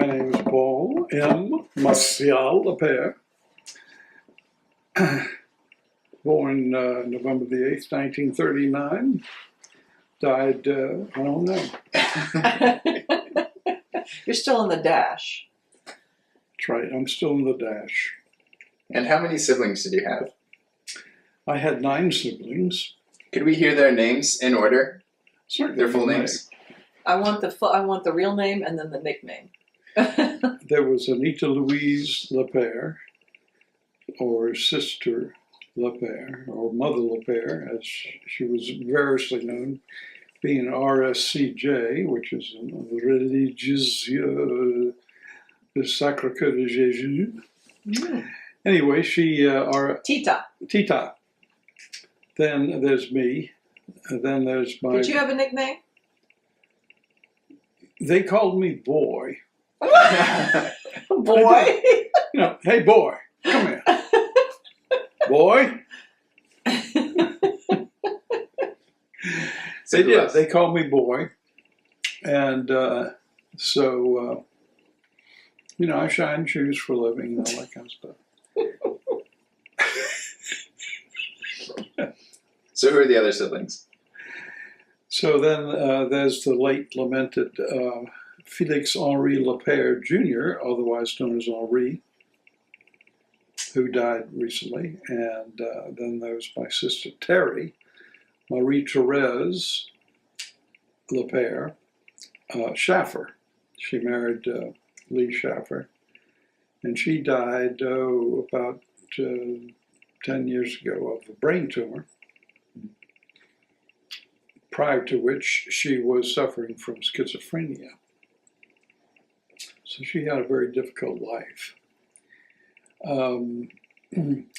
My name is Paul M. Martial Lapeyre, born November the 8th, 1939. Died, I don't know. You're still in the dash. That's right, I'm still in the dash. And how many siblings did you have? I had 9 siblings. Could we hear their names in order? Certainly Their full you may. names? I want the real name and then the nickname. There was Anita Louise Lapeyre, or Sister Lapeyre, or Mother Lapeyre, as she was variously known, being RSCJ, which is Religieuse du Sacré-Cœur de Jésus. Anyway, she... Tita. Tita. Then there's me. And then there's my... Did you have a nickname? They called me Boy. Boy? You know, hey, boy, come here. Boy. They did. They called me Boy. And so, you know, I shine shoes for a living and all that kind of stuff. So who are the other siblings? So then there's the late lamented Félix Henri Lapeyre Jr., otherwise known as Henri, who died recently. And then there's my sister Terry, Marie-Thérèse Lapeyre Schaffer. She married Lee Schaffer. And she died about 10 years ago of a brain tumor, prior to which she was suffering from schizophrenia. So she had a very difficult life. Then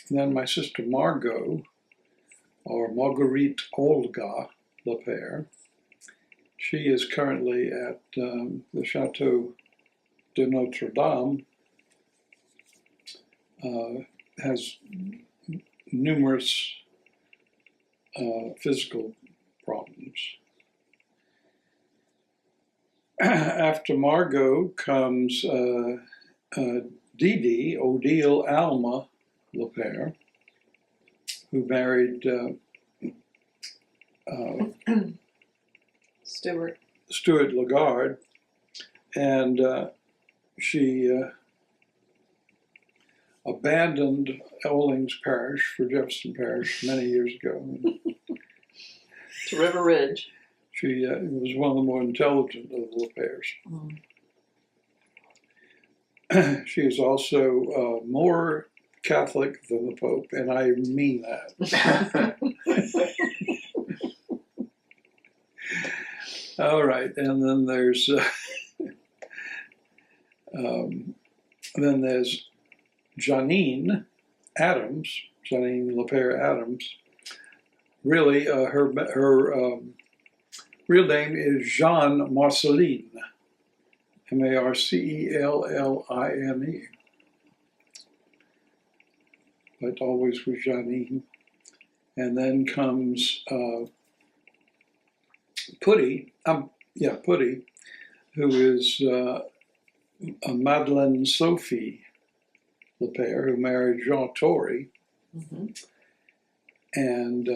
my sister Margot, or Marguerite Olga Lapeyre, she is currently at the Chateau de Notre Dame, has numerous physical problems. After Margot comes Didi, Odile Alma Lapeyre, who married Stuart Lagarde, and she abandoned Owlings Parish for Jefferson Parish many years ago. To River Ridge. She was one of the more intelligent of the Lapeyres. She is also more Catholic than the Pope, and I mean that. All right, and then there's Janine Adams, Janine Lapeyre Adams. Really, her real name is Jeanne Marceline, Marcelline, but always with Janine. And then comes Putty, who is Madeleine Sophie Lapeyre, who married Jean Torrey. And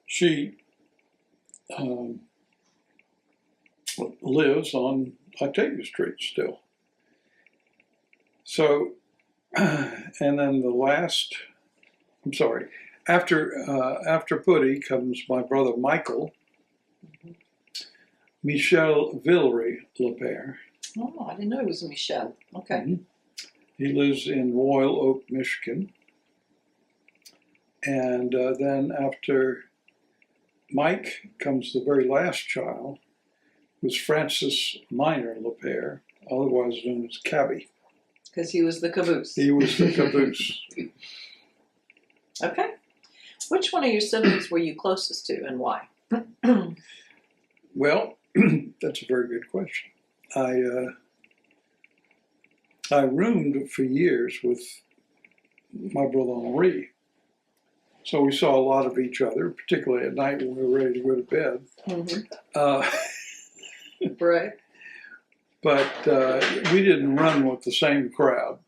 she lives on Octavia Street still. So, and then the last, after Putty comes my brother Michael, Michel Villeray Lapeyre. Oh, I didn't know it was Michel. Okay. He lives in Royal Oak, Michigan. And then after Mike comes the very last child, who's Francis Minor Lapeyre, otherwise known as Cabby. Because he was the caboose. He was the caboose. Okay. Which one of your siblings were you closest to and why? Well, that's a very good question. I roomed for years with my brother Henri. So we saw a lot of each other, particularly at night when we were ready to go to bed. Right. but we didn't run with the same crowd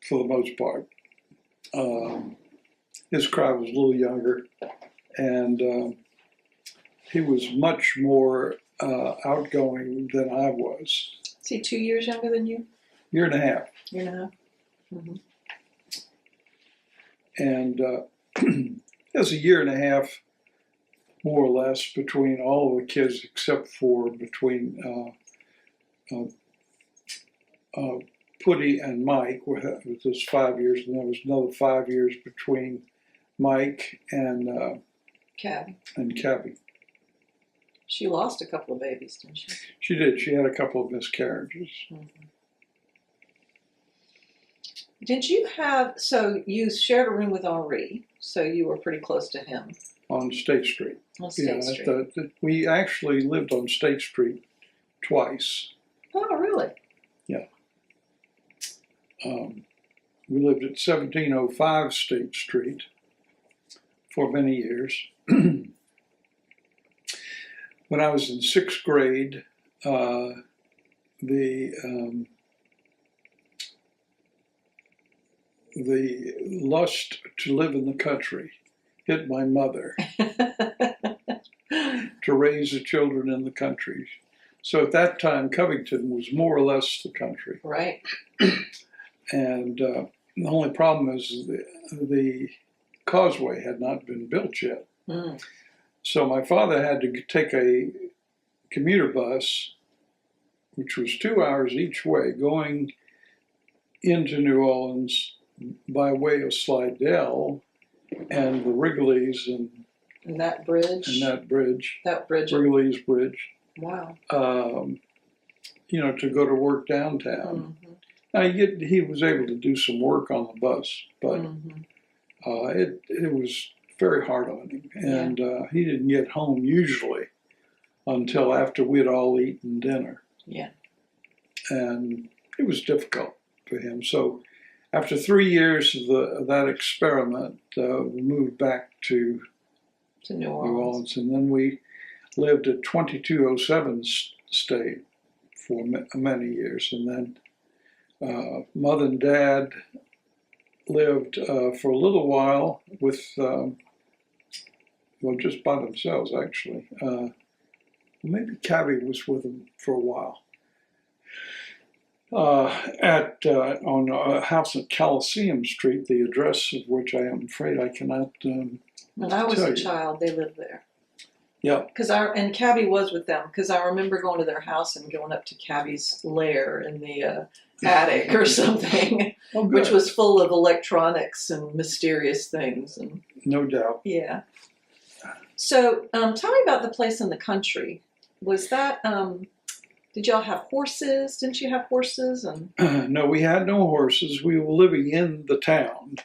for the most part. His crowd was a little younger, and he was much more outgoing than I was. Is he 2 years younger than you? Year and a half. Year and a half. Mm-hmm. And there's a year and a half, more or less, between all of the kids except for between Putty and Mike, which was 5 years, and there was another 5 years between Mike and Cabby. She lost a couple of babies, didn't she? She did. She had a couple of miscarriages. Mm-hmm. Did you have, so you shared a room with Henri, so you were pretty close to him. On State Street. On State Street. We actually lived on State Street twice. Oh, really? Yeah. We lived at 1705 State Street for many years. When I was in sixth grade, the lust to live in the country hit my mother to raise the children in the country. So at that time, Covington was more or less the country. Right. And the only problem is the causeway had not been built yet. Mm. So my father had to take a commuter bus, which was 2 hours each way, going into New Orleans by way of Slidell and the Wrigley's and that bridge. that bridge. That bridge. Wrigley's Bridge. Wow. To go to work downtown. Mm-hmm. Now he was able to do some work on the bus, but Mm-hmm. it was very hard on him, and he didn't get home usually until after we'd all eaten dinner. Yeah. And it was difficult for him. So after 3 years of that experiment, we moved back to New Orleans. And then we lived at 2207 State for many years, and then Mother and Dad lived for a little while with, just by themselves actually. Maybe Cabby was with them for a while. On a house at Coliseum Street, the address of which I am afraid I cannot When I was a child, they lived there. Yeah. And Cabby was with them, because I remember going to their house and going up to Cabby's lair in the attic or something, which was full of electronics and mysterious things. And no doubt. yeah. So tell me about the place in the country. Was that, did y'all have horses? Didn't you have horses? And No, we had no horses. We were living in the town.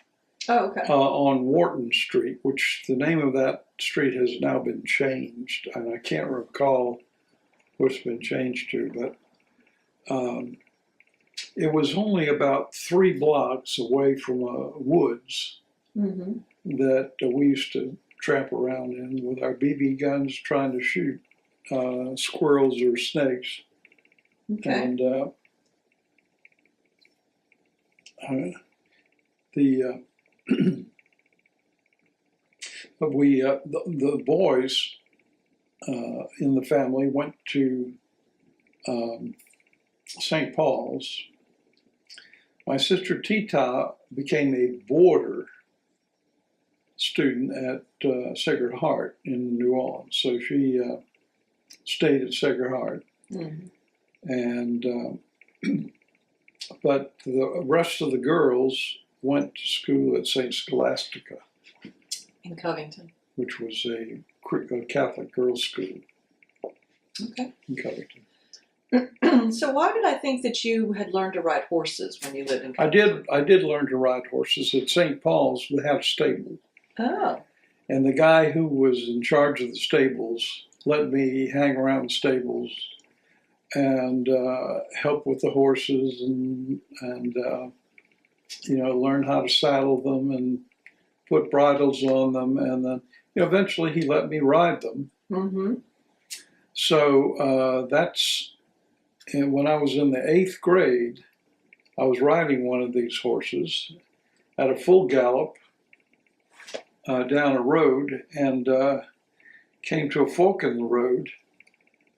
Oh, okay. On Wharton Street, which the name of that street has now been changed, and I can't recall what it's been changed to, but it was only about 3 blocks away from woods Mm-hmm. that we used to tramp around in with our BB guns trying to shoot squirrels or snakes. Okay. And but the boys in the family went to St. Paul's. My sister Tita became a boarder student at Sacred Heart in New Orleans, so she stayed at Sacred Heart. Mm-hmm. And but the rest of the girls went to school at St. Scholastica In Covington. which was a Catholic girls' school Okay. in Covington. So why did I think that you had learned to ride horses when you lived in Covington? I did learn to ride horses at St. Paul's. We had a stable, Oh. and the guy who was in charge of the stables let me hang around the stables and help with the horses and learn how to saddle them and put bridles on them, and then eventually he let me ride them. Mm-hmm. So that's And when I was in the 8th grade, I was riding one of these horses at a full gallop down a road, and came to a fork in the road,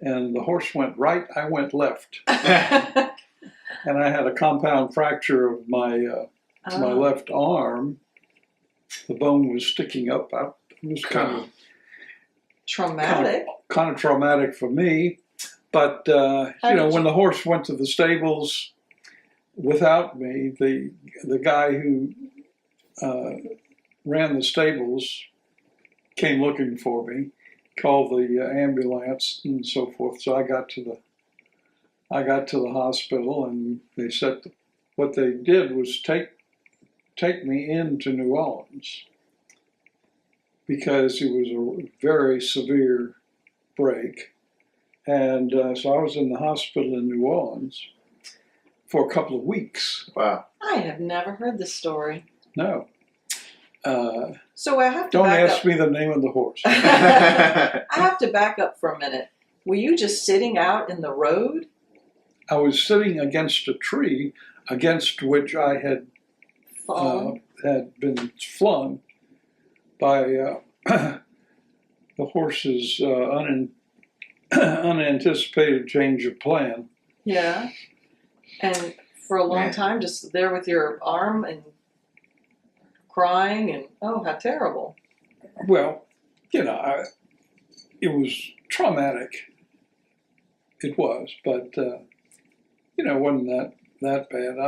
and the horse went right, I went left. And I had a compound fracture of my left arm. The bone was sticking up. It was Traumatic. kind of traumatic for me. But when the horse went to the stables without me, the guy who ran the stables came looking for me, called the ambulance and so forth. So I got to the hospital, and they said what they did was take me into New Orleans because it was a very severe break. And so I was in the hospital in New Orleans for a couple of weeks. Wow. I have never heard this story. No. So I have to Don't back ask up. me the name of the horse. I have to back up for a minute. Were you just sitting out in the road? I was sitting against a tree against which I had been flung by the horse's unanticipated change of plan. Yeah. And for a long time, just there with your arm and crying, and oh, how terrible. Well, it was traumatic. It was, but it wasn't that bad.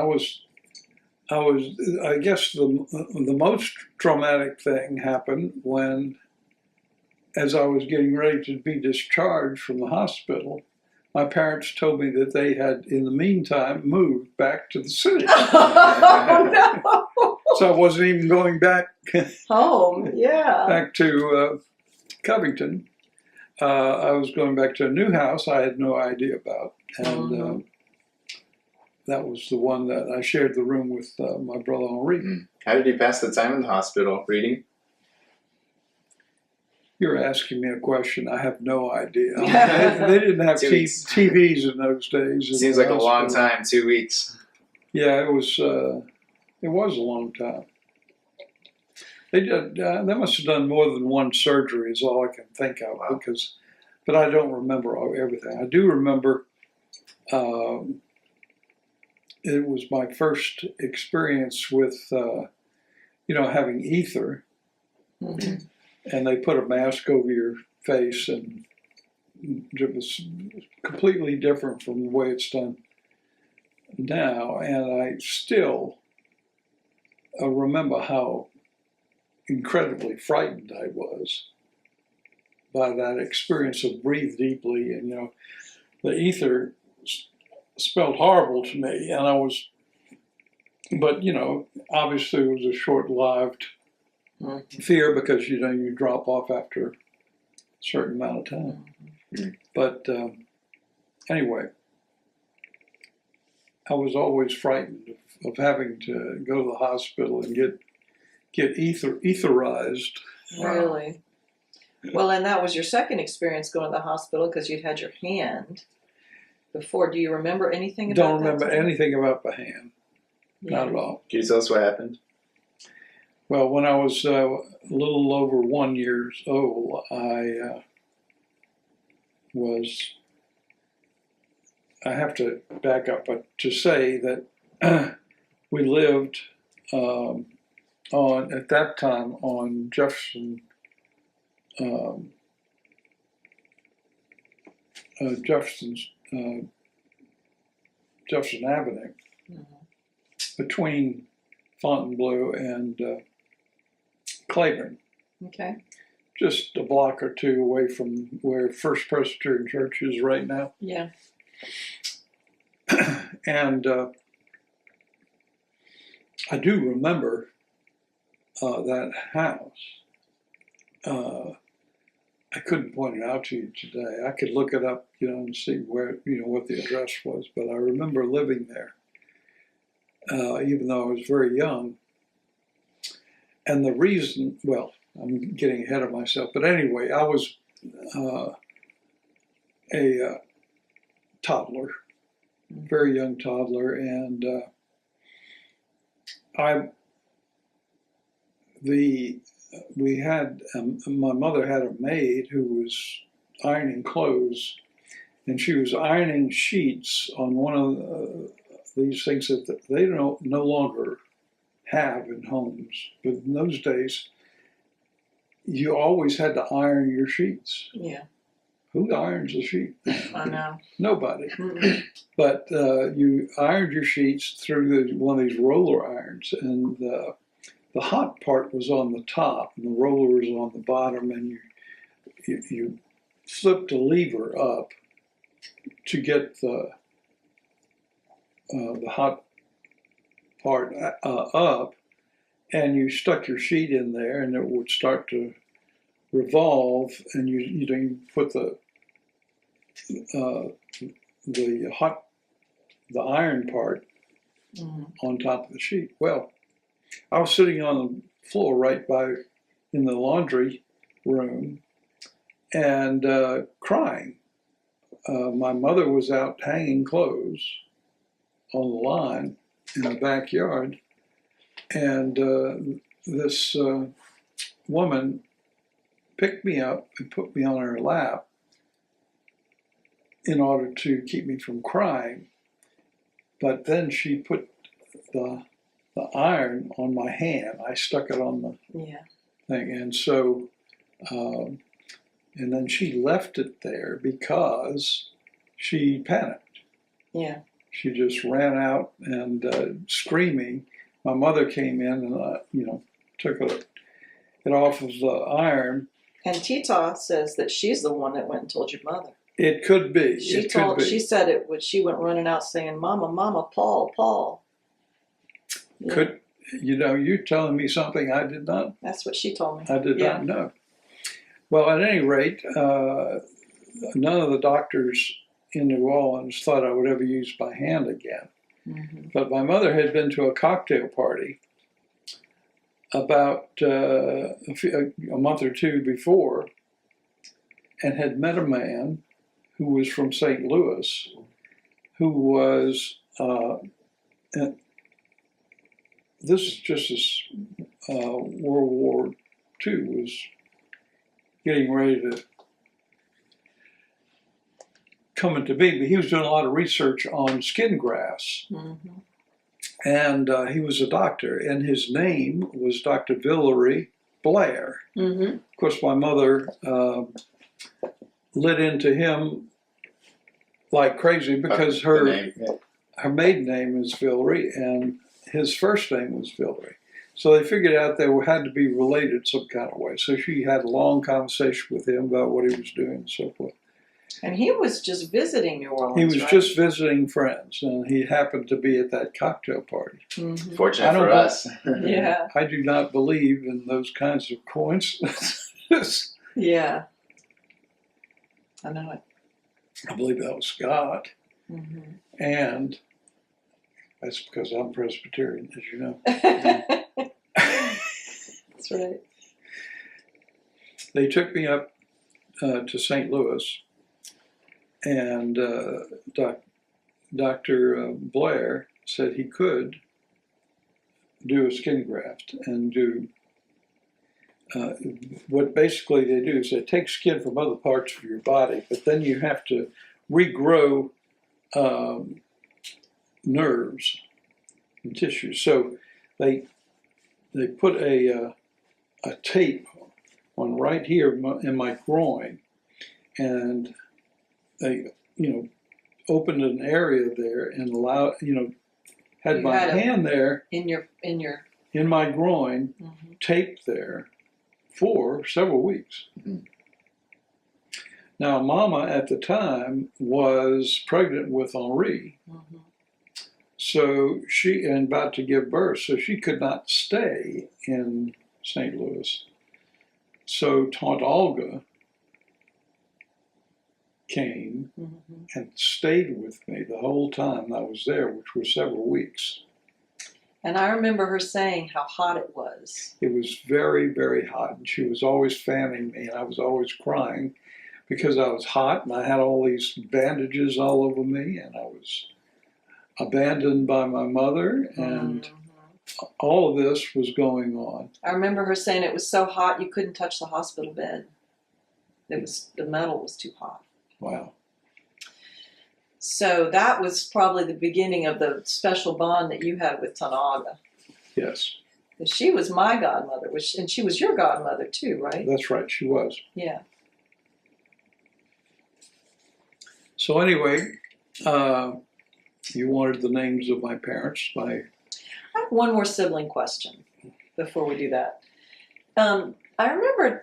I guess the most traumatic thing happened when, as I was getting ready to be discharged from the hospital, my parents told me that they had, in the meantime, moved back to the city. Oh, no. So I wasn't even going back Home, yeah. back to Covington. I was going back to a new house I had no idea about, and that was the one that I shared the room with my brother Henri. How did you pass the time in the hospital? Reading? You're asking me a question. I have no idea. They didn't have TVs in those days. Seems like a long time, 2 weeks. Yeah, it was a long time. They must have done more than one surgery is all I can think of. Wow. But I don't remember everything. I do remember it was my first experience with, having ether. Mm-hmm. And they put a mask over your face, and it was completely different from the way it's done now. And I still remember how incredibly frightened I was by that experience of breathe deeply. And, the ether smelled horrible to me. And but obviously it was a short-lived fear because you drop off after a certain amount of time. But anyway, I was always frightened of having to go to the hospital and get etherized. Really? Well, and that was your second experience going to the hospital because you'd had your hand before. Do you remember anything about Don't remember anything about the hand. Yeah. Not at all. Can you tell us what happened? Well, when I was a little over 1 year old, I have to back up, but to say that we lived at that time on Jefferson Avenue, between Fontainebleau and Claiborne, Okay. just a block or two away from where First Presbyterian Church is right now. Yeah. And I do remember that house. I couldn't point it out to you today. I could look it up, and see where, what the address was, but I remember living there, even though I was very young. And the reason, well, I'm getting ahead of myself, but anyway, I was a toddler very young toddler, and my mother had a maid who was ironing clothes, and she was ironing sheets on one of these things that they no longer have in homes. But in those days, you always had to iron your sheets. Yeah. Who irons a sheet? I know. Nobody. Mm-mm. But you ironed your sheets through one of these roller irons, and the hot part was on the top, and the roller was on the bottom, and you flipped a lever up to get the hot part up, and you stuck your sheet in there, and it would start to revolve, and you put the iron part on top of the sheet. Well, I was sitting on the floor right in the laundry room and crying. My mother was out hanging clothes on the line in the backyard, and this woman picked me up and put me on her lap in order to keep me from crying. But then she put the iron on my hand. I stuck it on the thing, and so and then she left it there because she panicked. Yeah. She just ran out and screaming. My mother came in and took it off of the iron. And Tita says that she's the one that went and told your mother. It could be. She said it was. She went running out saying, "Mama, Mama, Paul, Paul." Yeah. You're telling me something I did not. That's what she told me. I did not know. Well, at any rate, none of the doctors in New Orleans thought I would ever use my hand again. Mm-hmm. But my mother had been to a cocktail party about a month or two before, and had met a man who was from St. Louis, who was, this is just as World War II was getting ready to come into being, but he was doing a lot of research on skin grafts. Mm-hmm. And he was a doctor, and his name was Dr. Vidalia Blair. Mm-hmm. Of course, my mother lit into him like crazy because her maiden name is Vidalia, and his first name was Vidalia. So they figured out they had to be related some kind of way. So she had a long conversation with him about what he was doing and so forth. And he was just visiting New Orleans. He was right? just visiting friends, and he happened to be at that cocktail party. Mm-hmm. Fortunate for us. Yeah. I do not believe in those kinds of coincidences. Yeah. I know it. I believe that was God, Mm-hmm. and that's because I'm Presbyterian, as you know. That's right. They took me up to St. Louis, and Dr. Blair said he could do a skin graft and do what basically they do is they take skin from other parts of your body, but then you have to regrow nerves and tissues. So they put a tape on right here in my groin, and they opened an area there and allowed had my hand there in my groin, mm-hmm. taped there for several weeks. Mm-hmm. Now, Mama at the time was pregnant with Henri, Mm-hmm. so and about to give birth, so she could not stay in St. Louis. So Tante Olga came Mm-hmm. and stayed with me the whole time I was there, which was several weeks. And I remember her saying how hot it was. It was very, very hot, and she was always fanning me, and I was always crying because I was hot, and I had all these bandages all over me, and I was abandoned by my mother, and all of this was going on. I remember her saying it was so hot you couldn't touch the hospital bed. The metal was too hot. Wow. So that was probably the beginning of the special bond that you had with Tanaga. Yes, She was my godmother, and she was your godmother too, right? that's right, she was. Yeah. So anyway, you wanted the names of my parents. I have one more sibling question before we do that. I remember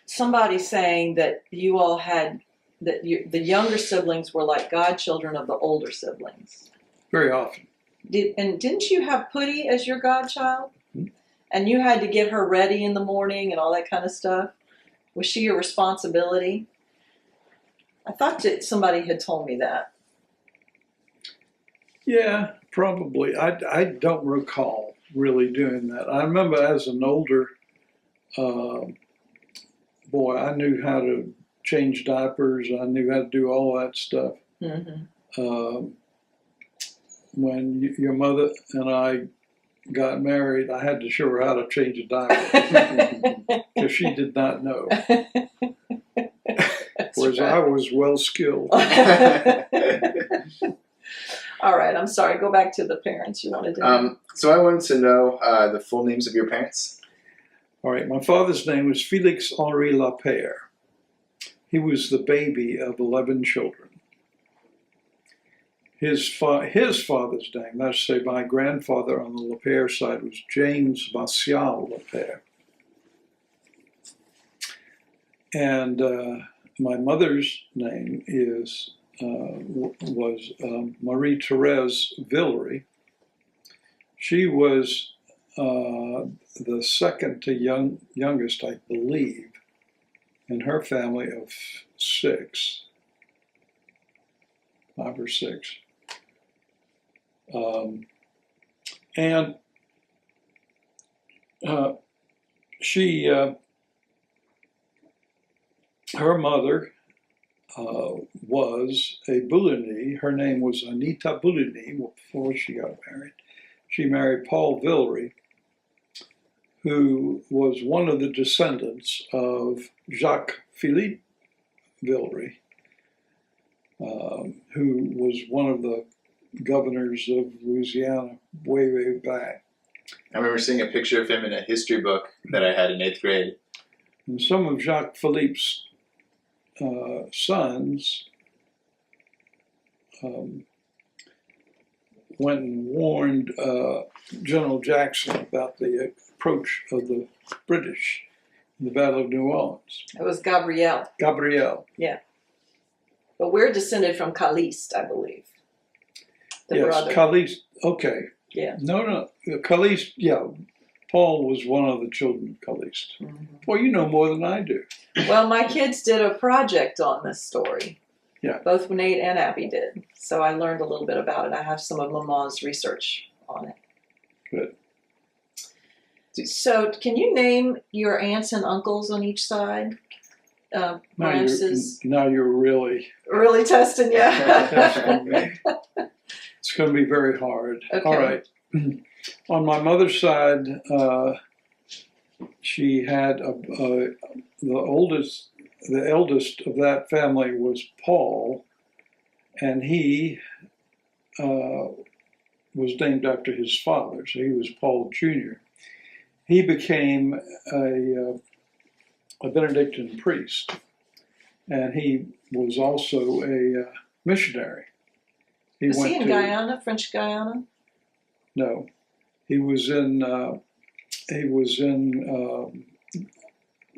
somebody saying that you all had, the younger siblings were like godchildren of the older siblings. Very often. Didn't you have Putty as your godchild? Mm-hmm. And you had to get her ready in the morning and all that kind of stuff? Was she your responsibility? I thought that somebody had told me that. Yeah, probably. I don't recall really doing that. I remember as an older boy, I knew how to change diapers. I knew how to do all that stuff. Mm-hmm. When your mother and I got married, I had to show her how to change a diaper because she did not know. Whereas right. I was well skilled. All right, I'm sorry. Go back to the parents you wanted to. So I wanted to know the full names of your parents. All right, my father's name was Félix Henri Lapeyre. He was the baby of 11 children. His father's name, that's to say my grandfather on the Lapeyre side, was James Martial Lapeyre. And my mother's name was Marie-Thérèse Villery. She was the second to youngest, I believe, in her family of 5 or 6. And she, her mother was a Bouligny. Her name was Anita Bouligny before she got married. She married Paul Villery, who was one of the descendants of Jacques-Philippe Villery, who was one of the governors of Louisiana way back. I remember seeing a picture of him in a history book that I had in 8th grade. And some of Jacques-Philippe's sons went and warned General Jackson about the approach of the British in the Battle of New Orleans. It was Gabrielle. Gabrielle. Yeah. But we're descended from Caliste, I believe. The Yes, brother. Caliste. Okay. Yeah. No. Caliste, yeah. Paul was one of the children of Caliste. Mm-hmm. Well, you know more than I do. Well, my kids did a project on this story. Yeah. Both Nate and Abby did. So I learned a little bit about it. I have some of Maman's research on it. Good. So can you name your aunts and uncles on each side? Now Gramps you're really really testing you. testing me. It's going to be very hard. Okay. All right. On my mother's side, she had the eldest of that family was Paul, and he was named after his father, so he was Paul Jr. He became a Benedictine priest, and he was also a missionary. Was he in Guyana, French Guyana? No, he was in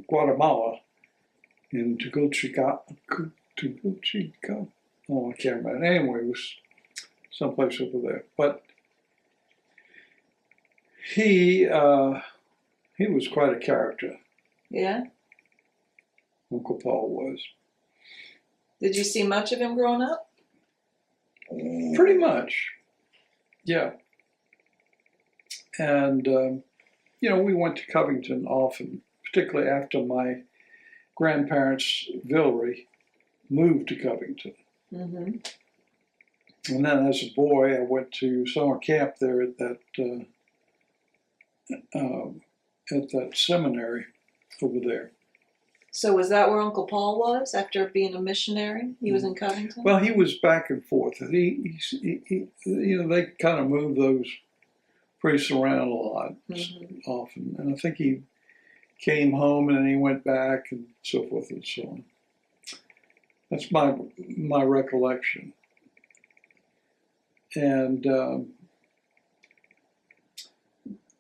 Guatemala, in Tegucigalpa. Oh, I can't remember. Anyway, it was someplace over there. But he was quite a character. Yeah. Uncle Paul was. Did you see much of him growing up? Pretty much, yeah. And, we went to Covington often, particularly after my grandparents, Villery, moved to Covington. Mm-hmm. And then as a boy, I went to summer camp there at that seminary over there. So was that where Uncle Paul was after being a missionary? He was in Covington? Well, he was back and forth. He they kind of moved those priests around a lot, often. And I think he came home and then he went back and so forth and so on. That's my recollection. And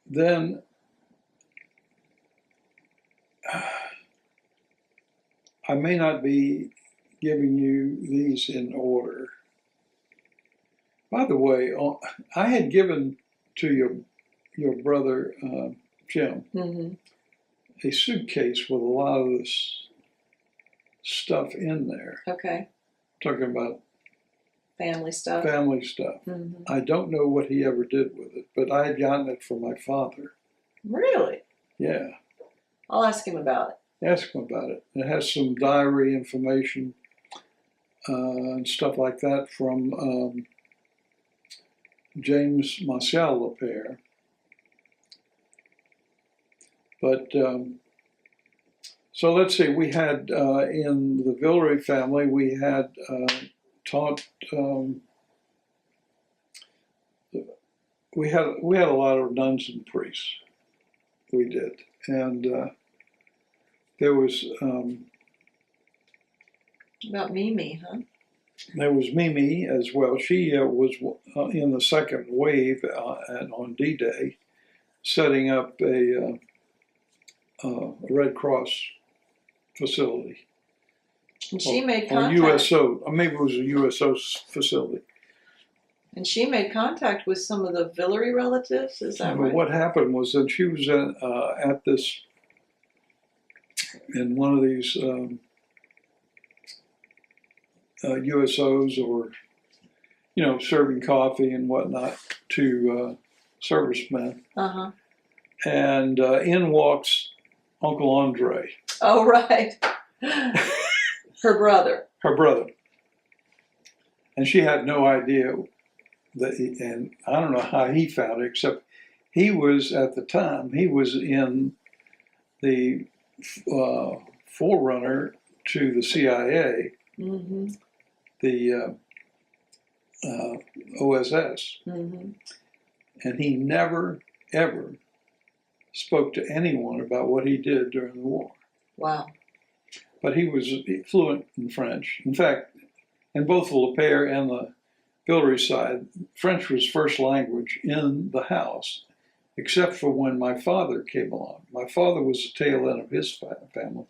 then I may not be giving you these in order. By the way, I had given to your brother Jim a suitcase with a lot of this stuff in there. Okay. Talking about family stuff. Family stuff. I don't know what he ever did with it, but I had gotten it from my father. Really? Yeah. I'll ask him about it. Ask him about it. It has some diary information and stuff like that from James Martial Lapeyre. But so let's see. We had in the Vidalia family, we had taught. We had a lot of nuns and priests. We did, and there was about Mimi, huh? There was Mimi as well. She was in the second wave and on D-Day, setting up a Red Cross facility. And she made or contact. USO. Or maybe it was a USO facility. And she made contact with some of the Villery relatives. Is that But right? what happened was that she was at this in one of these USOs, or serving coffee and whatnot to servicemen. And in walks Uncle Andre. Oh, right. Her brother. Her brother. And she had no idea that, and I don't know how he found it, except he was, at the time, he was in the forerunner to the CIA, the OSS. And he never, ever spoke to anyone about what he did during the war. Wow. But he was fluent in French. In fact, in both the Lapeyre and the Villery side, French was first language in the house, except for when my father came along. My father was the tail end of his family.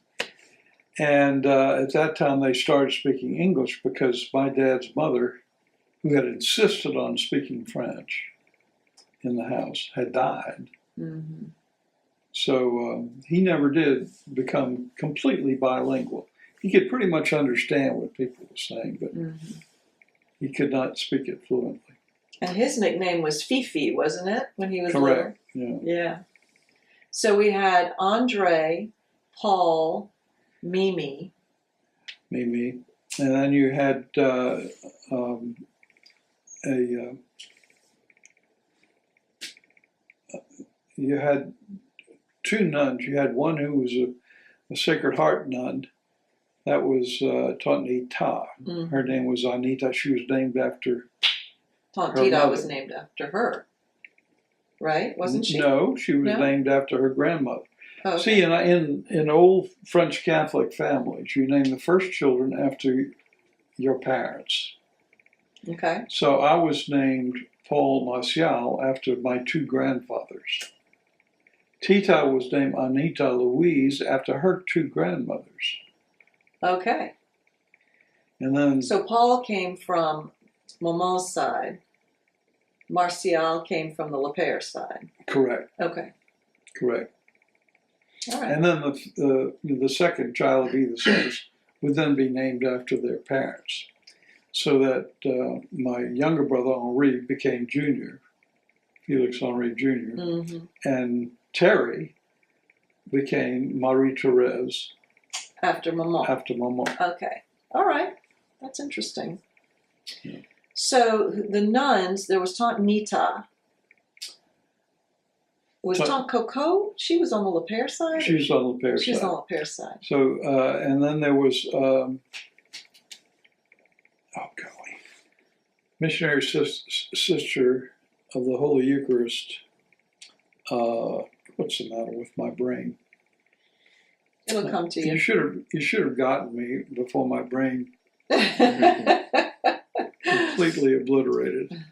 And at that time, they started speaking English because my dad's mother, who had insisted on speaking French in the house, had died. So he never did become completely bilingual. He could pretty much understand what people were saying, but he could not speak it fluently. And his nickname was Fifi, wasn't it, when he was Correct. little? Yeah. So we had Andre, Paul, Mimi. And then you had you had two nuns. You had one who was a Sacred Heart nun. That was Tantita. Her name was Anita. She was named after Tantita was named after her, right? Wasn't she? No, she was named after her grandmother. Oh, okay. See, in old French Catholic families, you name the first children after your parents. Okay. So I was named Paul Martial after my two grandfathers. Tita was named Anita Louise after her two grandmothers. Okay. And then So Paul came from Maman's side. Martial came from the Lapeyre side. correct. Okay. All right. And then the second child of either sex would then be named after their parents. So that my younger brother Henri became Junior, Felix Henri Jr., and Terry became Marie-Therese After Maman. after Maman. Okay. All right. That's interesting. Yeah. So the nuns, there was Tante Nita. Was Tante Coco? She was on the Lapeyre side? She was on the Lapeyre side. She was on the Lapeyre side. So, and then there was, missionary sister of the Holy Eucharist. What's the matter with my brain? It'll come to you. You should have gotten me before my brain completely obliterated.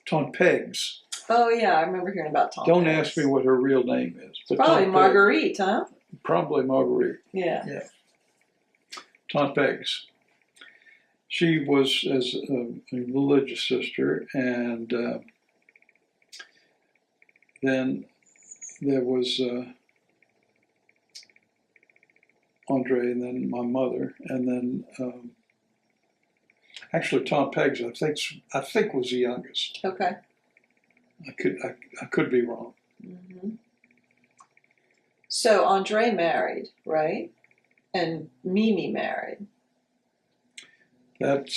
Tante Pegs. Oh yeah, I remember hearing about Tante. Don't Pegs. ask me what her real name is. But Probably Tante Marguerite, huh? Probably Marguerite. Yeah. Tante Pegs. She was as a religious sister, and then there was Andre, and then my mother, and then actually Tante Pegs I think was the youngest. Okay. I could be wrong. Mm-hmm. So Andre married, right? And Mimi married. But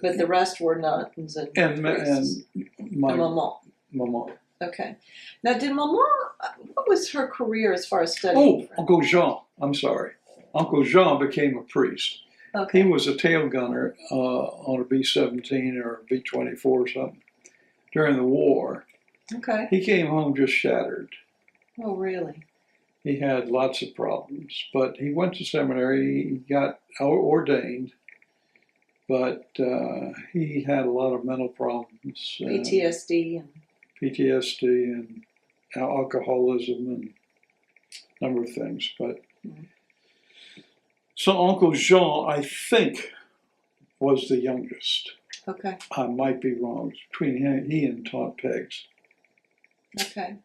the rest were nuns and priests. My Maman. Okay. Now, did Maman? What was her career as far as studying? Oh, Uncle Jean. I'm sorry. Uncle Jean became a priest. Okay. He was a tail gunner on a B-17 or a B-24 or something during the war. Okay. He came home just shattered. Oh, really? He had lots of problems, but he went to seminary. He got ordained, but he had a lot of mental problems. PTSD and alcoholism and a number of things. But so Uncle Jean, I think, was the youngest. Okay. I might be wrong. It's between he and Tante Pegs. Okay.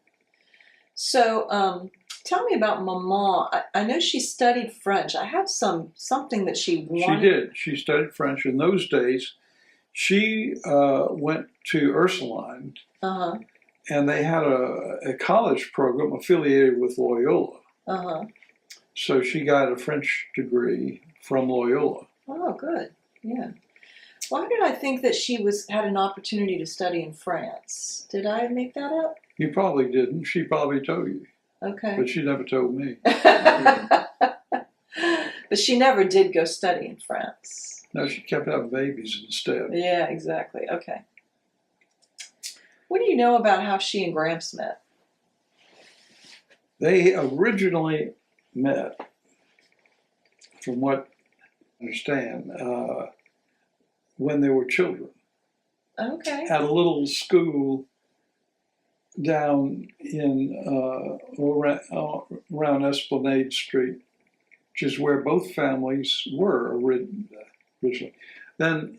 So tell me about Maman. I know she studied French. I have something that she wanted. She did. She studied French. In those days, she went to Ursuline, and they had a college program affiliated with Loyola. So she got a French degree from Loyola. Oh, good. Yeah. Why did I think that she had an opportunity to study in France? Did I make that up? You probably didn't. She probably told you. Okay. But she never told me. But she never did go study in France. No, she kept having babies instead. Yeah, exactly. Okay. What do you know about how she and Gramps met? They originally met, from what I understand, when they were children. Okay. At a little school down in around Esplanade Street, which is where both families were originally. Then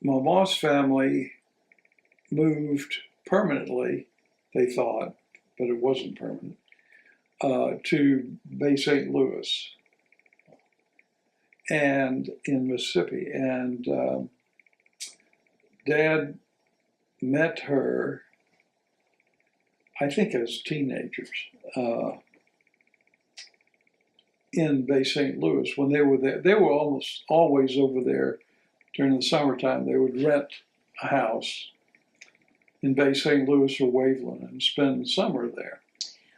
Maman's family moved permanently, they thought, but it wasn't permanent, to Bay St. Louis and in Mississippi. And Dad met her, I think as teenagers, in Bay St. Louis when they were there. They were almost always over there during the summertime. They would rent a house in Bay St. Louis or Waveland and spend the summer there.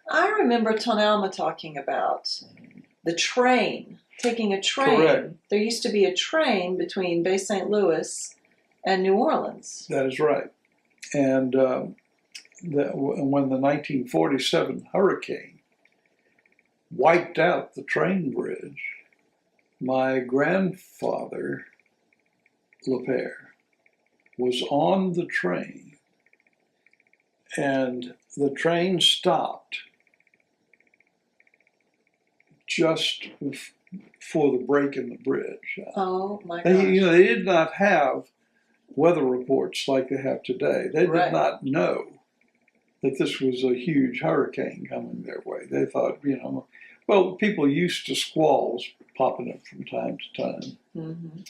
I remember Tonalma talking about the train, taking a train. Correct. There used to be a train between Bay St. Louis and New Orleans. That is right. And when the 1947 hurricane wiped out the train bridge, my grandfather, Lapeyre, was on the train, and the train stopped just for the break in the bridge. Oh my gosh. They did not have weather reports like they have today. They did not know that this was a huge hurricane coming their way. They thought, well, people used to squalls popping up from time to time. Mm-hmm.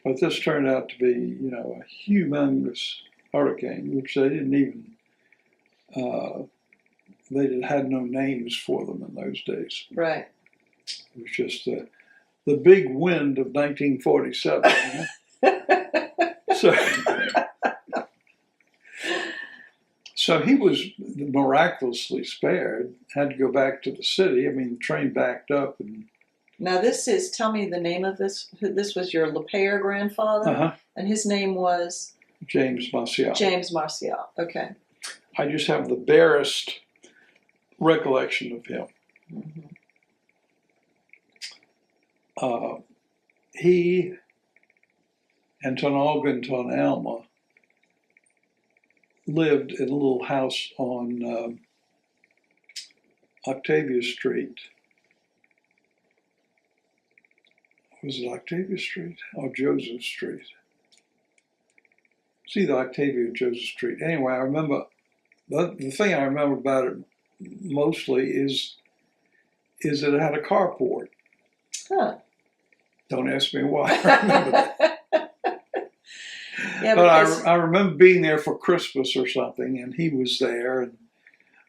But this turned out to be, a humongous hurricane, which they didn't even they had no names for them in those days. Right. It was just the big wind of 1947. So he was miraculously spared. Had to go back to the city. I mean, the train backed up. And Now tell me the name of this. This was your Lapeyre grandfather, and his name was James Martial. James Martial. Okay. I just have the barest recollection of him. He and Tonalga and Tonalma lived in a little house on Octavia Street. Was it Octavia Street or Joseph Street? It's either Octavia or Joseph Street. Anyway, I remember, the thing I remember about it mostly is that it had a carport. Huh. Don't ask me why I remember that. Yeah, but I remember being there for Christmas or something, and he was there, and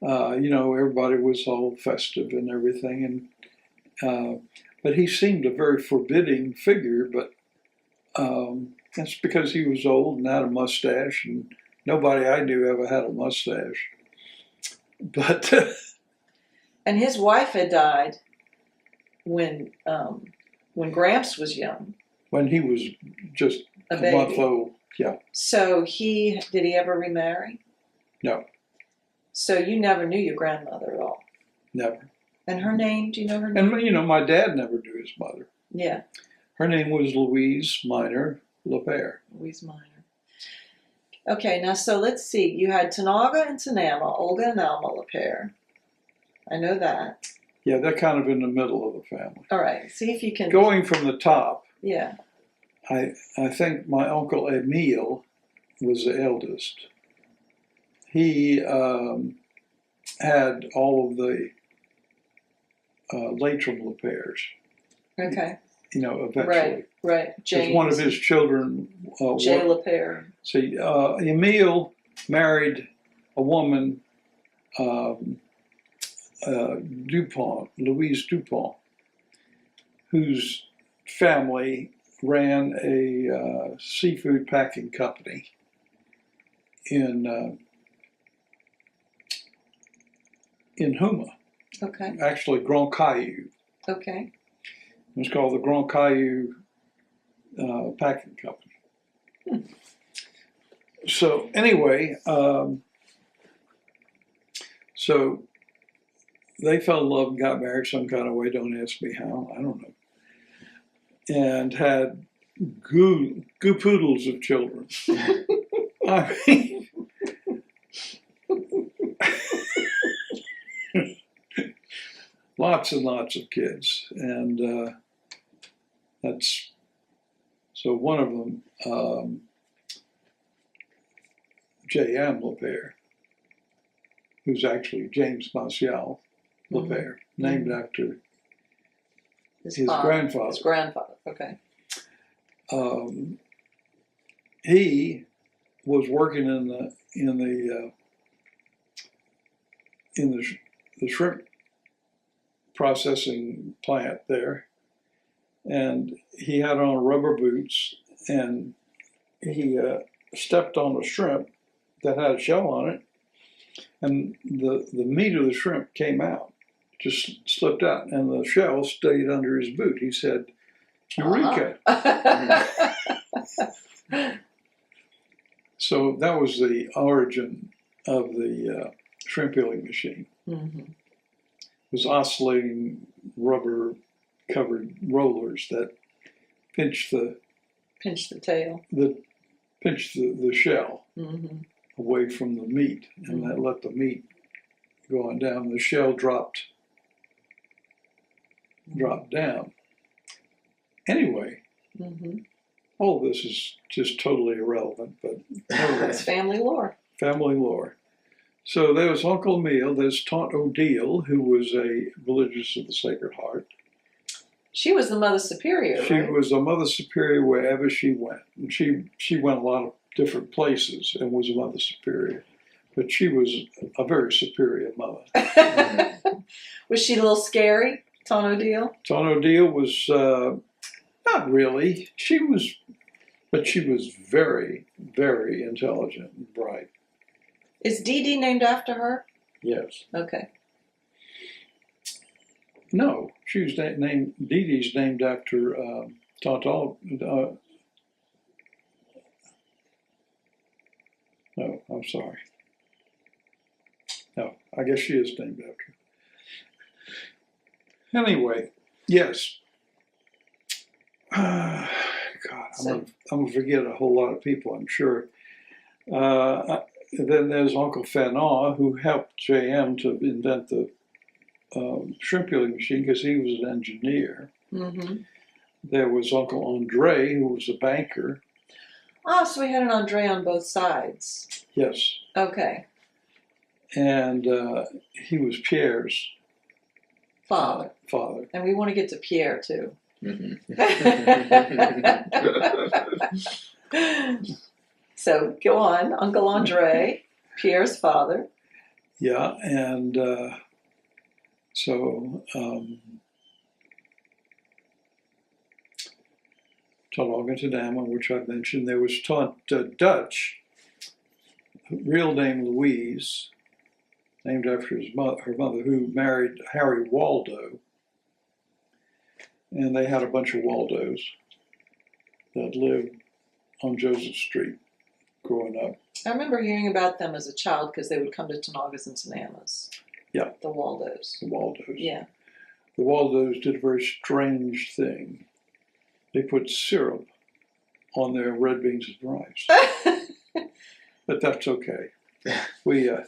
everybody was all festive and everything, and but he seemed a very forbidding figure. But that's because he was old and had a mustache, and nobody I knew ever had a mustache. But and his wife had died when Gramps was young. When he was just a month old, yeah. So did he ever remarry? No. So you never knew your grandmother at all? Never. And her name, do you know her name? And my dad never knew his mother. Yeah. Her name was Louise Minor Lapeyre. Louise Minor. Okay, now so let's see. You had Tonalga and Tonalma, Olga and Alma Lapeyre. I know that. Yeah, they're kind of in the middle of the family. All right, see if you can... Going from the top, yeah. I think my uncle Emile was the eldest. He had all of the Leitrim Lapeyres. Okay. Eventually. Right. James. One of his children... J. Lapeyre. See, Emile married a woman... Dupont, Louise Dupont, whose family ran a seafood packing company in Houma. Okay. Actually, Grand Caillou. Okay. It was called the Grand Caillou Packing Company. So anyway, so they fell in love and got married some kind of way. Don't ask me how. I don't know. And had goo poodles of children. I mean, lots and lots of kids. And that's, so one of them, J.M. Lapeyre, who's actually James Martial Lapeyre, named after his grandfather. His grandfather, okay. He was working in the shrimp processing plant there, and he had on rubber boots, and he stepped on a shrimp that had a shell on it, and the meat of the shrimp came out, just slipped out, and the shell stayed under his boot. He said, "Eureka!" So that was the origin of the shrimp peeling machine. Mm-hmm. It was oscillating rubber-covered rollers that pinch the tail, pinch the shell away from the meat, and that let the meat go on down. The shell dropped down. Anyway, all this is just totally irrelevant, but it's family lore. Family lore. So there was Uncle Emile, there's Taunt Odile, who was a religious of the Sacred Heart. She was the Mother Superior, She right? was a Mother Superior wherever she went. And she went a lot of different places and was a Mother Superior. but she was a very superior mother. Was she a little scary, Tono Deal? Tono Deal was not really. She was very, very intelligent and bright. Is Dee Dee named after her? Yes. Okay. No, she was named. Dee Dee's named after Tonto. No, I'm sorry. No, I guess she is named after. Anyway, yes. God, I'm gonna forget a whole lot of people, I'm sure. Then there's Uncle Fanon, who helped JM to invent the shrimp peeling machine because he was an engineer. Mm-hmm. There was Uncle Andre, who was a banker. Oh, so we had an Andre on both sides. Yes. Okay. And he was Pierre's Father. father. And we want to get to Pierre, too. So, go on. Uncle Andre, Pierre's father. Yeah, and Talagantadama, which I mentioned, there was Dutch, real name Louise, named after her mother, who married Harry Waldo. And they had a bunch of Waldos that lived on Joseph Street growing up. I remember hearing about them as a child because they would come to Tanagas and Sanamas. Yeah. The Waldos. The Waldos. Yeah. The Waldos did a very strange thing. They put syrup on their red beans and rice. But that's okay.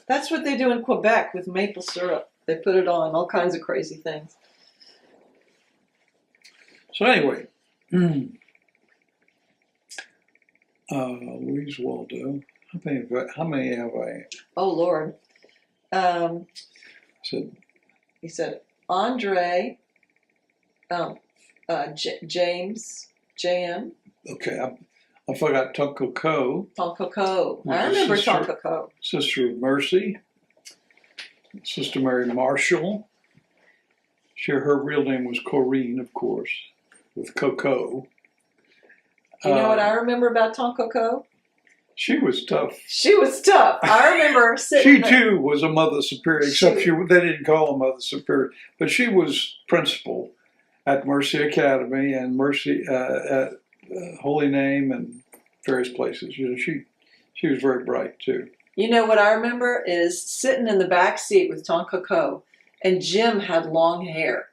That's what they do in Quebec with maple syrup. They put it on all kinds of crazy things. So anyway, Louise Waldo. How many have I Oh, Lord. said? He said Andre, James, J.M. Okay, I forgot Tonko, Toncoco. I remember Toncoco. Sister of Mercy, Sister Mary Marshall. Her real name was Corinne, of course, with Coco. You know what I remember about Toncoco? She was tough. She was tough. I remember sitting She too was a Mother Superior, except they didn't call her Mother Superior, but she was principal at Mercy Academy and Mercy at Holy Name and various places. You know, she was very bright too. You know what I remember is sitting in the back seat with Toncoco, and Jim had long hair,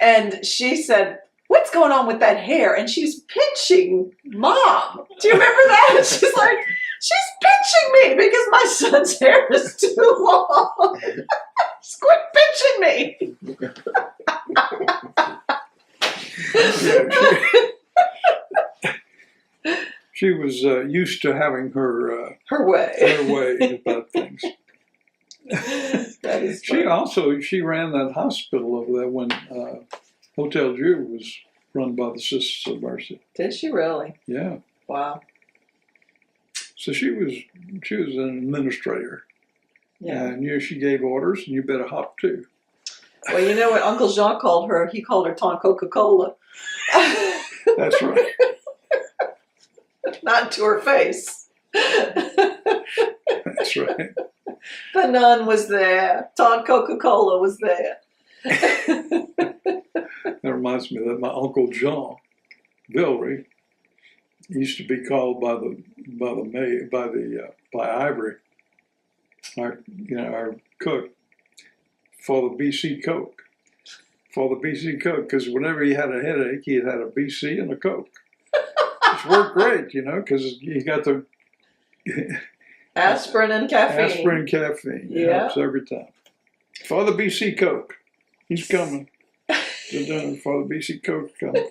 and she said, "What's going on with that hair?" And she's pinching Mom. Do you remember that? She's like, she's pinching me because my son's hair is too long. Just quit pinching me. She was used to having her way about things. That is She ran that hospital over there when Hotel Dieu was run by the Sisters of Mercy. Did she really? Yeah. Wow. So she was an administrator. Yeah. And she gave orders, and you better hop too. Well, you know what Uncle Jean called her? He called her Ton Coca-Cola. That's right. Not to her face. That's right. The nun was there. Ton Coca-Cola was there. That reminds me that my Uncle John Villery used to be called by Ivory, our cook, for the BC Coke. For the BC Coke, because whenever he had a headache, he had a BC and a Coke. Which worked great, because you got the aspirin and caffeine. Aspirin and caffeine. It Yeah. helps every time. For the BC Coke. He's coming. For the BC Coke coming.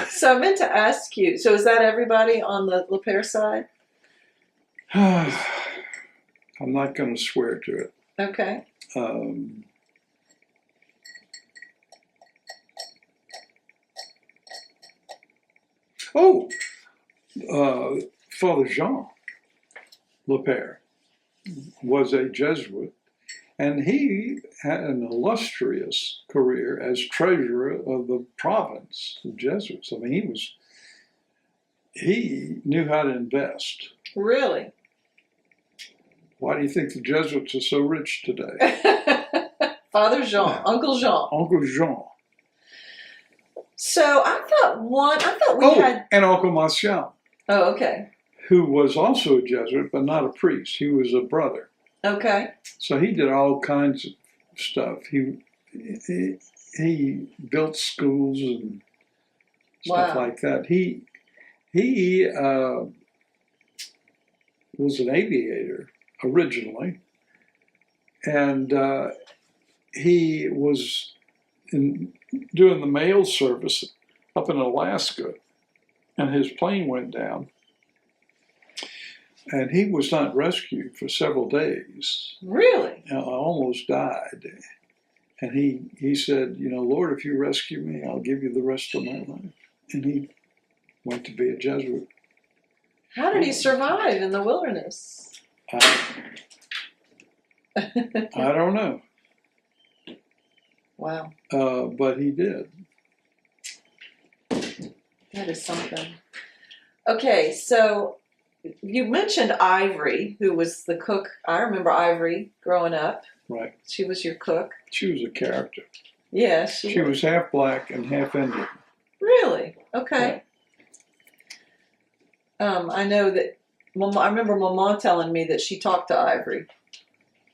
So I meant to ask you, so is that everybody on the Lapeyre side? I'm not going to swear to it. Okay. Father Jean. Lapeyre was a Jesuit, and he had an illustrious career as treasurer of the province of Jesuits. I mean, he knew how to invest. Really? Why do you think the Jesuits are so rich today? Father Jean, Uncle Jean. Uncle Jean. So I thought we had. And Uncle Martial, Oh, okay. who was also a Jesuit, but not a priest. He was a brother. Okay. So he did all kinds of stuff. He built schools and stuff Wow. like that. He was an aviator originally, and he was doing the mail service up in Alaska, and his plane went down, and he was not rescued for several days. Really? I almost died. And he said, Lord, if you rescue me, I'll give you the rest of my life. And he went to be a Jesuit. How did he survive in the wilderness? I don't know, Wow, but he did. that is something. Okay, so you mentioned Ivory, who was the cook. I remember Ivory growing up. Right. She was your cook. She was a character. Yeah, She was half black and half Indian. Really? Okay. I know that. I remember Mama telling me that she talked to Ivory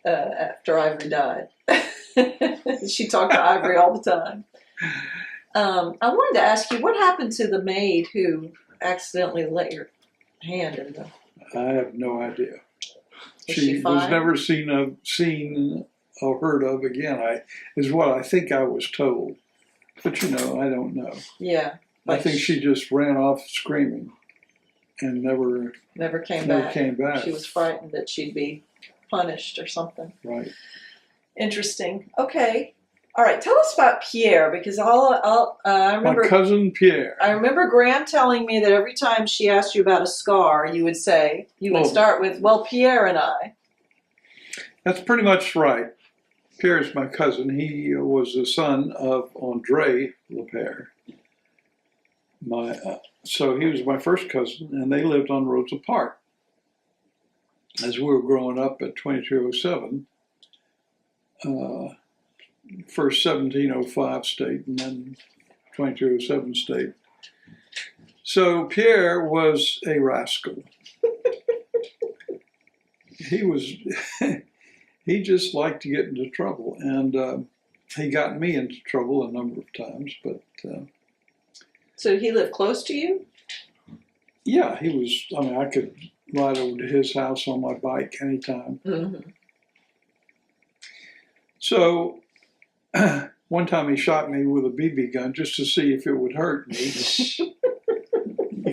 after Ivory died. She talked to Ivory all the time. I wanted to ask you, what happened to the maid who accidentally let your hand in the... I have no idea. Is She she was fine? never seen or heard of again. Is what I think I was told, but I don't know. Yeah. I think she just ran off screaming, and Never came back. She was frightened that she'd be punished or something. Right. Interesting. Okay. All right. Tell us about Pierre, because I remember My cousin Pierre. I remember Graham telling me that every time she asked you about a scar, you would start with, well, Pierre and I. That's pretty much right. Pierre is my cousin. He was the son of André Lapeyre. So he was my first cousin, and they lived on Rosa Park. As we were growing up at 2207, first 1705 state and then 2207 state. So Pierre was a rascal. He just liked to get into trouble, and he got me into trouble a number of times, but So he lived close to you? yeah, I could ride over to his house on my bike anytime. Mm-hmm. So one time he shot me with a BB gun just to see if it would hurt me. He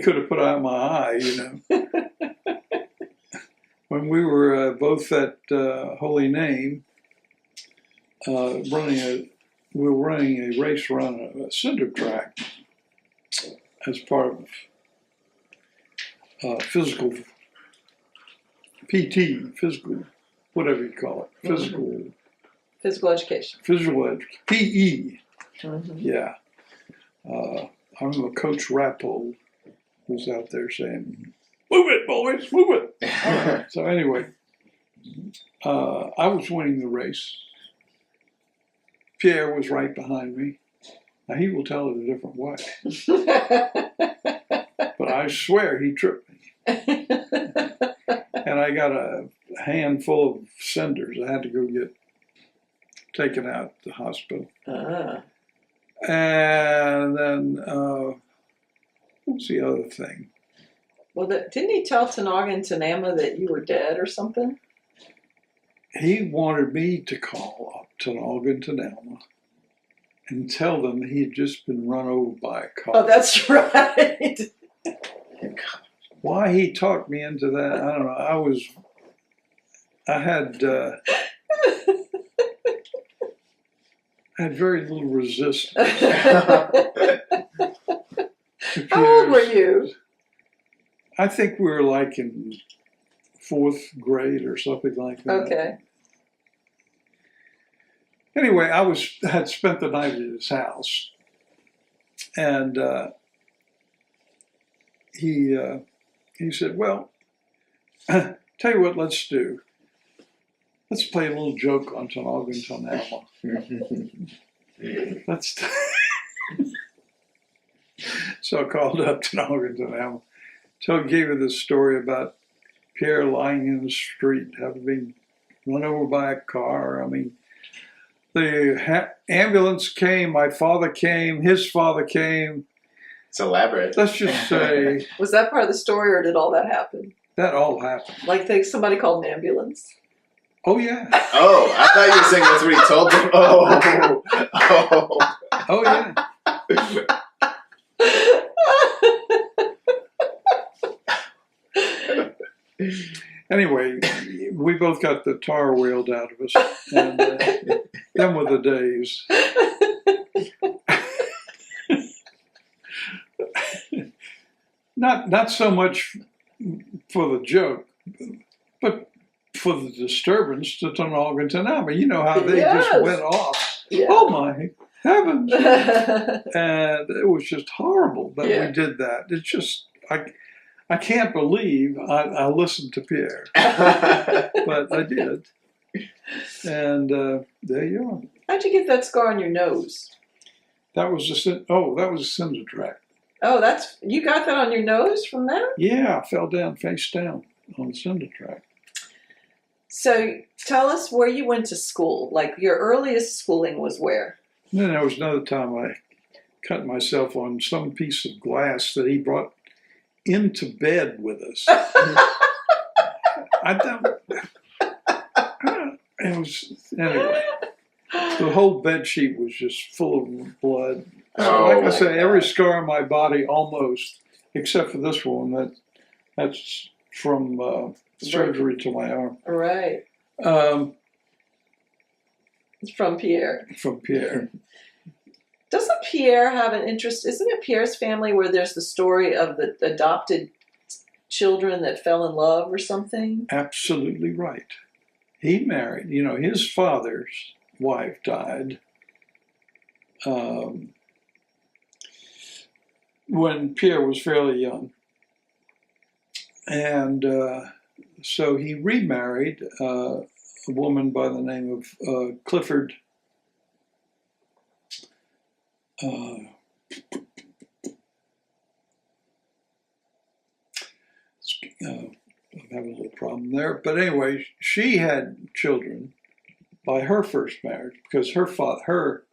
could have put out my eye, When we were both at Holy Name, we were running a race around a cinder track as part of physical PT, physical, whatever you call it, Physical education. PE. Mm-hmm. Yeah. I remember Coach Rappold was out there saying, "Move it, boys, move it." All right. So anyway, I was winning the race. Pierre was right behind me. Now he will tell it a different way, but I swear he tripped me. And I got a handful of cinders. I had to go get taken out to the hospital. And then, what's the other thing? Well, didn't he tell Tanaga and Tanama that you were dead or something? He wanted me to call up Tanaga and Tanama and tell them he had just been run over by a car. Oh, that's right. Why he talked me into that, I don't know. I had very little resistance. How old were you? I think we were like in 4th grade or something like that. Okay. Anyway, had spent the night at his house, and he said, "Well, tell you what, let's do. Let's play a little joke on Occupational. Let's." So I called up Occupational. So I gave her this story about Pierre lying in the street, having been run over by a car. I mean, the ambulance came, my father came, his father came. It's elaborate. Let's just say Was that part of the story, or did all that happen? that all happened. Like somebody called an ambulance? Oh, yeah. Oh, I thought you were saying that's what he told them. Oh, yeah. Anyway, we both got the tar wheeled out of us, and them were the days. Not so much for the joke, but for the disturbance to Covington. You know how they just went off. Yeah. Oh my heavens! And it was just horrible that we did that. It's just I can't believe I listened to Pierre, but I did. And there you are. How'd you get that scar on your nose? That was a cinder track. Oh, you got that on your nose from that? Yeah, I fell down face down on the cinder track. So tell us where you went to school. Like your earliest schooling was where? And then there was another time I cut myself on some piece of glass that he brought into bed with us. It was, anyway, the whole bed sheet was just full of blood. Like I say, every scar on my body almost, except for this one, that's from surgery to my arm. Right. It's from Pierre. From Pierre. Doesn't Pierre have an interest? Isn't it Pierre's family where there's the story of the adopted children that fell in love or something? Absolutely right. He married, his father's wife died when Pierre was fairly young. And so he remarried a woman by the name of Clifford. I'm having a little problem there. But anyway, she had children by her first marriage because her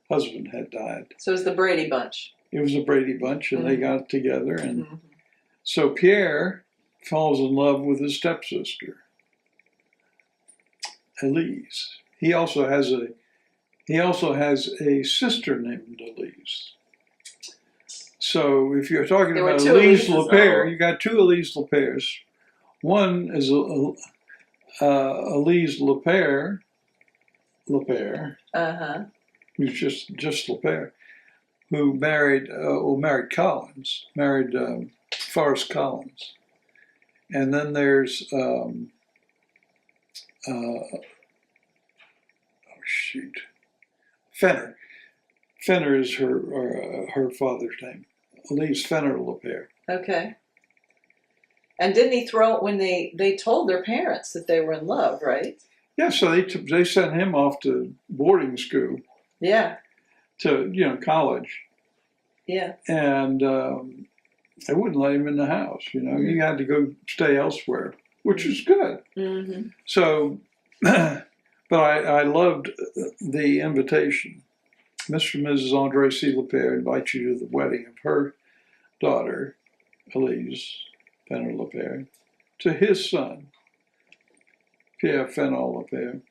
husband had died. So it was the Brady Bunch. It was a Brady Bunch, and they got together. And so Pierre falls in love with his stepsister, Elise. He also has a sister named Elise. So if you're talking about Elise Lapeyre, you got two Elise Lapeyres. One is Elise Lapeyre, who's just Lapeyre, who married Collins, married Forrest Collins. And then there's Fenner. Fenner is her father's name. Elise Fenner Lapeyre. Okay. And didn't he throw when they told their parents that they were in love, right? Yeah, so they sent him off to boarding school. Yeah. To college. Yeah. And they wouldn't let him in the house. He had to go stay elsewhere, which is good. Mm-hmm. So, but I loved the invitation. Mr. and Mrs. Andre C. Lapeyre invite you to the wedding of her daughter, Elise Fenner Lapeyre, to his son, Pierre Fenner Lapeyre,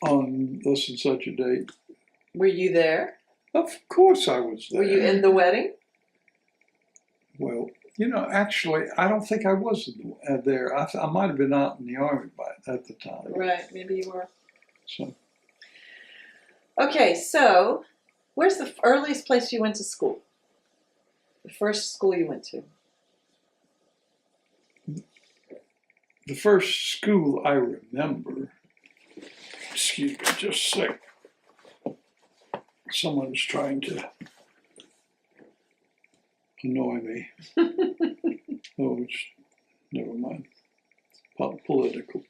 on thus and such a date. Were you there? Of course I was there. Were you in the wedding? Well, actually, I don't think I was there. I might have been out in the Army at the time. Right, maybe you were. So. Okay, so where's the earliest place you went to school? The first school you went to? the first school I remember, excuse me just a sec, someone's trying to annoy me. Oh, never mind. Political.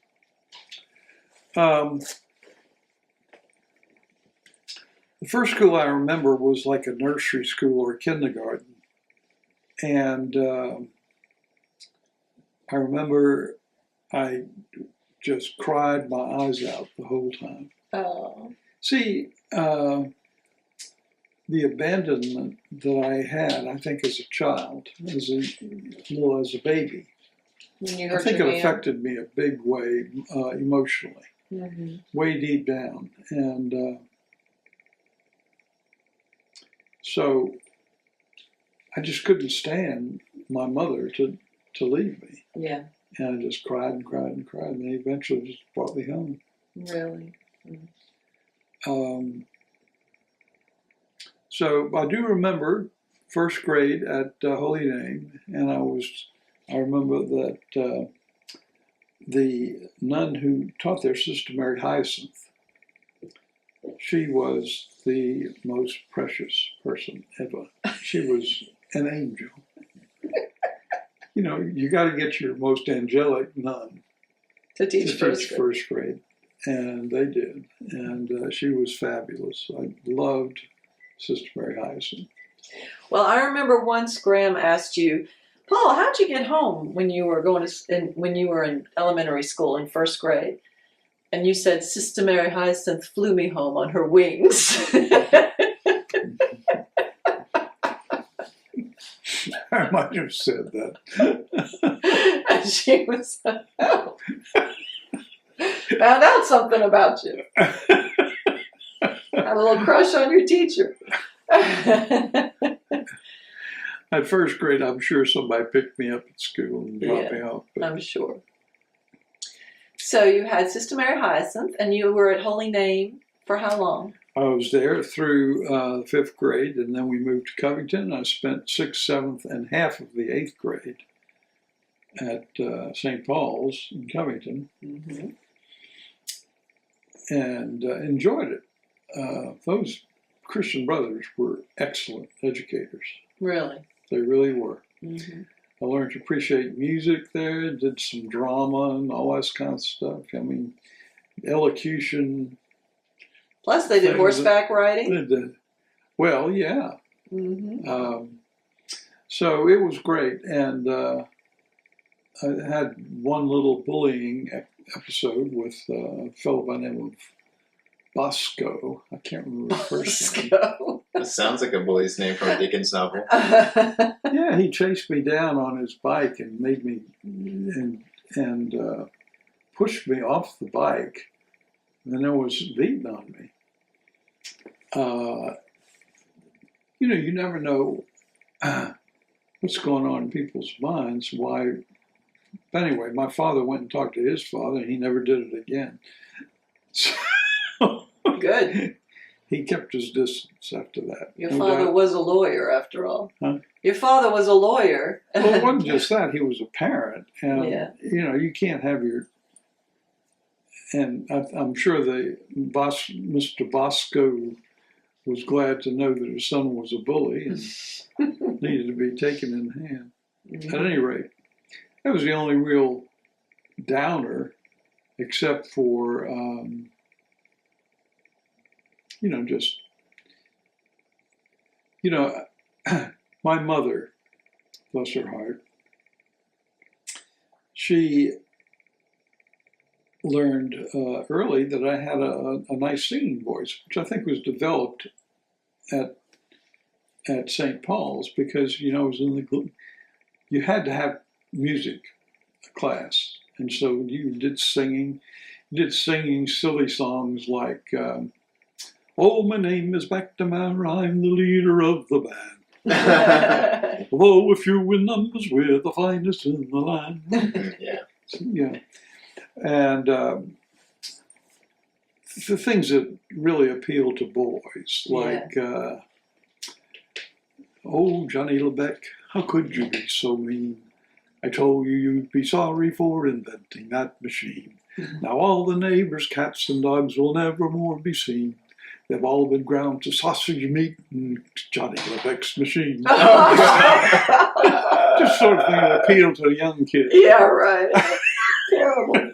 The first school I remember was like a nursery school or a kindergarten. And I remember I just cried my eyes out the whole time. Oh. See, the abandonment that I had, I think, as a child, as a baby, When you I hurt think your it hand. affected me a big way emotionally, Mm-hmm. way deep down. And so I just couldn't stand my mother to leave me. Yeah, And I just cried and cried and cried, and they eventually just brought me home. really. So I do remember first grade at Holy Name, and I remember that the nun who taught there, Sister Mary Hyacinth, she was the most precious person ever. She was an angel. You know, you got to get your most angelic nun To teach first grade. first grade, and they did. And she was fabulous. I loved Sister Mary Hyacinth. Well, I remember once Graham asked you, Paul, how'd you get home when you were when you were in elementary school in first grade? And you said, Sister Mary Hyacinth flew me home on her wings. I might have said that. And she was, oh, found out something about you. Had a little crush on your teacher. At first grade, I'm sure somebody picked me up at school and dropped me off. But I'm sure. So you had Sister Mary Hyacinth, and you were at Holy Name for how long? I was there through 5th grade, and then we moved to Covington. I spent 6th, 7th, and half of the 8th grade at St. Paul's in Covington, Mm-hmm. and enjoyed it. Those Christian brothers were excellent educators. Really? They really were. Mm-hmm. I learned to appreciate music there, did some drama and all that kind of stuff. I mean, elocution. Plus, they did Things horseback riding. Well, yeah. Mm-hmm. So it was great. And I had one little bullying episode with a fellow by the name of Bosco. I can't remember his first name. That sounds like a bully's name from a Dickens novel. Yeah, he chased me down on his bike and made me and pushed me off the bike, and then was beating on me. You know, you never know what's going on in people's minds. Why? But anyway, my father went and talked to his father, and he never did it again. So Good. he kept his distance after that. Your No father doubt. was a lawyer, after all. Huh? Your father was a lawyer. Well, it wasn't just that. He was a parent. And, Yeah. you know, you can't have your... And I'm sure Mr. Bosco was glad to know that his son was a bully and needed to be taken in hand. Mm-hmm. At any rate, that was the only real downer, except for, you know, just, you know, my mother, bless her heart, she learned early that I had a nice singing voice, which I think was developed at St. Paul's because, you know, it was you had to have music class. And so you did singing silly songs like, oh, my name is McNamara, I'm the leader of the band. Although if you win numbers, we're the finest in the land. Yeah. Yeah. And the things that really appeal to boys, like, oh, Johnny Lebec, how could you be so mean? I told you you'd be sorry for inventing that machine. Now all the neighbors' cats and dogs will never more be seen. They've all been ground to sausage meat in Johnny Lebeck's machine. Just sort of thing that appeal to a young kid. Yeah, right. Terrible.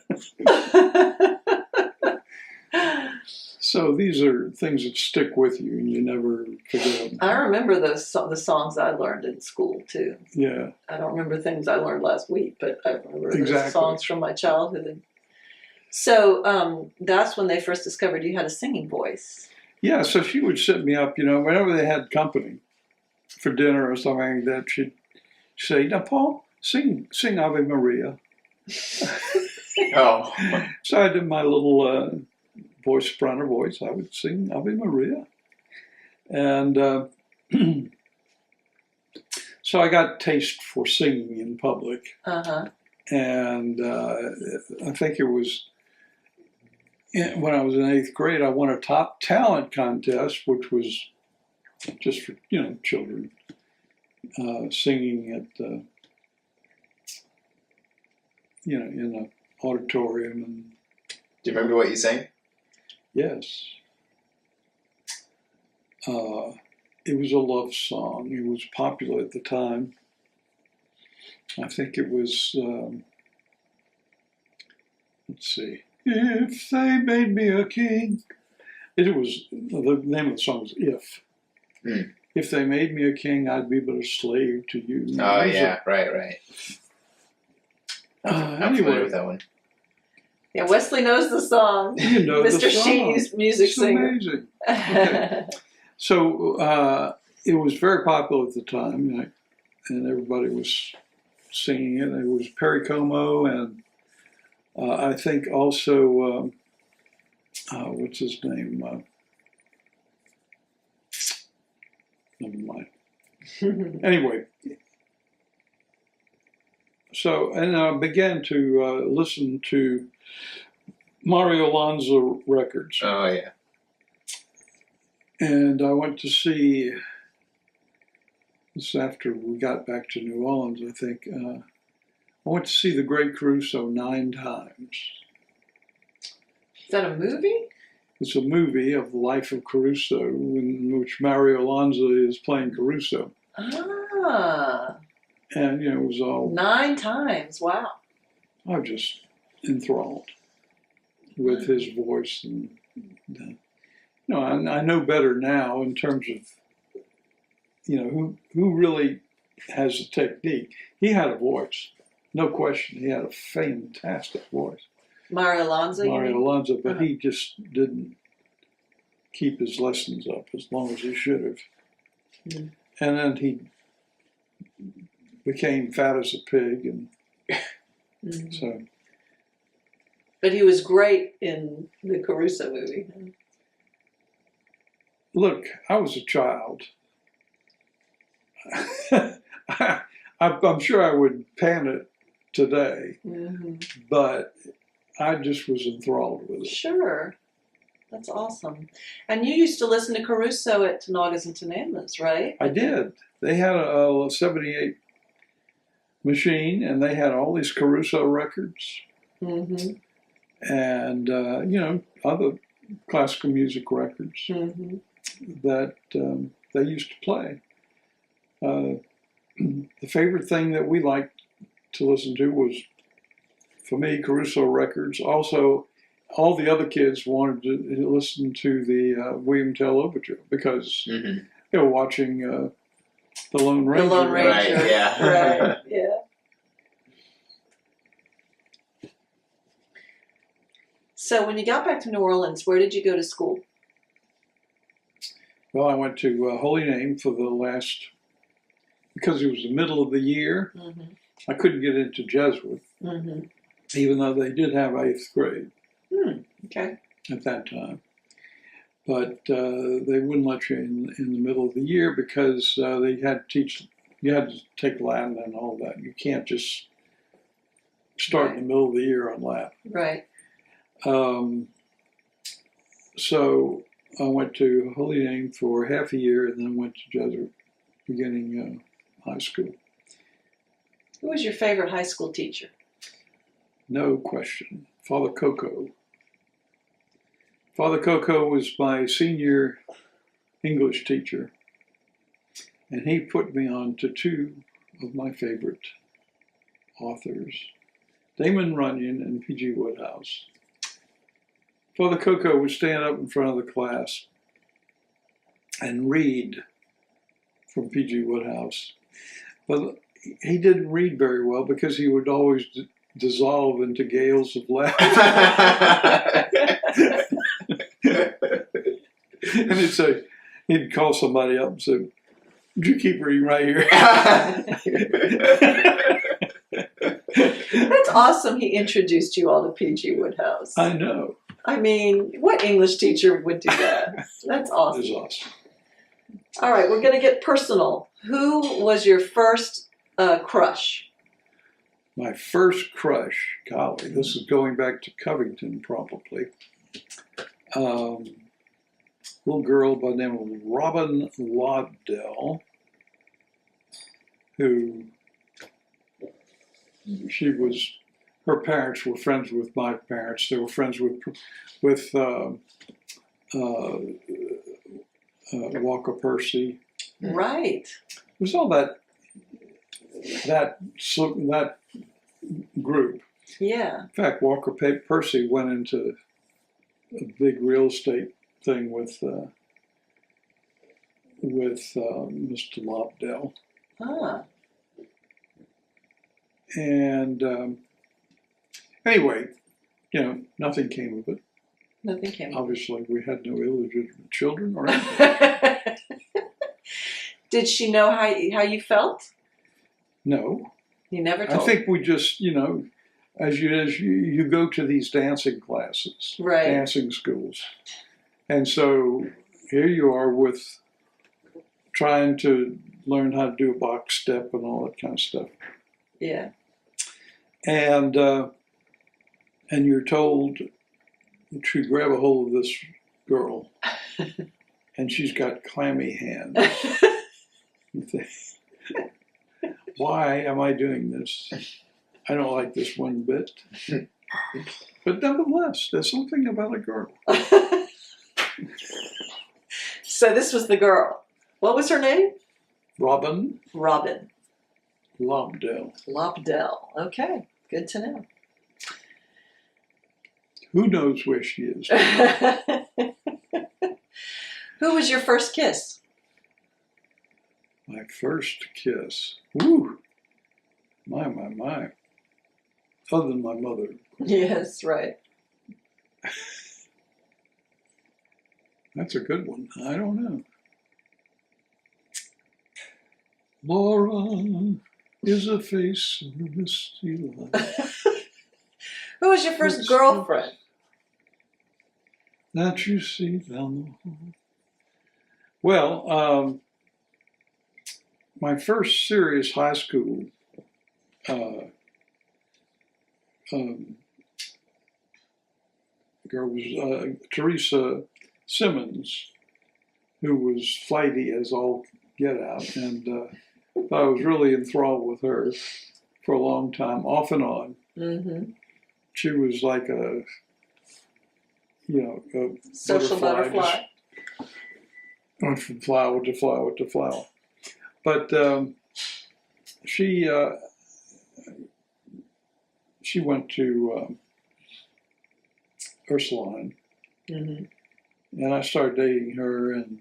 So these are things that stick with you and you never forget them. I remember the songs I learned in school too. Yeah. I don't remember things I learned last week, but I remember the Exactly. songs from my childhood. So that's when they first discovered you had a singing voice. Yeah, so she would sit me up, whenever they had company for dinner or something like that, she'd say, now, Paul, sing Ave Maria. Oh. So I did my little voice, soprano voice. I would sing Ave Maria. And so I got taste for singing in public. Uh-huh. And I think it was when I was in 8th grade, I won a top talent contest, which was just for, children, singing at, in an auditorium. And Do you remember what you sang? yes. It was a love song. It was popular at the time. I think it was, let's see. If they made me a king. It was, the name of the song was If. Mm. If they made me a king, I'd be but a slave to you. Oh, yeah, right. I'm familiar Anyway, with that one. Yeah, Wesley knows the song. you know Mr. the song. Sheeney's music It's singer. amazing. Okay. So it was very popular at the time, and everybody was singing it. It was Perry Como and I think also, what's his name? Never mind. Anyway, so, and I began to listen to Mario Lanza records. Oh, yeah. And I went to see, this after we got back to New Orleans, I think, I went to see The Great Caruso 9 times. Is that a movie? It's a movie of the life of Caruso in which Mario Lanza is playing Caruso. Ah. And, it was all, 9 times. Wow. I was just enthralled with his voice. And, I know better now in terms of, who really has the technique. He had a voice. No question, he had a fantastic voice. Mario Lanza? Mario Lanza, but he just didn't keep his lessons up as long as he should have. Mm. And then he became fat as a pig, and so. But he was great in the Caruso movie. Look, I was a child. I'm sure I would pan it today, but I just was enthralled with it. Sure. That's awesome. And you used to listen to Caruso at Tanagas and Tanamas, right? I did. They had a 78 machine, and they had all these Caruso records. Mm-hmm. And, other classical music records that they used to play. The favorite thing that we liked to listen to was, for me, Caruso records. Also, all the other kids wanted to listen to the William Tell Overture because they were watching The Lone Ranger. The Lone Ranger. Right, yeah. Right, yeah. So when you got back to New Orleans, where did you go to school? Well, I went to Holy Name for the last, because it was the middle of the year, I couldn't get into Jesuit, even though they did have 8th grade Okay. at that time. But they wouldn't let you in the middle of the year because they had to teach, you had to take Latin and all that. You can't just start in the middle of the year on Latin. Right. So I went to Holy Name for half a year and then went to Jesuit beginning high school. Who was your favorite high school teacher? No question. Father Coco. Father Coco was my senior English teacher, and he put me on to two of my favorite authors, Damon Runyon and P.G. Wodehouse. Father Coco would stand up in front of the class and read from P.G. Wodehouse. But he didn't read very well because he would always dissolve into gales of laughter. And he'd call somebody up and say, "Would you keep reading right here?" That's awesome. He introduced you all to P.G. Wodehouse. I know. I mean, what English teacher would do that? That's awesome. It was awesome. All right, we're going to get personal. Who was your first crush? My first crush, golly, this is going back to Covington probably. Little girl by the name of Robin Lobdell, who her parents were friends with my parents. They were friends with Walker Percy. Right. There's all that group. Yeah. In fact, Walker Percy went into a big real estate thing with Mr. Lobdell. Ah. And anyway, nothing came of it. Nothing came. Obviously, we had no illegitimate children or anything. Did she know how you felt? No. You never told I think we just, as you go to these dancing classes, right. Dancing schools. And so here you are with trying to learn how to do a box step and all that kind of stuff. Yeah. And you're told to grab a hold of this girl, and she's got clammy hands. You think, why am I doing this? I don't like this one bit. But nevertheless, there's something about a girl. So this was the girl. What was her name? Robin Robin Lobdell. Lobdell. Okay, good to know. Who knows where she is? Who was your first kiss? My first kiss. Woo! My. Other than my mother. Yes, right. That's a good one. I don't know. Laura is a face in the misty light. Who was your first girlfriend? That you see down the hall. Well, my first serious high school girl was Teresa Simmons, who was flighty as all get out, and I was really enthralled with her for a long time, off and on. Mm-hmm. She was like a Social butterfly. Went from flower to flower to flower. But she went to Ursuline, Mm-hmm. and I started dating her, and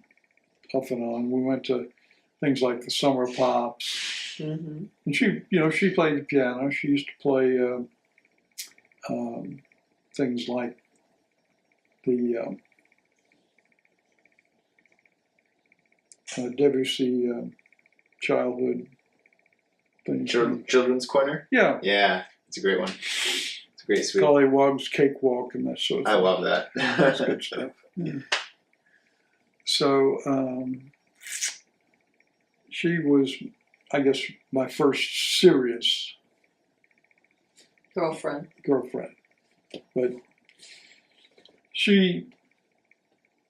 off and on. We went to things like the summer pops, Mm-hmm. and she played the piano. She used to play things like the Debussy childhood things. Children's Corner? Yeah. Yeah, it's a great one. It's a great suite. Gollywogs, Cakewalk, and that sort of thing. I love that. That's good stuff. Yeah. So she was, I guess, my first serious Girlfriend. girlfriend. But she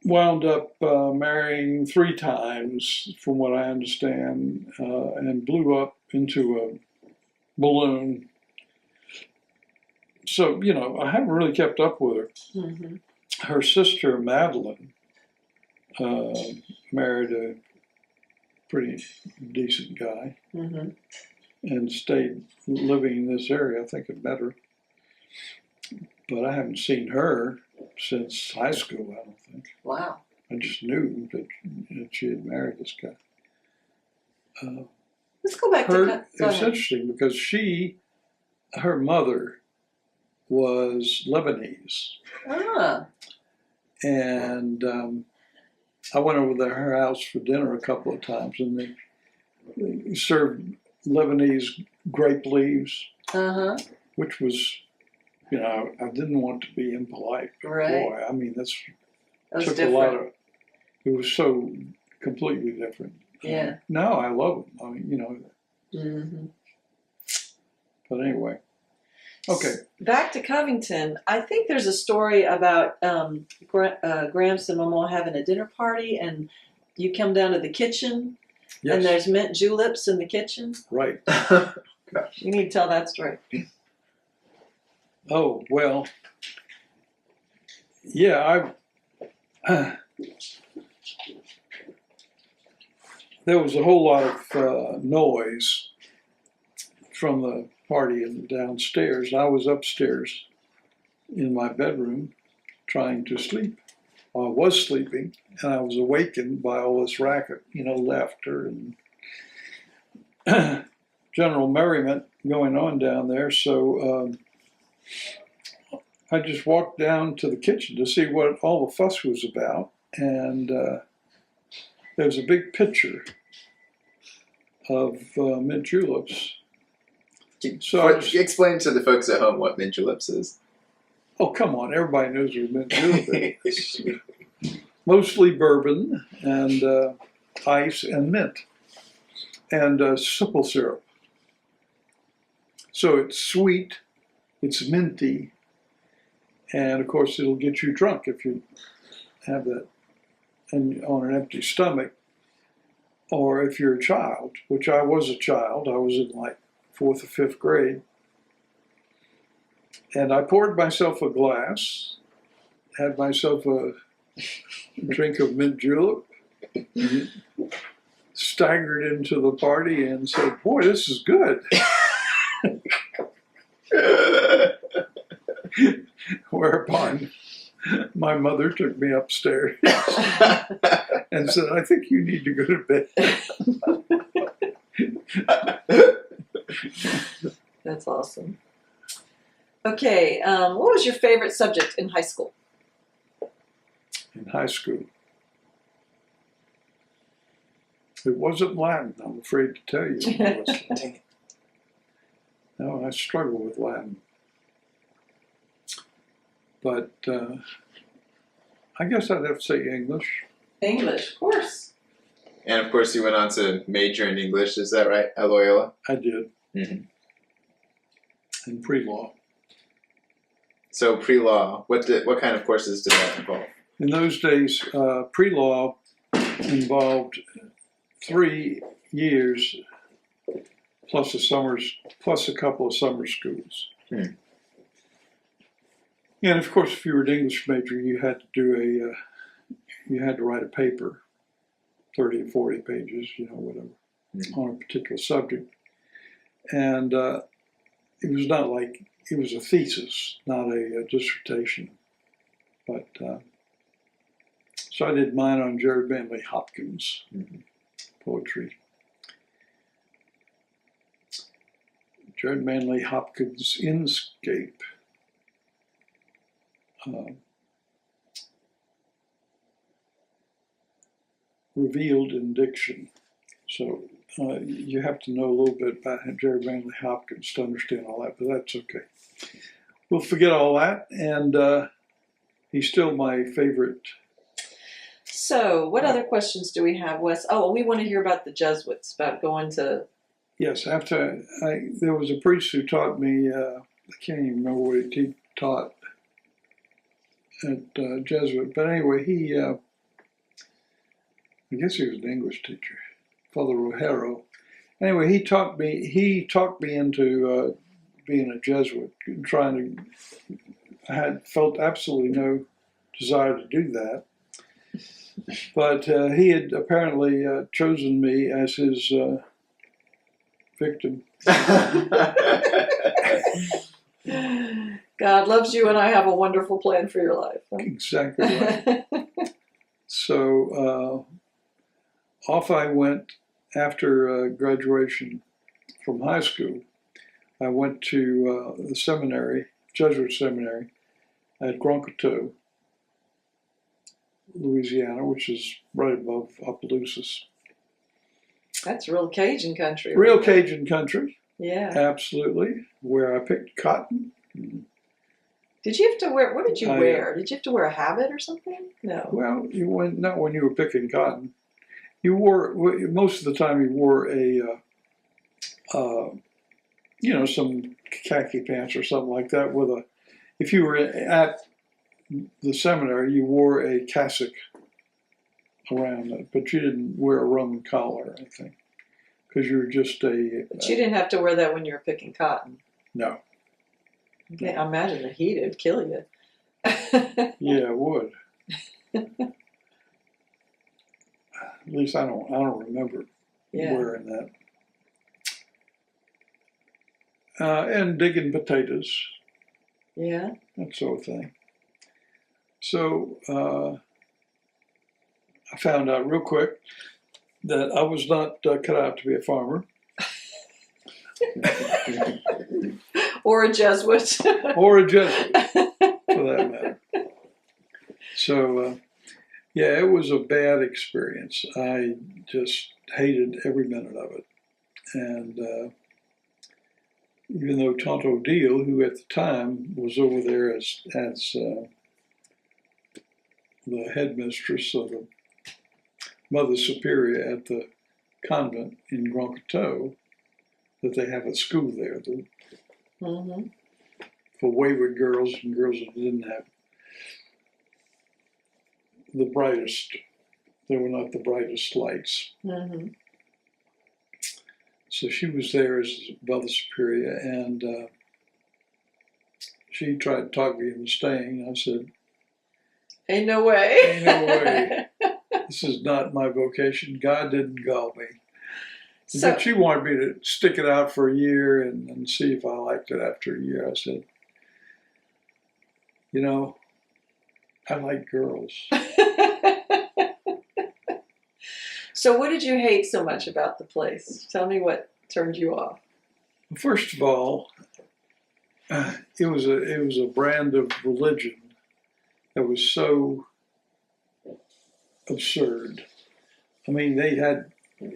wound up marrying 3 times, from what I understand, and blew up into balloon. So, you know, I haven't really kept up with her. Mm-hmm. Her sister, Madeline, married a pretty decent guy Mm-hmm. and stayed living in this area. I think I met her. But I haven't seen her since high school, I don't think. Wow. I just knew that she had married this guy. Let's go back Her, to. Go it's ahead. interesting because her mother was Lebanese. Ah. And I went over to her house for dinner a couple of times, and they served Lebanese grape leaves, Uh-huh. which was, you know, I didn't want to be impolite. Right. Boy, I mean, That was took different. a lot of. It was so completely different. Yeah. Now I love them. I mean, you know. Mm-hmm. But anyway, okay. Back to Covington. I think there's a story about Gramps and Mama having a dinner party, and you come down to the kitchen, Yes. and there's mint juleps in the kitchen. Right. You need to tell that story. Oh well. Yeah, there was a whole lot of noise from the party downstairs. And I was upstairs in my bedroom trying to sleep. I was sleeping, and I was awakened by all this racket, you know, laughter and general merriment going on down there. So I just walked down to the kitchen to see what all the fuss was about, and there was a big pitcher of mint juleps. So I just, Explain to the folks at home what mint juleps is. oh, come on, everybody knows what mint julep is. Mostly bourbon and ice and mint and simple syrup. So it's sweet, it's minty, and of course it'll get you drunk if you have that and on an empty stomach. Or if you're a child, which I was a child, I was in like 4th or 5th grade. And I poured myself a glass, had myself a drink of mint julep, staggered into the party and said, boy, this is good. Whereupon my mother took me upstairs and said, I think you need to go to bed. That's awesome. Okay, what was your favorite subject in high school? In high school. It wasn't Latin, I'm afraid to tell you. It wasn't. No, I struggle with Latin. But I guess I'd have to say English. English, of course. And of course, you went on to major in English. Is that right, at Loyola? I did. Mm-hmm. In pre-law. So pre-law, what kind of courses did that involve? In those days, pre-law involved 3 years plus a couple of summer schools. Hmm. And of course, if you were an English major, you had to write a paper, 30 or 40 pages, you know, whatever, on a particular subject. And it was not like, it was a thesis, not a dissertation. But, so I did mine on Jared Manley Hopkins, poetry. Jared Manley Hopkins' Inscape. Revealed in diction. So you have to know a little bit about Jared Manley Hopkins to understand all that, but that's okay. We'll forget all that, and he's still my favorite. So, what other questions do we have, Wes? Oh, we want to hear about the Jesuits, about going to... Yes, there was a priest who taught me, I can't even remember what he taught at Jesuit, but anyway, I guess he was an English teacher, Father Rogero, Anyway, he talked me into being a Jesuit, I had felt absolutely no desire to do that. But he had apparently chosen me as his victim. God loves you, and I have a wonderful plan for your life. Exactly right. So off I went after graduation from high school. I went to the seminary, Jesuit seminary, at Grand Coteau, Louisiana, which is right above Opelousas. That's real Cajun country. Real right there. Cajun country, Yeah. absolutely, where I picked cotton. Did you have to wear? What did you I, wear? Did you have to wear a habit or something? No. Well, not when you were picking cotton. You wore, most of the time you wore some khaki pants or something like that if you were at the seminary, you wore a cassock around it, but you didn't wear a Roman collar, I think, because you were just But you didn't have to wear that when you were picking cotton. No. Okay, I imagine the heat would kill you. Yeah, it would. At least I don't remember wearing that. And digging potatoes. Yeah. That sort of thing. So I found out real quick that I was not cut out to be a farmer. Or a Jesuit. Or a Jesuit, for that matter. So, yeah, it was a bad experience. I just hated every minute of it. And even though Tante Odile, who at the time was over there as the headmistress of the Mother Superior at the convent in Grand Coteau, that they have a school there for wayward girls and girls that didn't have the brightest. They were not the brightest lights. Mm-hmm. So she was there as Mother Superior, and she tried to talk me into staying. I said, Ain't no way. ain't no way. This is not my vocation. God didn't call me. So, But she wanted me to stick it out for a year and see if I liked it after a year. I said, I like girls. So what did you hate so much about the place? Tell me what turned you off. First of all, it was a brand of religion that was so absurd. I mean,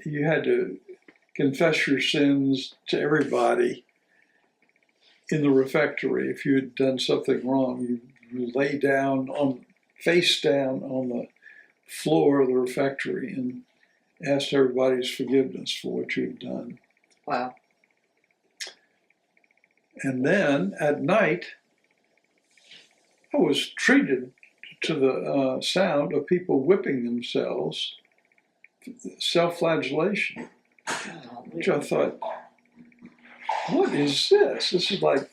you had to confess your sins to everybody in the refectory. If you had done something wrong, you lay down face down on the floor of the refectory and asked everybody's forgiveness for what you'd done. Wow. And then at night, I was treated to the sound of people whipping themselves, self-flagellation, which I thought, what is this? This is like,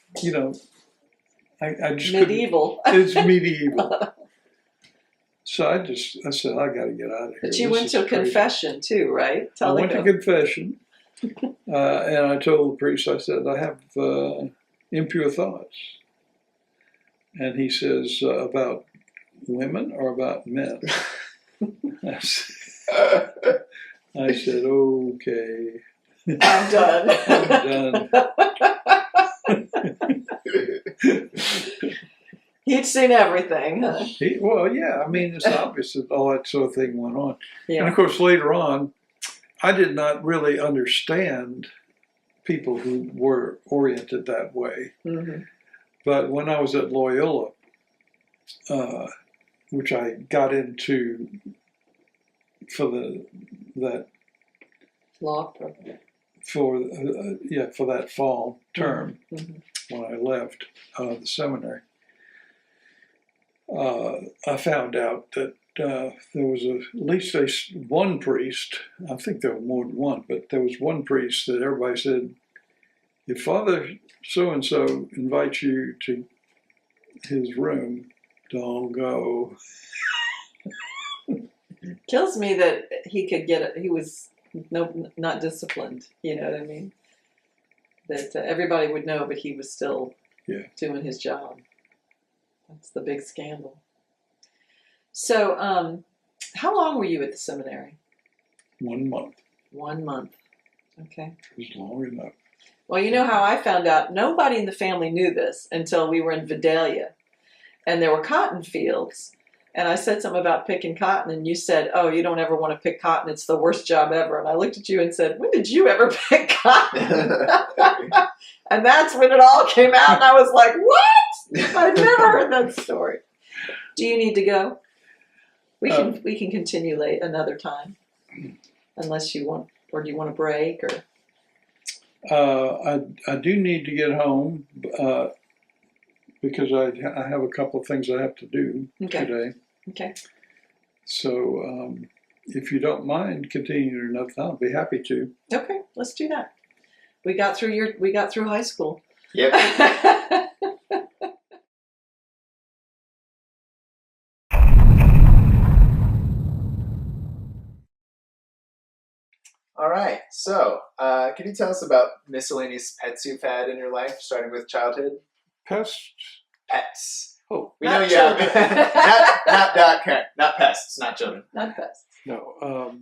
I just medieval. It's medieval. So I said, I got to get out of here. But you went to a confession too, right? I went to confession, and I told the priest, I said, I have impure thoughts. And he says, about women or about men? I said, okay. I'm done. I'm done. He'd seen everything. Huh? Well, yeah, I mean, it's obvious that all that sort of thing went on. Yeah. And of course, later on, I did not really understand people who were oriented that way. Mm-hmm. But when I was at Loyola, which I got into for that Law program. for that fall term Mm-hmm. when I left the seminary, I found out that there was at least one priest, I think there were more than one, but there was one priest that everybody said, if Father so-and-so invites you to his room, don't go. Kills me that he could get it. He was not disciplined. You know what I mean? That everybody would know, but he was still doing his job. That's the big scandal. So, how long were you at the seminary? 1 month. 1 month. Okay. It was long enough. Well, you know how I found out? Nobody in the family knew this until we were in Vidalia. And there were cotton fields. And I said something about picking cotton, and you said, oh, you don't ever want to pick cotton. It's the worst job ever. And I looked at you and said, when did you ever pick cotton? And that's when it all came out, and I was like, what? I've never heard that story. Do you need to go? We can continue late another time, unless you want, or do you want a break? Or I do need to get home because I have a couple of things I have to do today. Okay. So if you don't mind continuing another time, I'll be happy to. Okay, let's do that. We got through high school. Yep. All right. So, can you tell us about miscellaneous pets you've had in your life, starting with childhood? Pests? Pets. Oh, We know Not you have children. not pests, not children. Not pests. no.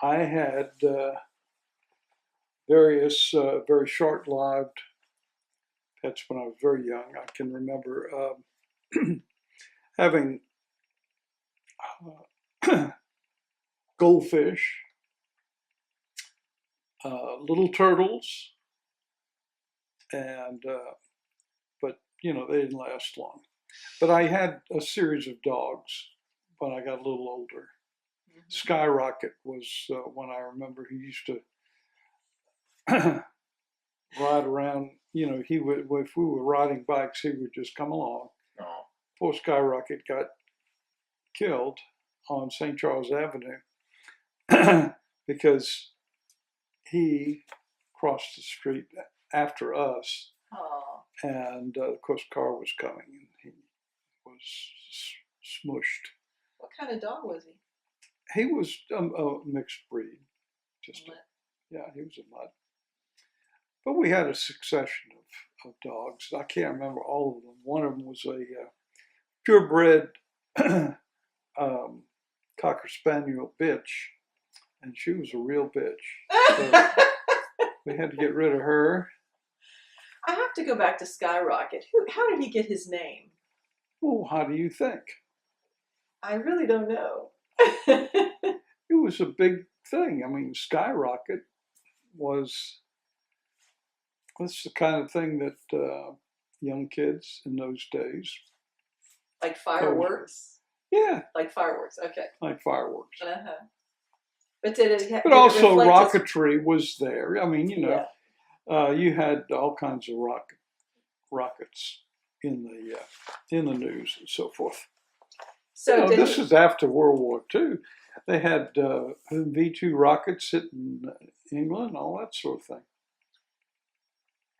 I had various very short-lived pets when I was very young. I can remember having goldfish, little turtles, and but you know they didn't last long. But I had a series of dogs when I got a little older. Skyrocket was one I remember. He used to ride around. You know, he would if we were riding bikes, he would just come along. Oh. Poor Skyrocket got killed on St. Charles Avenue because he crossed the street after us, and of course, the car was coming, and he was smushed. What kind of dog was he? He was a mixed breed, yeah, he was a mutt. But we had a succession of dogs. I can't remember all of them. One of them was a purebred Cocker Spaniel bitch, and she was a real bitch. So we had to get rid of her. I have to go back to Skyrocket. How did he get his name? Well, how do you think? I really don't know. It was a big thing. I mean, Skyrocket was the kind of thing that young kids in those days. Like fireworks? Yeah. Like fireworks, okay. Like fireworks. Uh-huh. But did it But also rocketry was there. I mean, you know, yeah. you had all kinds of rockets in the news and so forth. So this is after World War II. They had V-2 rockets hitting England, all that sort of thing.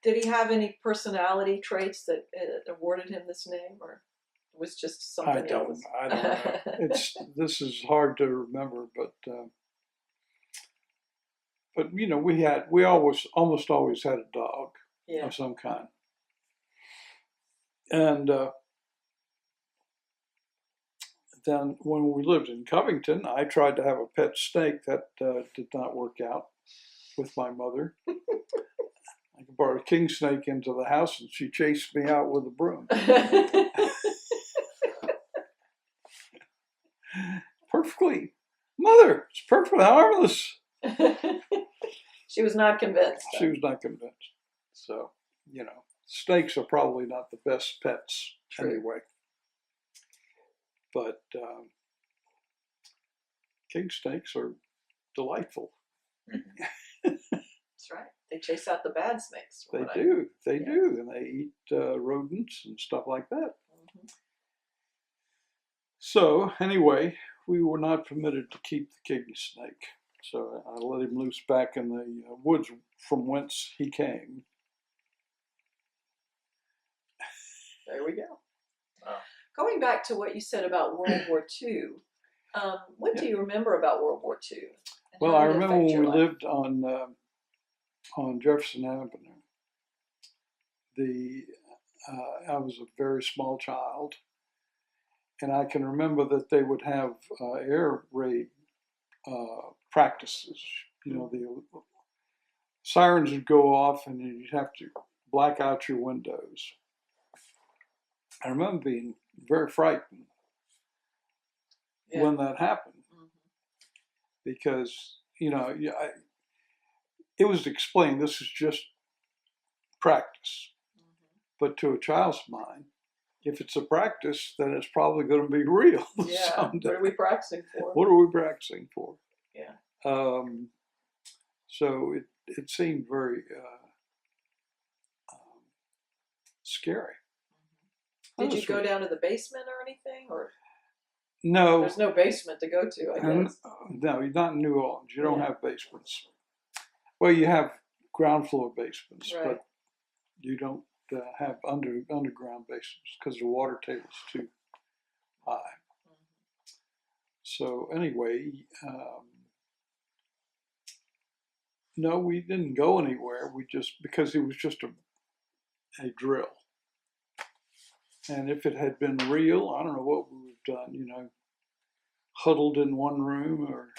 Did he have any personality traits that awarded him this name, or it was just something else? I don't know. This is hard to remember, but you know, we almost always had a dog of some kind, and then when we lived in Covington, I tried to have a pet snake. That did not work out with my mother. I brought a king snake into the house, and she chased me out with a broom. Perfectly, mother, it's perfectly harmless. She was not convinced. She was not convinced. So, you know, snakes are probably not the best pets anyway. But king snakes are delightful. That's right. They chase out the bad snakes. They do, and they eat rodents and stuff like that. So anyway, we were not permitted to keep the kidney snake. So I let him loose back in the woods from whence he came. There we go. Wow. Going back to what you said about World War II, what do you remember about World War II? And Well, how I did it remember affect when your we life? lived on Jefferson Avenue. I was a very small child, and I can remember that they would have air raid practices. You know, the sirens would go off, and you'd have to black out your windows. I remember being very frightened Yeah. when that happened, because it was explained this is just practice. But to a child's mind, if it's a practice, then it's probably going to be real Yeah. someday. What are we practicing for? What are we practicing for? Yeah. So it seemed very scary. Did you go down to the basement or anything? Or No. there's no basement to go to, I guess. No, you're not in New Orleans. You don't Yeah. have basements. Well, you have ground floor basements, Right. but you don't have underground basements because the water table's too high. So anyway, no, we didn't go anywhere. We just, because it was just a drill. And if it had been real, I don't know what we would have done, huddled in one room or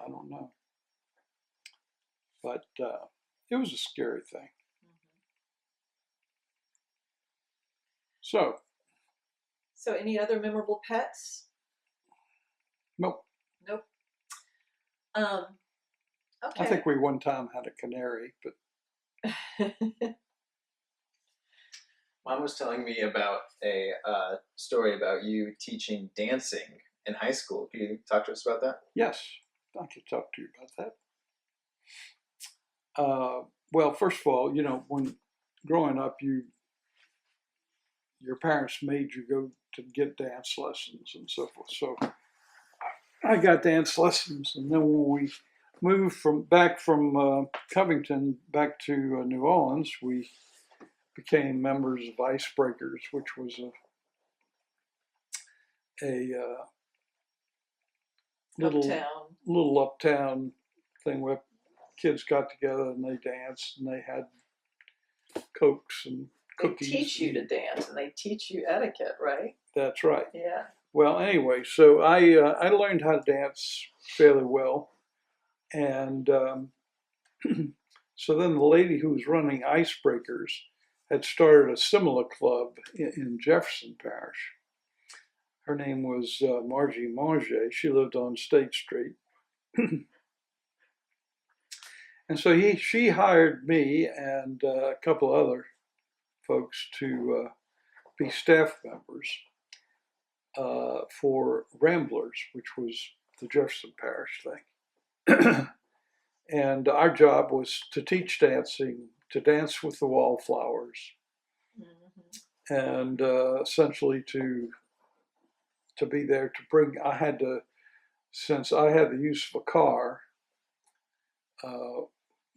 I don't know. But it was a scary thing. So any other memorable pets? nope. Nope. Okay. I think we one time had a canary, but Mom was telling me about a story about you teaching dancing in high school. Can you talk to us about that? yes, I could talk to you about that. Well, first of all, when growing up, your parents made you go to get dance lessons and so forth. So I got dance lessons, and then when we moved back from Covington back to New Orleans, we became members of Icebreakers, which was a little uptown thing where kids got together and they danced and they had cokes and cookies. They teach you to dance and they teach you etiquette, right? That's right. Yeah. Well, anyway, so I learned how to dance fairly well, and so then the lady who was running Icebreakers had started a similar club in Jefferson Parish. Her name was Margie Manger. She lived on State Street. And so she hired me and a couple other folks to be staff members for Ramblers, which was the Jefferson Parish thing. And our job was to teach dancing, to dance with the wallflowers, and essentially to be there to bring. Since I had the use of a car,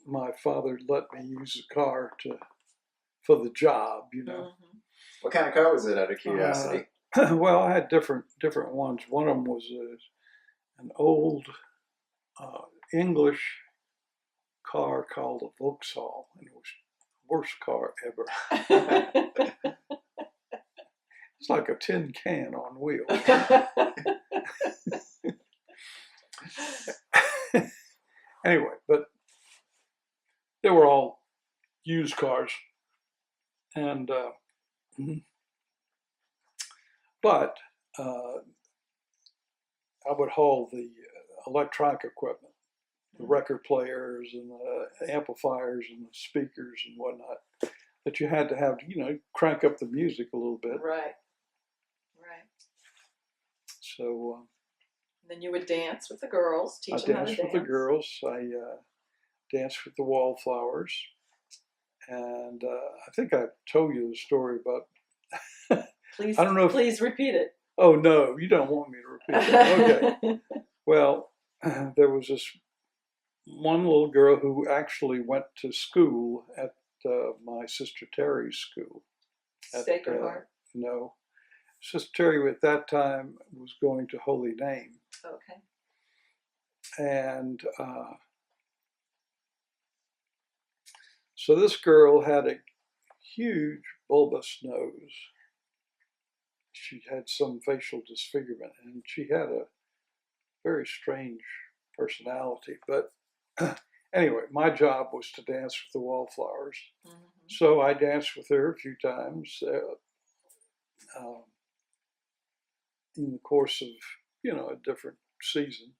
my father let me use the car for the job, What kind of car was it, out of curiosity? Well, I had different ones. One of them was an old English car called a Vauxhall, and it was the worst car ever. It's like a tin can on wheels. Anyway, but they were all used cars, and but I would haul the electronic equipment, the record players and the amplifiers and the speakers and whatnot that you had to have to, crank up the music a little bit. Right. So then you would dance with the girls, teach them how to dance. I danced with the girls. I danced with the wallflowers, and I think I told you the story about. Please, I don't know. Please repeat it. Oh no, you don't want me to repeat that. Okay. Well, there was this one little girl who actually went to school at my sister Terry's school. Sacred Heart. No, Sister Terry at that time was going to Holy Name, Okay. and so this girl had a huge bulbous nose. She had some facial disfigurement, and she had a very strange personality. But anyway, my job was to dance with the Wallflowers. Mm-hmm. So I danced with her a few times in the course of, a different season.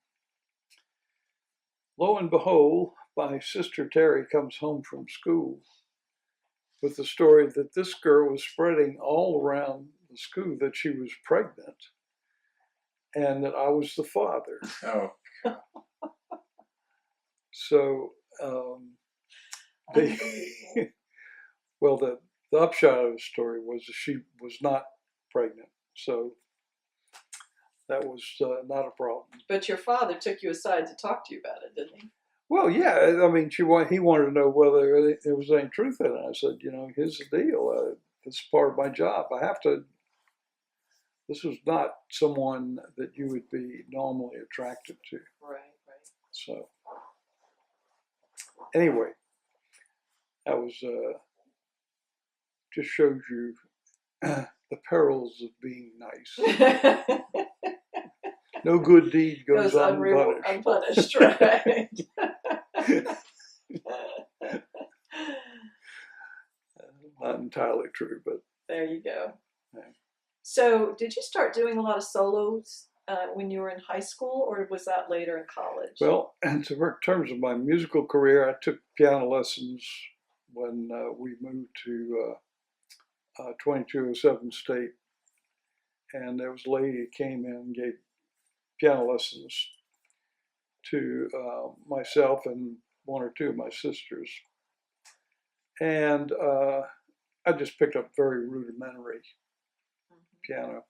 Lo and behold, my sister Terry comes home from school with the story that this girl was spreading all around the school that she was pregnant and that I was the father. Oh. So well, the upshot of the story was that she was not pregnant, so that was not a problem. But your father took you aside to talk to you about it, didn't he? Well, yeah, I mean, he wanted to know whether there was any truth in it. I said, here's the deal. This is part of my job. I have to. This was not someone that you would be normally attracted to. Right. So, anyway, that was just shows you the perils of being nice. No good deed goes unpunished, right? Not entirely true, but there you go. Yeah. So, did you start doing a lot of solos when you were in high school, or was that later in college? Well, in terms of my musical career, I took piano lessons when we moved to 2207 State, and there was a lady who came in and gave piano lessons to myself and one or two of my sisters. And I just picked up very rudimentary piano.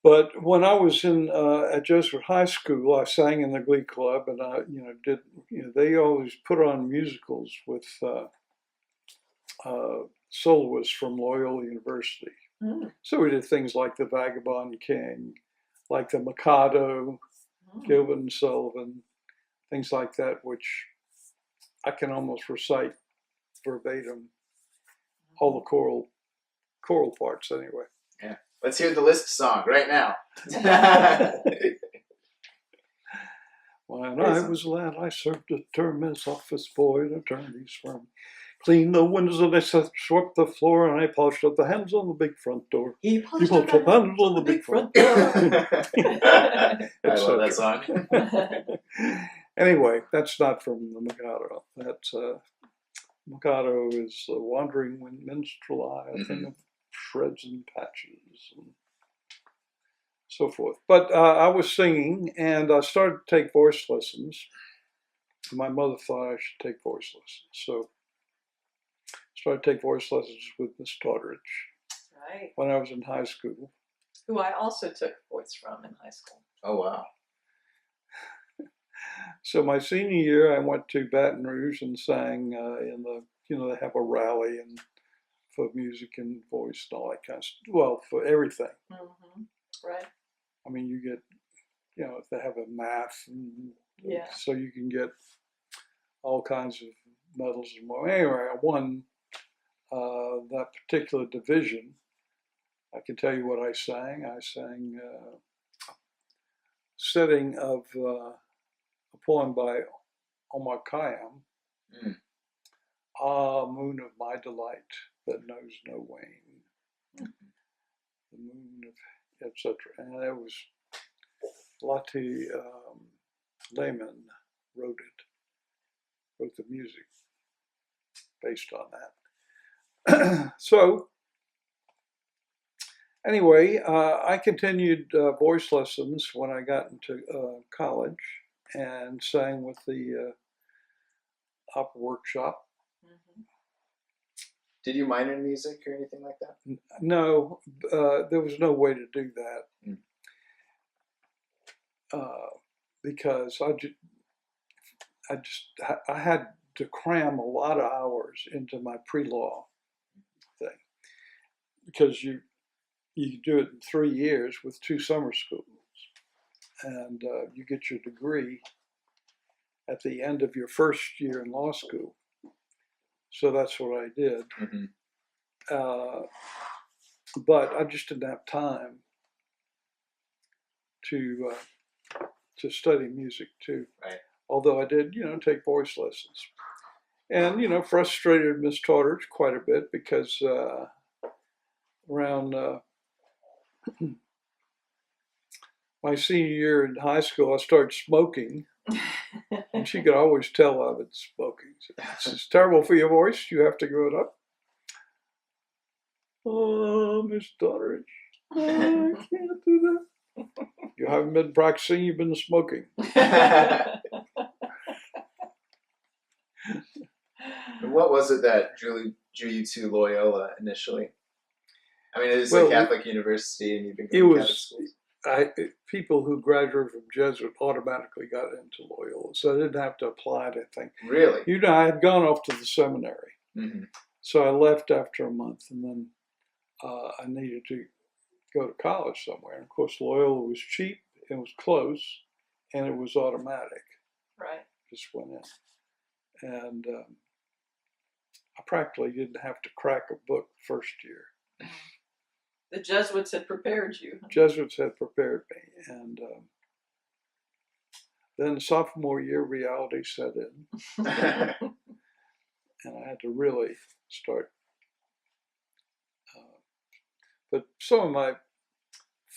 But when I was at Jesuit High School, I sang in the Glee Club, and I, they always put on musicals with soloists from Loyola University. Mm. So we did things like The Vagabond King, like The Mikado, Gilbert and Sullivan, things like that, which I can almost recite verbatim, all the choral parts anyway. Yeah. Let's hear the Liszt song right now. When I was a lad, I served a term as office boy at attorney's firm. Cleaned the windows and I swept the floor, and I polished up the handles on the big front door. He polished up the handles on the big front door. I love that song. Anyway, that's not from the Mikado. That's Mikado is the Wandering Minstrel, I think of shreds and patches and so forth. But I was singing, and I started to take voice lessons. My mother thought I should take voice lessons, so I started to take voice lessons with Miss Todridge when I was in high school. Who I also took voice from in high school. Oh, wow. So my senior year, I went to Baton Rouge and sang in the, they have a rally and for music and voice and all that kind of stuff. Well, for everything. Mm-hmm. Right. I mean, you get, if they have a math, and so you can get all kinds of medals and more. Anyway, I won that particular division. I can tell you what I sang. I sang setting of a poem by Omar Khayyam, Ah, moon of my delight that knows no wane, the moon of, etc. And it was Lati Lehman wrote the music based on that. So anyway, I continued voice lessons when I got into college and sang with the opera workshop. Did you minor in music or anything like that? No, there was no way to do that Mm. because I had to cram a lot of hours into my pre-law thing because you do it in 3 years with 2 summer schools, and you get your degree at the end of your first year in law school. So that's what I did. Mm-hmm. But I just didn't have time to study music too. Right. Although I did, take voice lessons, and frustrated Miss Toddard quite a bit because around my senior year in high school, I started smoking, and she could always tell I've been smoking. This is terrible for your voice. You have to give it up. Oh, Miss Toddard, I can't do that. You haven't been practicing, you've been smoking. What was it that drew you to Loyola initially? I mean, it was Well, a Catholic university, and you've been it going to was- Catholic schools. People who graduated from Jesuit automatically got into Loyola, so I didn't have to apply to anything. Really? I had gone off to the seminary, Mm-hmm. so I left after a month, and then I needed to go to college somewhere. And of course, Loyola was cheap, it was close, and it was automatic. Right. Just went in, and I practically didn't have to crack a book first year. The Jesuits had prepared you. Jesuits had prepared me, and then sophomore year, reality set in, and I had to really start. But some of my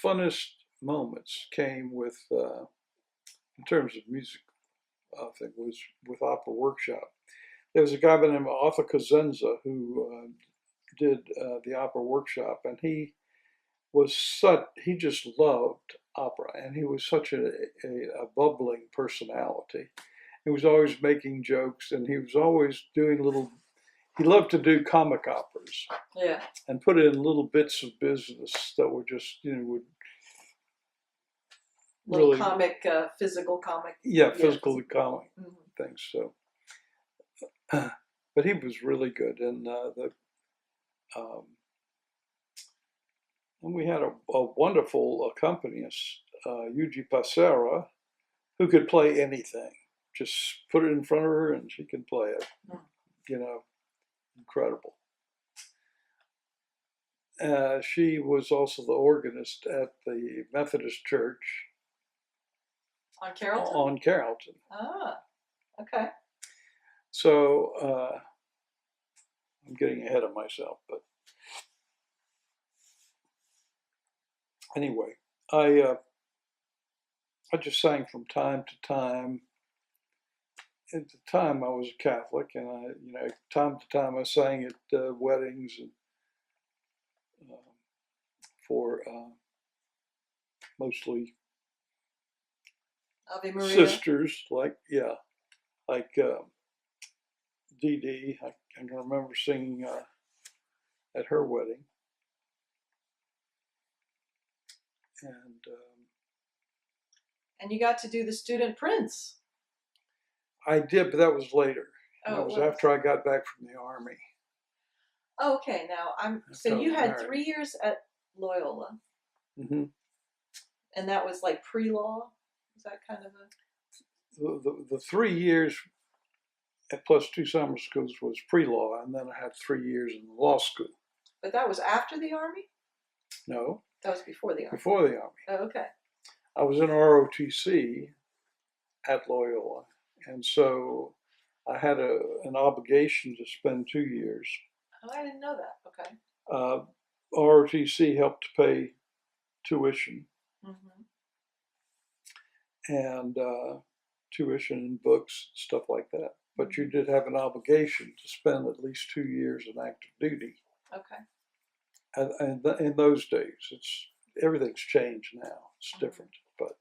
funnest moments came with, in terms of music, I think, was with opera workshop. There was a guy by the name of Arthur Cosenza who did the opera workshop, and he just loved opera, and he was such a bubbling personality. He was always making jokes, and he was always doing he loved to do comic operas. Yeah. And put in little bits of business that were just, would Little really, comic, physical comic. yeah, Yes. physically comic Mhm. things. So, but he was really good, and and we had a wonderful accompanist, Yuji Passera, who could play anything. Just put it in front of her, and she can play it. Incredible. She was also the organist at the Methodist Church On Carrollton? on Carrollton. Ah, okay. So I'm getting ahead of myself, but anyway, I just sang from time to time. At the time, I was a Catholic, and time to time I sang at weddings and for mostly Ave Maria. sisters, like Dee Dee. I can remember singing at her wedding, And you got to do the student prince. I did, but that was later. Oh, That was it was. after I got back from the army. Okay, now so After I you was had married. 3 years at Loyola, Mm-hmm. and that was like pre-law. Is that kind of a? The 3 years plus 2 summer schools was pre-law, and then I had 3 years in law school. But that was after the army. No, That was before the army. before the army. Oh, okay. I was in ROTC at Loyola, and so I had an obligation to spend 2 years. Oh, I didn't know that. Okay. ROTC helped to pay tuition Mm-hmm. and tuition and books, stuff like that. But you did have an obligation to spend at least 2 years in active duty. Okay. And in those days, everything's changed now. It's different, but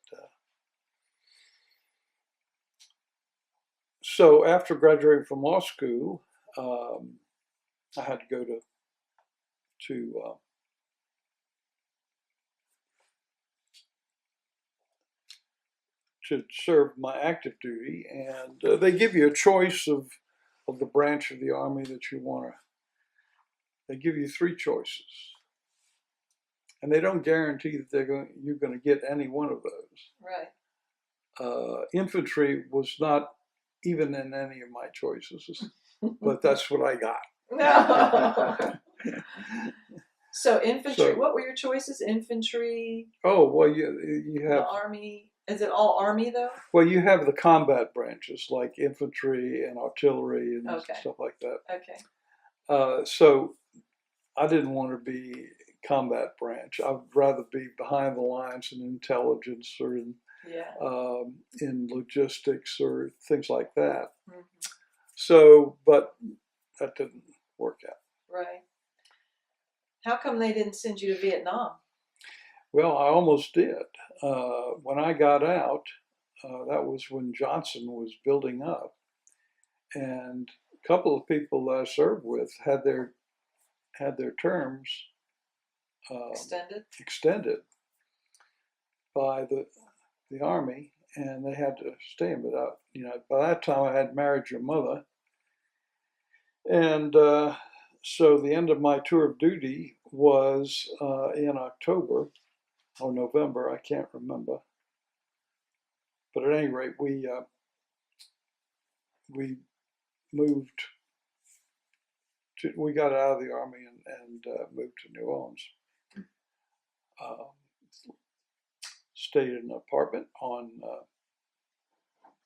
so after graduating from law school, I had to go to serve my active duty, and they give you a choice of the branch of the Army that you want to. They give you 3 choices, and they don't guarantee that you're going to get any one of those. Right. Infantry was not even in any of my choices, but that's what I got. No. So infantry. What were your choices? Infantry. Oh well, you have the Army. Is it all Army though? Well, you have the combat branches like infantry and artillery and stuff like that. Okay. So I didn't want to be combat branch. I'd rather be behind the lines in intelligence or in logistics or things like that. Mm-hmm. So, but that didn't work out. Right. How come they didn't send you to Vietnam? Well, I almost did. When I got out, that was when Johnson was building up, and a couple of people that I served with had their terms extended by the Army, and they had to stay. But by that time I had married your mother, and so the end of my tour of duty was in October or November, I can't remember. But at any rate, we moved we got out of the Army and moved to New Orleans. Stayed in an apartment on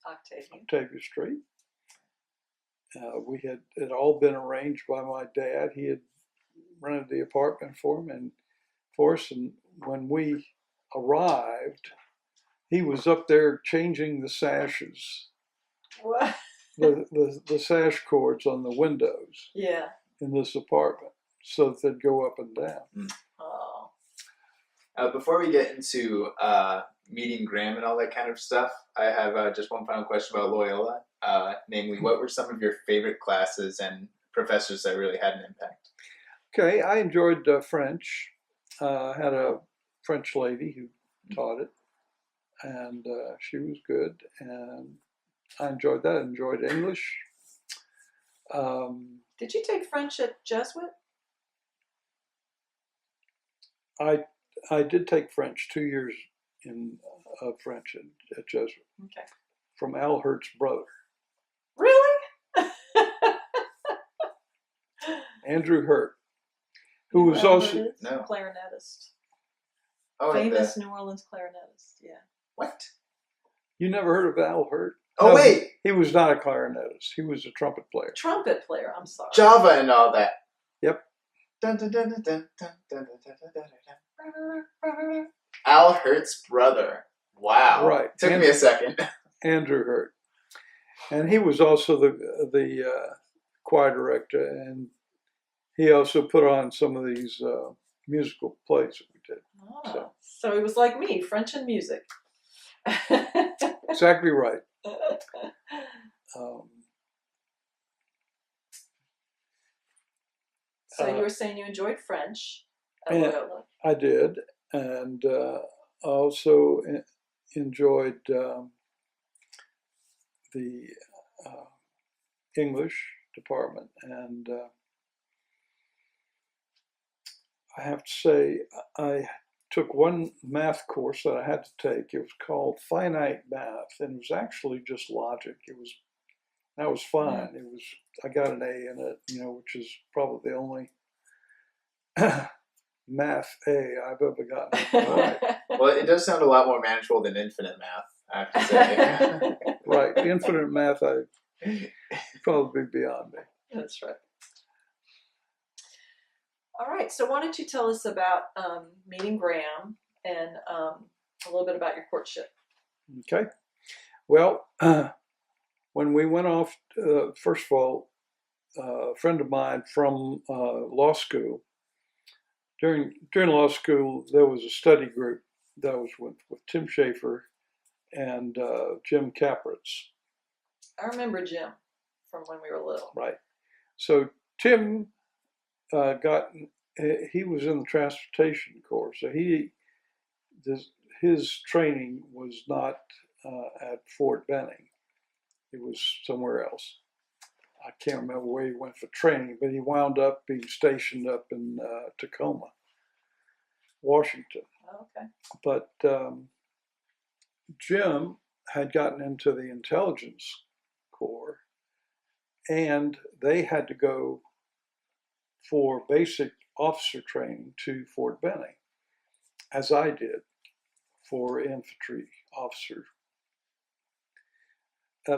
Octavia Street. It had all been arranged by my dad. He had rented the apartment for us, and when we arrived, he was up there changing the sashes. What? The sash cords on the windows. Yeah. In this apartment, so that they'd go up and down. Oh. Before we get into meeting Graham and all that kind of stuff, I have just one final question about Loyola. Namely, what were some of your favorite classes and professors that really had an impact? Okay, I enjoyed French. Had a French lady who taught it, and she was good, and I enjoyed that. I enjoyed English. Did you take French at Jesuit? I did take French 2 years in French at Jesuit. Okay. From Al Hurt's brother. Really? Andrew Hurt, who was also clarinetist. Oh, famous New Orleans clarinetist. Yeah. What? You never heard of Al Hurt? Oh, no, wait. He was not a clarinetist. He was a trumpet player. Trumpet player, I'm sorry. Java and all that. Yep. Al Hurt's brother. Wow. Right. Took me a second. Andrew Hurt. And he was also the choir director, and he also put on some of these musical plays that we did. Oh, so he was like me, French and music. Exactly right. So you were saying you enjoyed French at Loyola. I did, and I also enjoyed the English department, and I have to say I took one math course that I had to take. It was called finite math, and it was actually just logic. That was fine. I got an A in it, which is probably the only math A I've ever gotten. Right. Well, it does sound a lot more manageable than infinite math, I have to say. Right, infinite math, I'd probably be beyond me. That's right. All right, so why don't you tell us about meeting Graham and a little bit about your courtship. Okay. Well, when we went off, first of all, a friend of mine from law school, during law school, there was a study group that was with Tim Schaefer and Jim Capritz. I remember Jim from when we were little. Right. So Tim he was in the transportation corps, so his training was not at Fort Benning. It was somewhere else. I can't remember where he went for training, but he wound up being stationed up in Tacoma, Washington. Okay. But Jim had gotten into the intelligence corps, and they had to go for basic officer training to Fort Benning, as I did for infantry officer.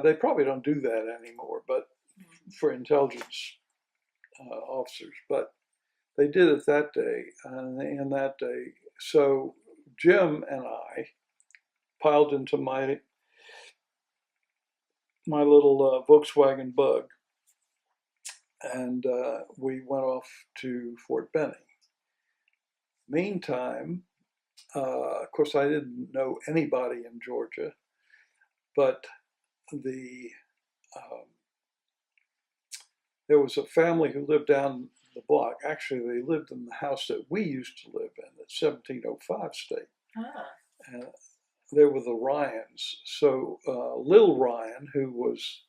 They probably don't do that anymore, but for intelligence officers, but they did it that day and that day. So Jim and I piled into my little Volkswagen Bug, and we went off to Fort Benning. Meantime, of course, I didn't know anybody in Georgia, but there was a family who lived down the block. Actually, they lived in the house that we used to live in at 1705 State. Ah. And they were the Ryans. So Lil Ryan, who was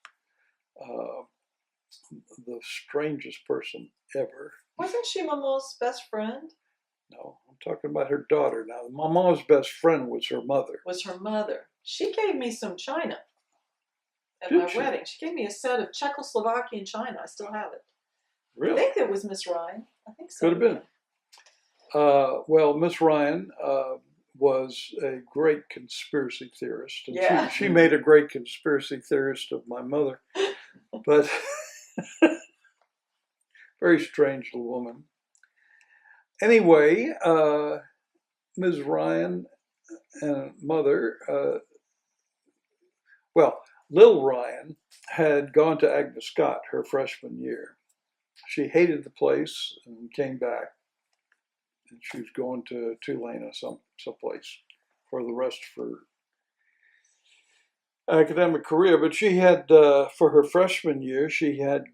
the strangest person ever. Wasn't she Momo's best friend? No, I'm talking about her daughter now. My mom's best friend was her mother. Was her mother. She gave me some china at Did my she? wedding. She gave me a set of Czechoslovakian china. I still have it. I Really? think it was Miss Ryan. I think so. Could have been. Well, Miss Ryan was a great conspiracy theorist, and Yeah. she made a great conspiracy theorist of my mother. But very strange little woman. Anyway, Ms. Ryan and mother, Lil Ryan had gone to Agnes Scott her freshman year. She hated the place and came back, and she was going to Tulane or someplace for the rest of her academic career. But she had, for her freshman year, she had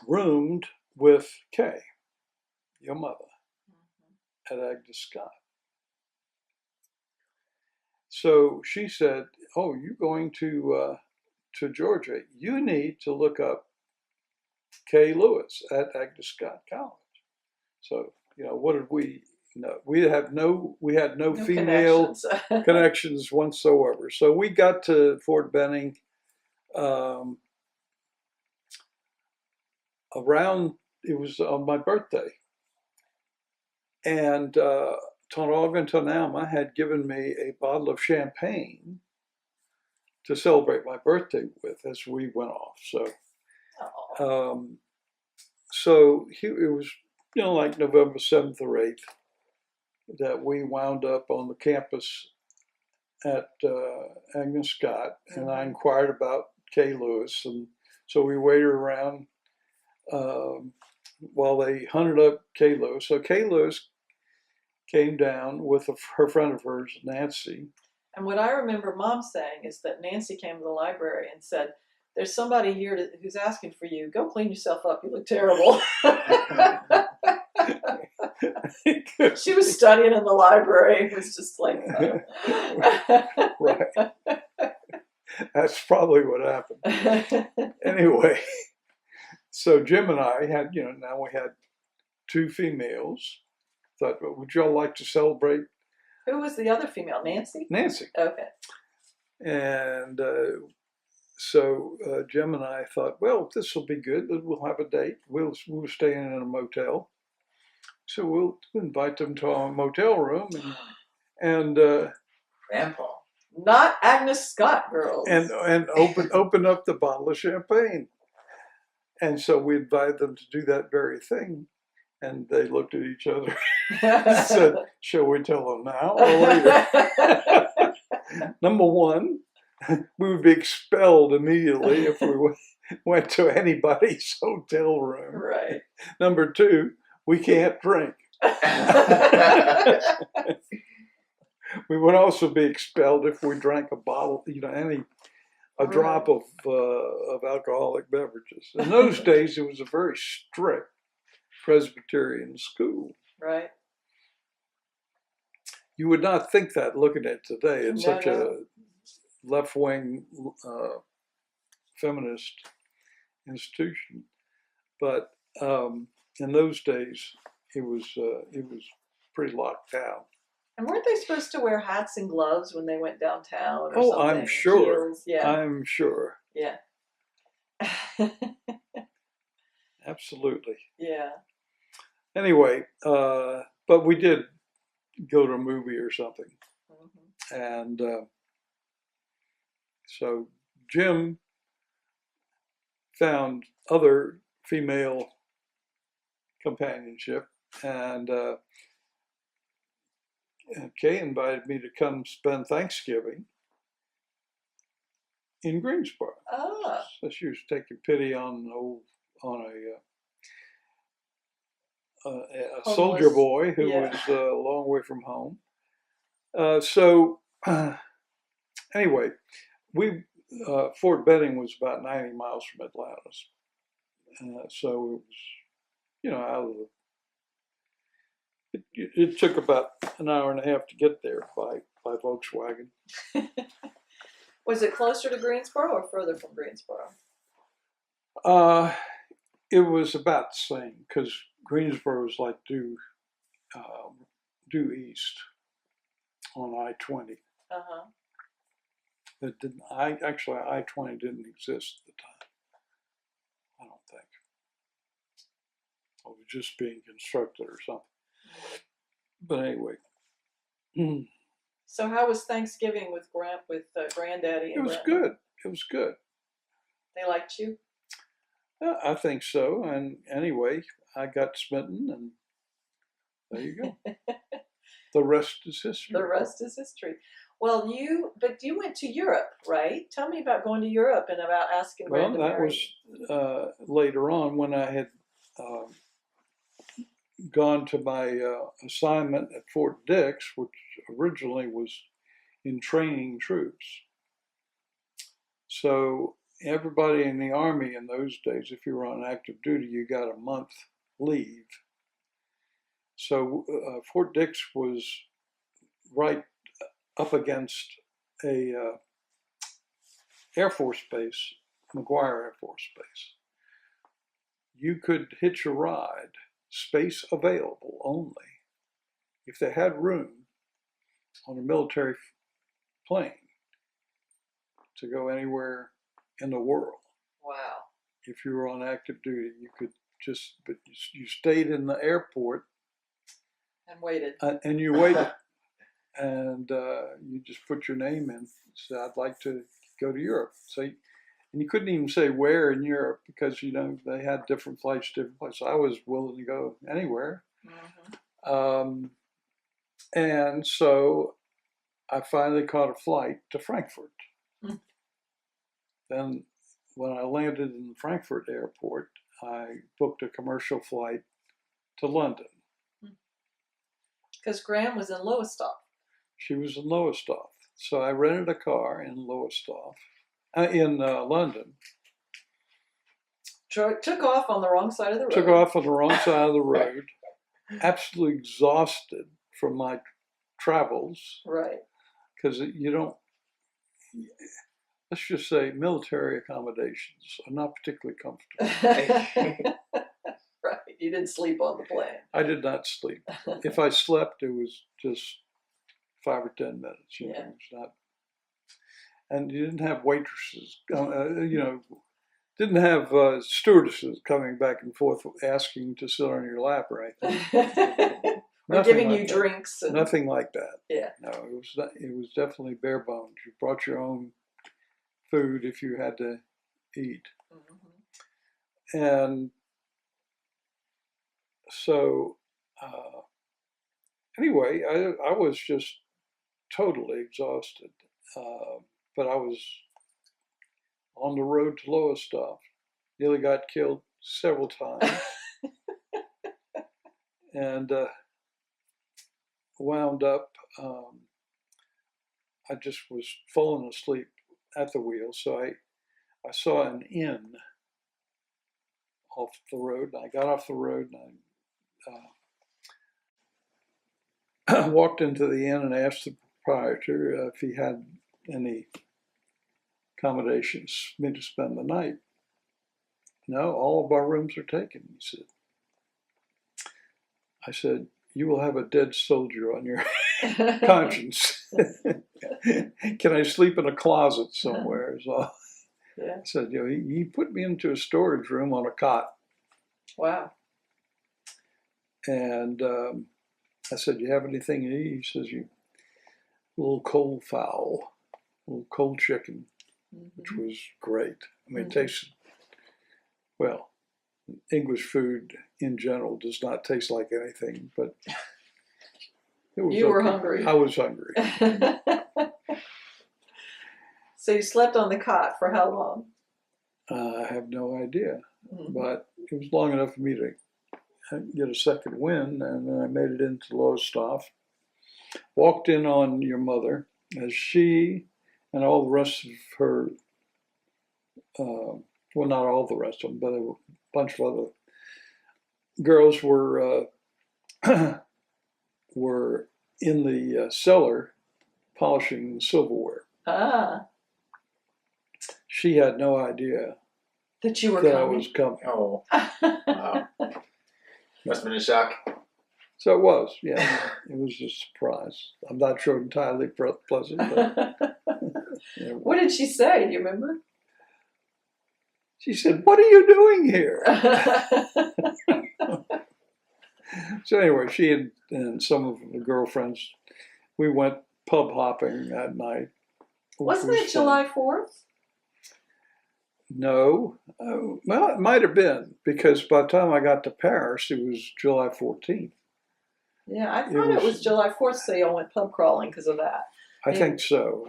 roomed with Kay, your mother, at Agnes Scott. So she said, "Oh, you're going to Georgia? You need to look up Kay Lewis at Agnes Scott College." So what did we know? We had no female connections whatsoever. So we got to Fort Benning it was on my birthday, and Tonalga and Tonalma had given me a bottle of champagne to celebrate my birthday with as we went off. So, it was like November 7th or 8th that we wound up on the campus at Agnes Scott, and I inquired about Kay Lewis, and so we waited around while they hunted up Kay Lewis. So Kay Lewis came down with her friend of hers, Nancy. And what I remember Mom saying is that Nancy came to the library and said, "There's somebody here who's asking for you. Go clean yourself up. You look terrible." She was studying in the library. It was just like, Right. That's probably what happened. Anyway, so Jim and I had, now we had two females. Thought, well, would y'all like to celebrate? Who was the other female? Nancy? Nancy. Okay. And so Jim and I thought, well, this will be good. We'll have a date. We'll stay in a motel. So we'll invite them to our motel room and Grandpaul. Not Agnes Scott girls. And open up the bottle of champagne. And so we invited them to do that very thing. And they looked at each other and said, "Shall we tell them now or later?" Number one, we would be expelled immediately if we went to anybody's hotel room. Right. Number two, we can't drink. We would also be expelled if we drank a bottle, any a drop of alcoholic beverages. In those days, it was a very strict Presbyterian school. Right. You would not think that looking at it today. It's No, such no. a left-wing feminist institution, but in those days, it was pretty locked down. And weren't they supposed to wear hats and gloves when they went downtown or Oh, something? I'm sure. Heels? Yeah. I'm sure. Yeah. Absolutely. Yeah. Anyway, but we did go to a movie or something. Mm-hmm. And so Jim found other female companionship, and Kay invited me to come spend Thanksgiving in Greensboro. Ah. So she was taking pity on a soldier boy who was a long way from home. Anyway, Fort Benning was about 90 miles from Atlanta, so it was, out of the. It took about an hour and a half to get there by Volkswagen. Was it closer to Greensboro or further from Greensboro? It was about the same because Greensboro was like due east on I-20. Uh-huh. It didn't. I-20 didn't exist at the time. I don't think. It was just being constructed or something. But anyway. So how was Thanksgiving with Granddaddy? It was good. It was good. They liked you? I think so. And anyway, I got smitten, and there you go. The rest is history. The rest is history. Well, you went to Europe, right? Tell me about going to Europe and about asking Well, Grandma that Mary. was later on when I had gone to my assignment at Fort Dix, which originally was in training troops. So everybody in the Army in those days, if you were on active duty, you got a month leave. So Fort Dix was right up against a Air Force base, McGuire Air Force Base. You could hitch a ride, space available only, if they had room on a military plane to go anywhere in the world. Wow. If you were on active duty, you could but you stayed in the airport And waited. and you waited. And you just put your name in, said, I'd like to go to Europe. So, and you couldn't even say where in Europe because, they had different flights, different places. I was willing to go anywhere. Mm-hmm. And so I finally caught a flight to Frankfurt. Mm. Then when I landed in the Frankfurt airport, I booked a commercial flight to London. Because Graham was in Lowestoft. She was in Lowestoft. So I rented a car in in London. Took off on the wrong side of the road. Took off on the wrong side of the road. Absolutely exhausted from my travels. Right. Because let's just say military accommodations are not particularly comfortable. Right. You didn't sleep on the plane. I did not sleep. If I slept, it was just 5 or 10 minutes. It was not, and you didn't have waitresses, didn't have stewardesses coming back and forth asking to sit on your lap or anything. Or giving you drinks. And... Nothing like that. Yeah. No, it was definitely bare bones. You brought your own food if you had to eat. Mm-hmm. And so, anyway, I was just totally exhausted. But I was on the road to Lowestoft. Nearly got killed several times. And wound up, I just was falling asleep at the wheel. So I saw an inn off the road. And I got off the road and I walked into the inn and asked the proprietor if he had any accommodations for me to spend the night. No, all of our rooms are taken, he said. I said, you will have a dead soldier on your conscience. Can I sleep in a closet somewhere? So Yeah. I said, he put me into a storage room on a cot. Wow. And I said, you have anything to eat? He says, a little cold fowl, a little cold chicken, which was great. I mean, it tasted, well, English food in general does not taste like anything, but it was You were okay. hungry. I was hungry. So you slept on the cot for how long? I have no idea, but it was long enough for me to get a second wind, and then I made it into Lowestoft. Walked in on your mother as she and all the rest of her, well, not all the rest of them, but a bunch of other girls were were in the cellar polishing the silverware. Ah, She had no idea that you were that I coming. was coming. Oh, wow. Must have been a shock. So it was, yeah. It was a surprise. I'm not sure entirely pleasant, but yeah. What did she say? Do you remember? She said, "What are you doing here?" So anyway, she and some of the girlfriends, we went pub hopping that night. Wasn't it July 4th? No. Well, it might have been, because by the time I got to Paris, it was July 14th. Yeah, I thought it was July 4th, so y'all went pub crawling because of that. I think so.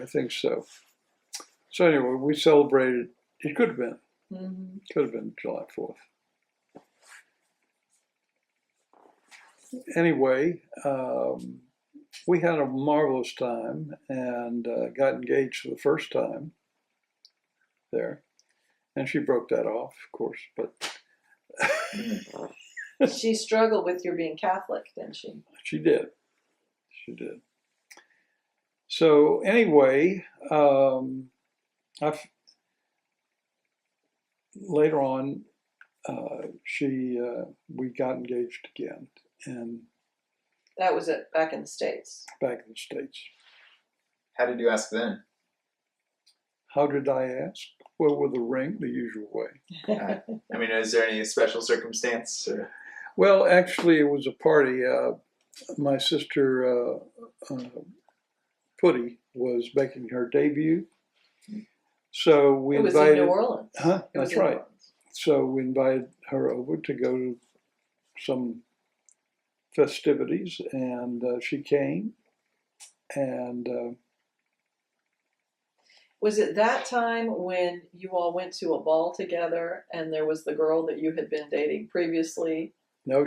So anyway, we celebrated. It could have been. Mm-hmm. Could have been July 4th. Anyway, we had a marvelous time and got engaged for the first time there. And she broke that off, of course, but She struggled with your being Catholic, didn't she? she did. She did. So anyway, later on, we got engaged again, and That was it, back in the States. back in the States. How did you ask then? How did I ask? Well, with a ring, the usual way. I mean, is there any special circumstance? Or? Well, actually, it was a party. My sister Putty was making her debut, so we It was invited. in New Orleans. Huh? It was That's in New right. Orleans. So we invited her over to go to some festivities, and she came. And Was it that time when you all went to a ball together and there was the girl that you had been dating previously? no,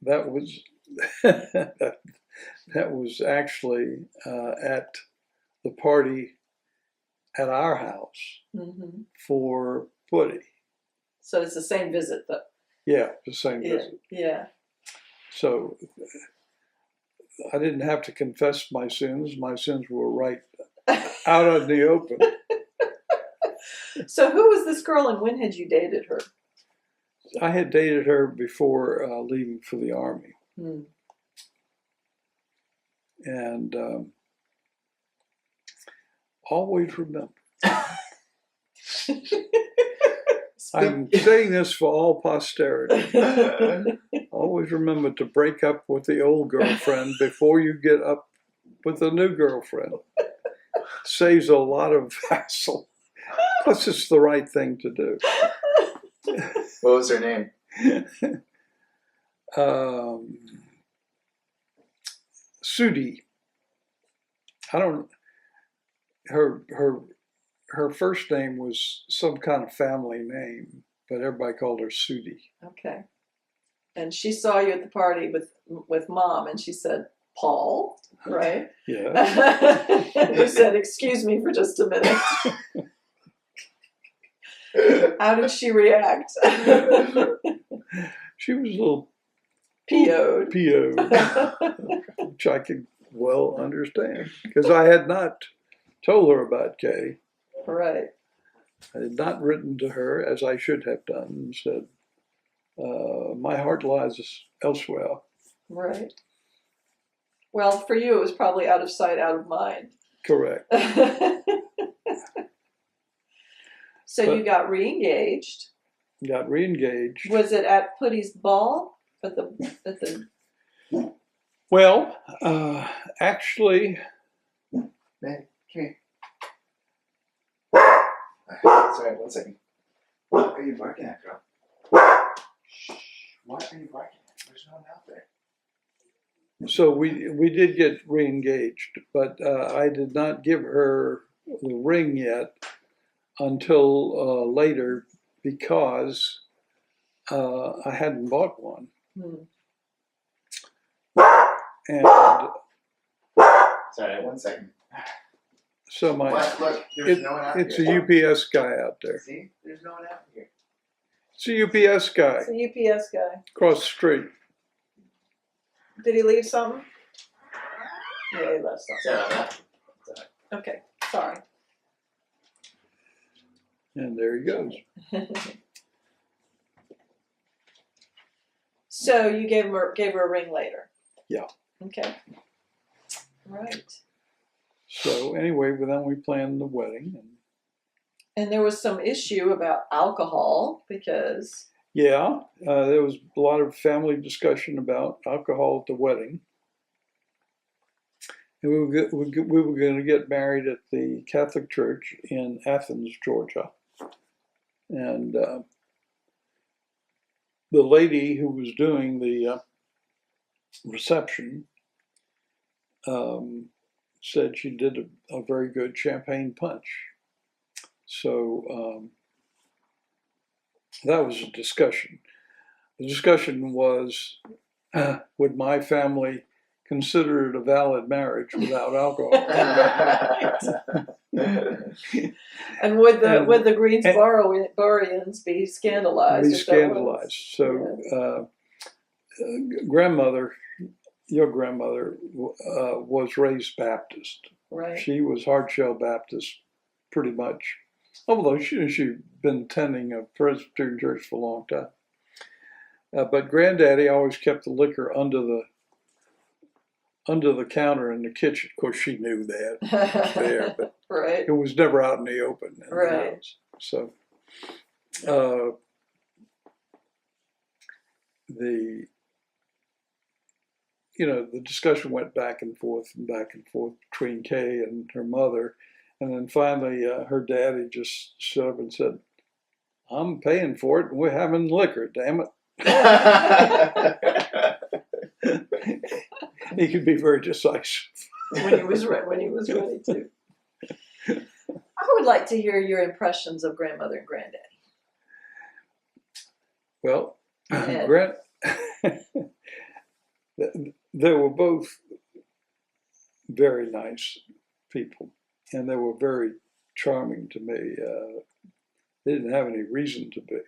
that was that was actually at the party at our house Mm-hmm. for Putty. So it's the same visit, though. Yeah, the same Yeah, visit. yeah. So I didn't have to confess my sins. My sins were right out in the open. So who was this girl and when had you dated her? I had dated her before leaving for the Army. Hmm. And always remember. I'm saying this for all posterity. Always remember to break up with the old girlfriend before you get up with a new girlfriend. Saves a lot of hassle. Plus, it's the right thing to do. What was her name? Judy. I don't. Her first name was some kind of family name, but everybody called her Judy. Okay. And she saw you at the party with Mom, and she said, Paul, right? Yeah. And you said, "Excuse me for just a minute." How did she react? She was a little PO'd. which I could well understand because I had not told her about Kay. Right. I had not written to her as I should have done and said, my heart lies elsewhere. Right. Well, for you, it was probably out of sight, out of mind. Correct. So But- you got re-engaged. Got re-engaged. Was it at Putty's ball? At the Well, actually, Man, come here. Sorry, 1 second. What are you barking at, girl? Shh. What are you barking at? There's no one out there. so we did get re-engaged, but I did not give her the ring yet until later because I hadn't bought one. And Sorry, 1 second. so What? Look, there's no one out it's here. a UPS guy out there. See? There's no one out here. It's a UPS guy It's a UPS guy. across the street. Did he leave something? Yeah, he left something. Sorry about that. Okay, sorry. And there he goes. So you gave her a ring later. Yeah. Okay. Right. So anyway, then we planned the wedding. And there was some issue about alcohol because Yeah, there was a lot of family discussion about alcohol at the wedding. And we were going to get married at the Catholic Church in Athens, Georgia. And the lady who was doing the reception said she did a very good champagne punch. So that was a discussion. The discussion was, would my family consider it a valid marriage without alcohol? and would the Greensboroians be scandalized? Be if that was- scandalized. So grandmother, your grandmother, was raised Baptist. Right. She was hard-shell Baptist pretty much, although she'd been attending a Presbyterian church for a long time. But Granddaddy always kept the liquor under the counter in the kitchen. Of course, she knew that there, but Right. it was never out in the open in the Right. house. So the discussion went back and forth between Kay and her mother. And then finally, her daddy just stood up and said, I'm paying for it and we're having liquor, damn it. He could be very decisive. when he was ready to. I would like to hear your impressions of grandmother and granddaddy. Well, Ed. they were both very nice people, and they were very charming to me. They didn't have any reason to be,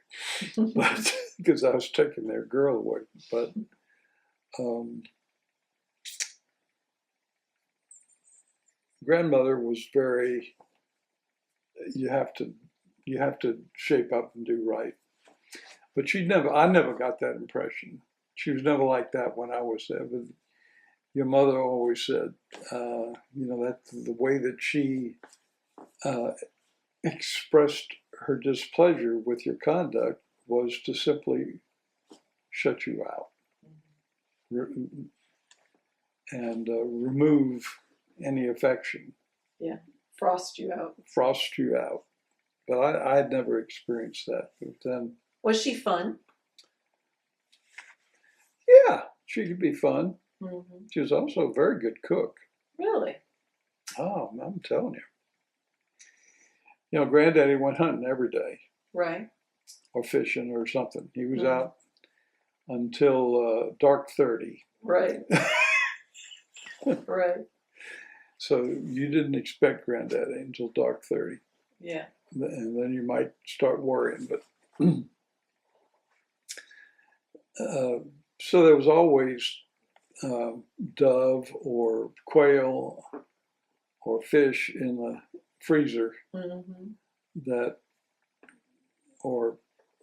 but because I was taking their girl away. But grandmother was very. You have to shape up and do right. But I never got that impression. She was never like that when I was there. But your mother always said, that the way that she expressed her displeasure with your conduct was to simply shut you out and remove any affection. Yeah, frost you out. Frost you out. But I had never experienced that. But then, Was she fun? yeah, she could be fun. Mm-hmm. She was also a very good cook. Really? Oh, I'm telling you. Granddaddy went hunting every day Right. or fishing or something. He was out until dark 30. Right. Right. So you didn't expect Granddaddy until dark 30. Yeah. And then you might start worrying. But so there was always dove or quail or fish in the freezer Mm-hmm. that, or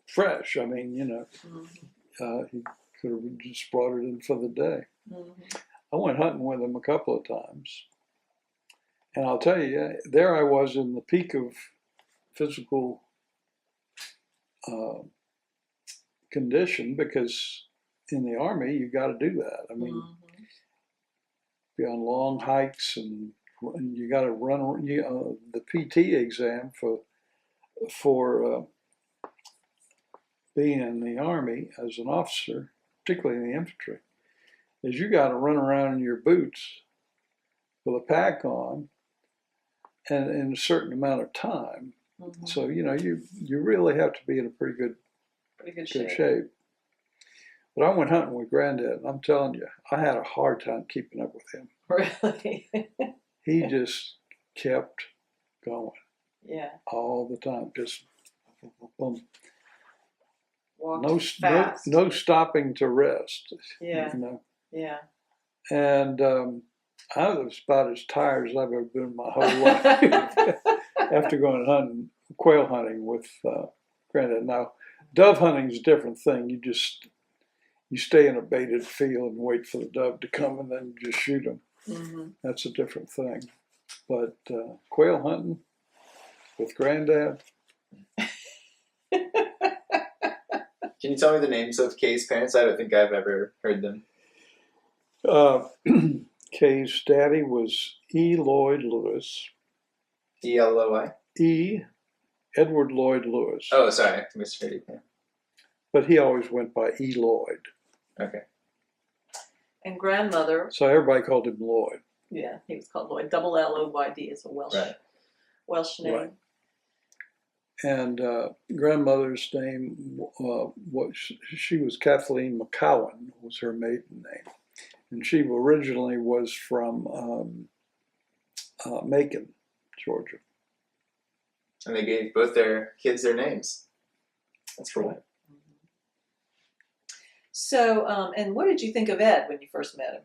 fresh. I mean, Mm-hmm. he could have just brought it in for the day. Mm-hmm. I went hunting with him a couple of times. And I'll tell you, there I was in the peak of physical condition, because in the Army, you got to do that. I mean, Mm-hmm. be on long hikes, and you got to run the PT exam for being in the Army as an officer, particularly in the infantry, is you got to run around in your boots with a pack on and in a certain amount of time. Mm-hmm. So, you really have to be in a pretty good shape. But I went hunting with Granddad, and I'm telling you, I had a hard time keeping up with him. Really? He just kept going Yeah. all the time. Just Walked fast. no stopping to rest. Yeah. Yeah. And I was about as tired as I've ever been in my whole life after going hunting, quail hunting with Granddad. Now, dove hunting is a different thing. You stay in a baited field and wait for the dove to come, and then you just shoot them. Mm-hmm. That's a different thing. But quail hunting with Granddad. Can you tell me the names of Kay's parents? I don't think I've ever heard them. Kay's daddy was E. Lloyd Lewis. E-L-O-I? E. Edward Lloyd Lewis. Oh, sorry. Misheard you. But he always went by E. Lloyd. Okay. And grandmother. So everybody called him Lloyd. Yeah, he was called Lloyd. Double L-O-Y-D is a Welsh name. Right. And grandmother's name she was Kathleen McCowan, was her maiden name. And she originally was from Macon, Georgia. And they gave both their kids their names. That's cool. Right. So, and what did you think of Ed when you first met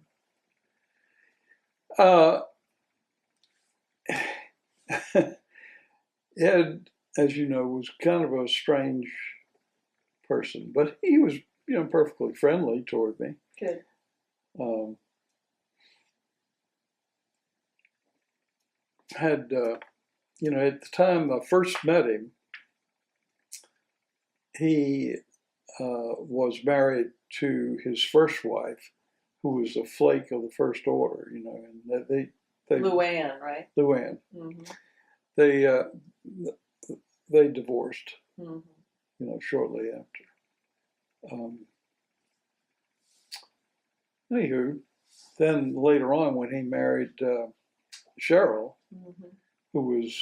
him? Ed, as you know, was kind of a strange person, but he was, perfectly friendly toward me. Good. At the time I first met him, he was married to his first wife, who was a flake of the first order, and they Luann, right? Luann. Mm-hmm. They divorced, Mm-hmm. Shortly after. Anywho, then later on, when he married Cheryl, Mm-hmm. who was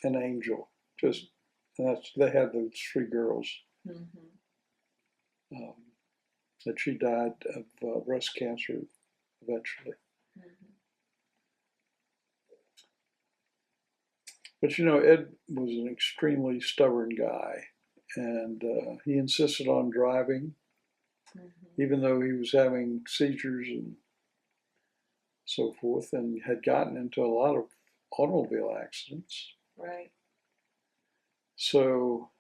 an angel, they had those 3 girls. Mm-hmm. That she died of breast cancer eventually. Mm-hmm. But Ed was an extremely stubborn guy, and he insisted on driving, Mm-hmm. even though he was having seizures and so forth, and had gotten into a lot of automobile accidents. Right. So,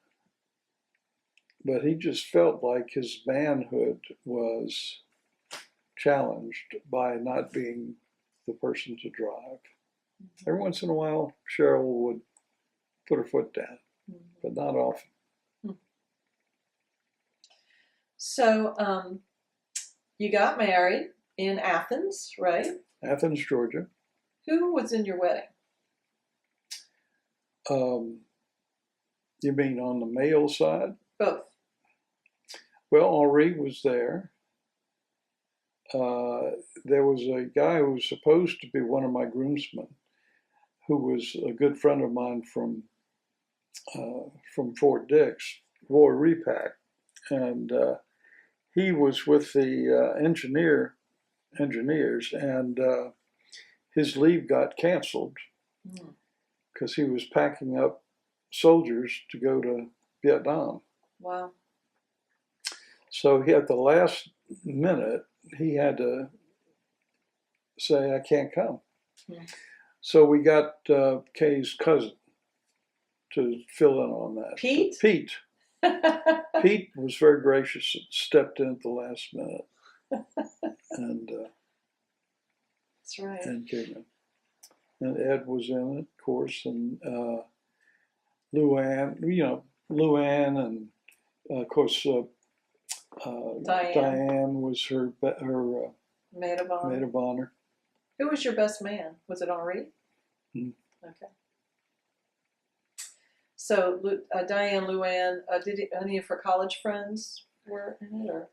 but he just felt like his manhood was challenged by not being the person to drive. Mm-hmm. Every once in a while, Cheryl would put her foot down, Mm-hmm. but not often. So, you got married in Athens, right? Athens, Georgia. Who was in your wedding? You mean on the male side? Both. Well, Henri was there. There was a guy who was supposed to be one of my groomsmen, who was a good friend of mine from Fort Dix, Roy Repack, and he was with the engineer engineers, and his leave got canceled because he was packing up soldiers to go to Vietnam. Wow. So he, at the last minute, he had to say, I can't come. So we got Kay's cousin to fill in on that. Pete? Pete. Pete was very gracious and stepped in at the last minute. And That's right. and came in. And Ed was in it, of course, and Luann, and of course Diane was her Maid of honor. maid of honor. Who was your best man? Was it Henri? Okay. So Diane, Luann, did any of her college friends were in it, or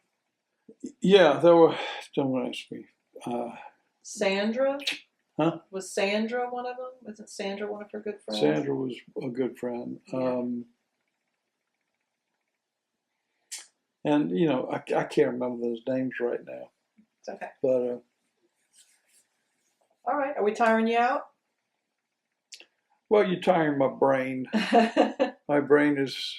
Yeah, there were. Don't ask me. Sandra? Huh? Was Sandra one of them? Wasn't Sandra one of her good friends? Sandra was a good friend. Yeah. And I can't remember those names right now. It's okay. But All right. Are we tiring you out? well, you're tiring my brain. My brain is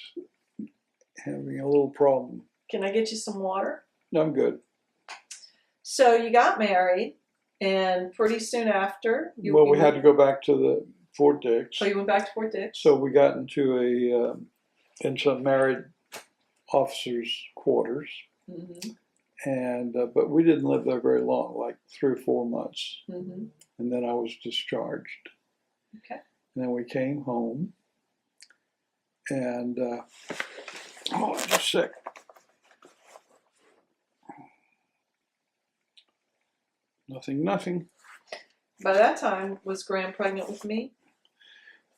having a little problem. Can I get you some water? No, I'm good. So you got married, and pretty soon after, We had to go back to the Fort Dix. So you went back to Fort Dix. So we got into a married officers' quarters, and but we didn't live there very long, like 3 or 4 months, and then I was discharged. Okay. And then we came home, and just a sec. Nothing. By that time, was Gran pregnant with me?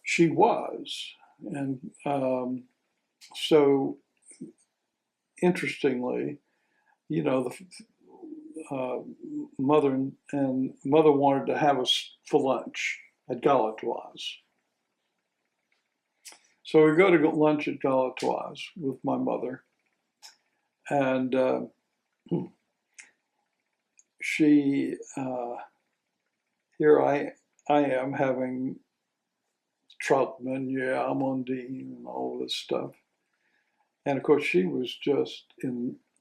She was, and so interestingly, the mother wanted to have us for lunch at Galatoire's. So we go to lunch at Galatoire's with my mother, and she, here I am having trout meunier, amandine, and all this stuff. And of course, she was just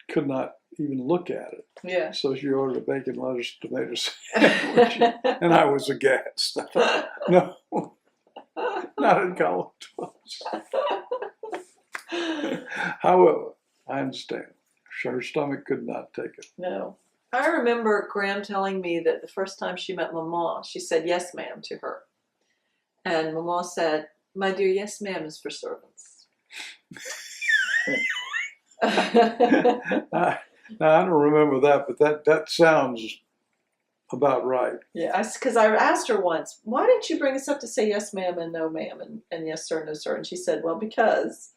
could not even look at it. Yeah. So she ordered a bacon, lettuce, tomato sandwich, and I was aghast. I thought, no, not at Galatoire's. However, I understand. Her stomach could not take it. No. I remember Graham telling me that the first time she met Mama, she said, "Yes, ma'am," to her. And Mama said, "My dear, yes, ma'am is for servants." Now, I don't remember that, but that sounds about right. Yeah, because I asked her once, "Why didn't you bring us up to say yes, ma'am, and no, ma'am, and yes, sir, no, sir?" And she said, "Well, because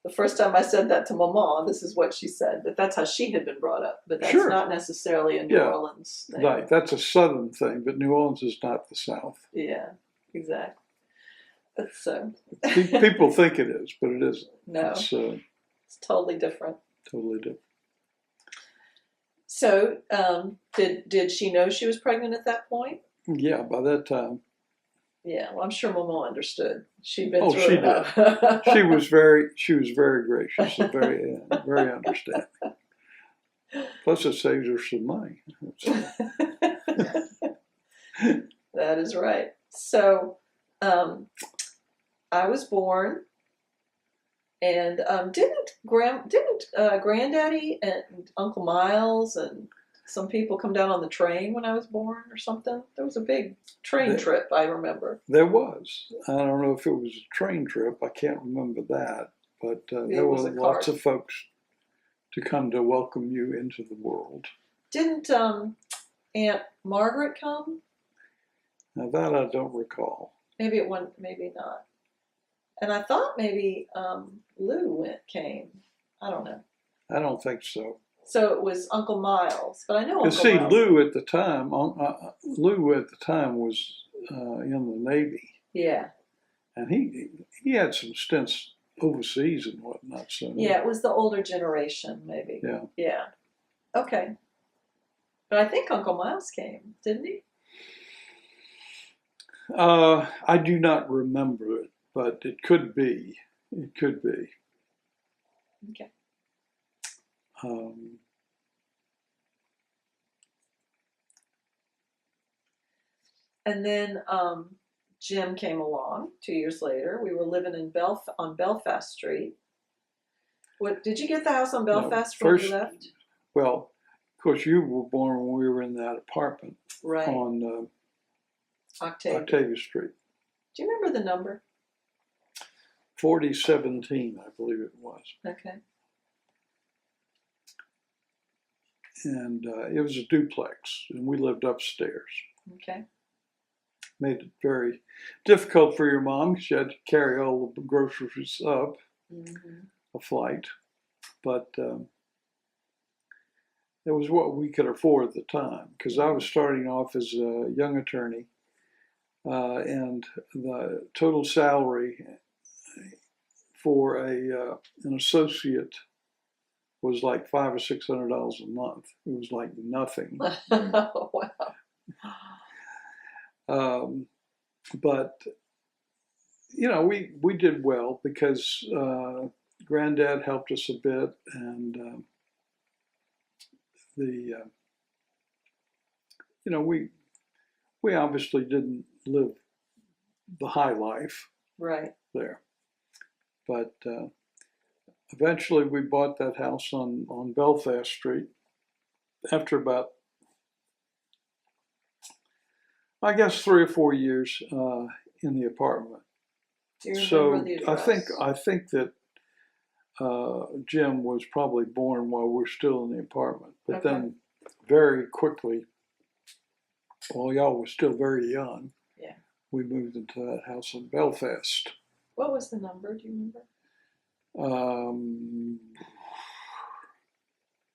the first time I said that to Mama, this is what she said." But that's how she had been brought up. But that's Sure. not necessarily a New Orleans thing. Right, that's a Southern thing, but New Orleans is not the South. Yeah, exactly. That's so. People think it is, but it isn't. No, it's totally different. Totally different. So, did she know she was pregnant at that point? Yeah, by that time. Yeah, well, I'm sure Mama understood. She'd been through she enough. did. She was very gracious and very understanding. Plus, it saves her some money. That is right. So, I was born, and didn't Granddaddy and Uncle Miles and some people come down on the train when I was born or something? There was a big train trip, I remember. There was. I don't know if it was a train trip. I can't remember that. But there were lots of folks to come to welcome you into the world. Didn't Aunt Margaret come? Now that I don't recall. Maybe it went, maybe not. And I thought maybe Lou came. I don't know. I don't think so. So it was Uncle Miles, but I know Uncle See, Miles. Lou at the time was in the Navy, Yeah. and he had some stints overseas and whatnot. So Yeah, it was the older generation, maybe. Yeah. Yeah. Okay. But I think Uncle Miles came, didn't he? I do not remember it, but it could be. It could be. Okay. And then Jim came along 2 years later. We were living in on Belfast Street. What did you get the house on Belfast when you left? Well, of course, you were born when we were in that apartment Right. on Octavia Street. Do you remember the number? 4017, I believe it was. Okay. And it was a duplex, and we lived upstairs. Okay. Made it very difficult for your mom. She had to carry all the groceries up a flight. But it was what we could afford at the time, because I was starting off as a young attorney, and the total salary for an associate was like $500 or $600 a month. It was like nothing. Wow. But you know, we did well because Granddad helped us a bit, and you know, we obviously didn't live the high life Right. there, but eventually we bought that house on Belfast Street after about, I guess, 3 or 4 years in the apartment. Do you So remember the address? I think that Jim was probably born while we're still in the apartment, but Okay. then very quickly, while y'all were still very young, Yeah. we moved into that house in Belfast. What was the number? Do you remember?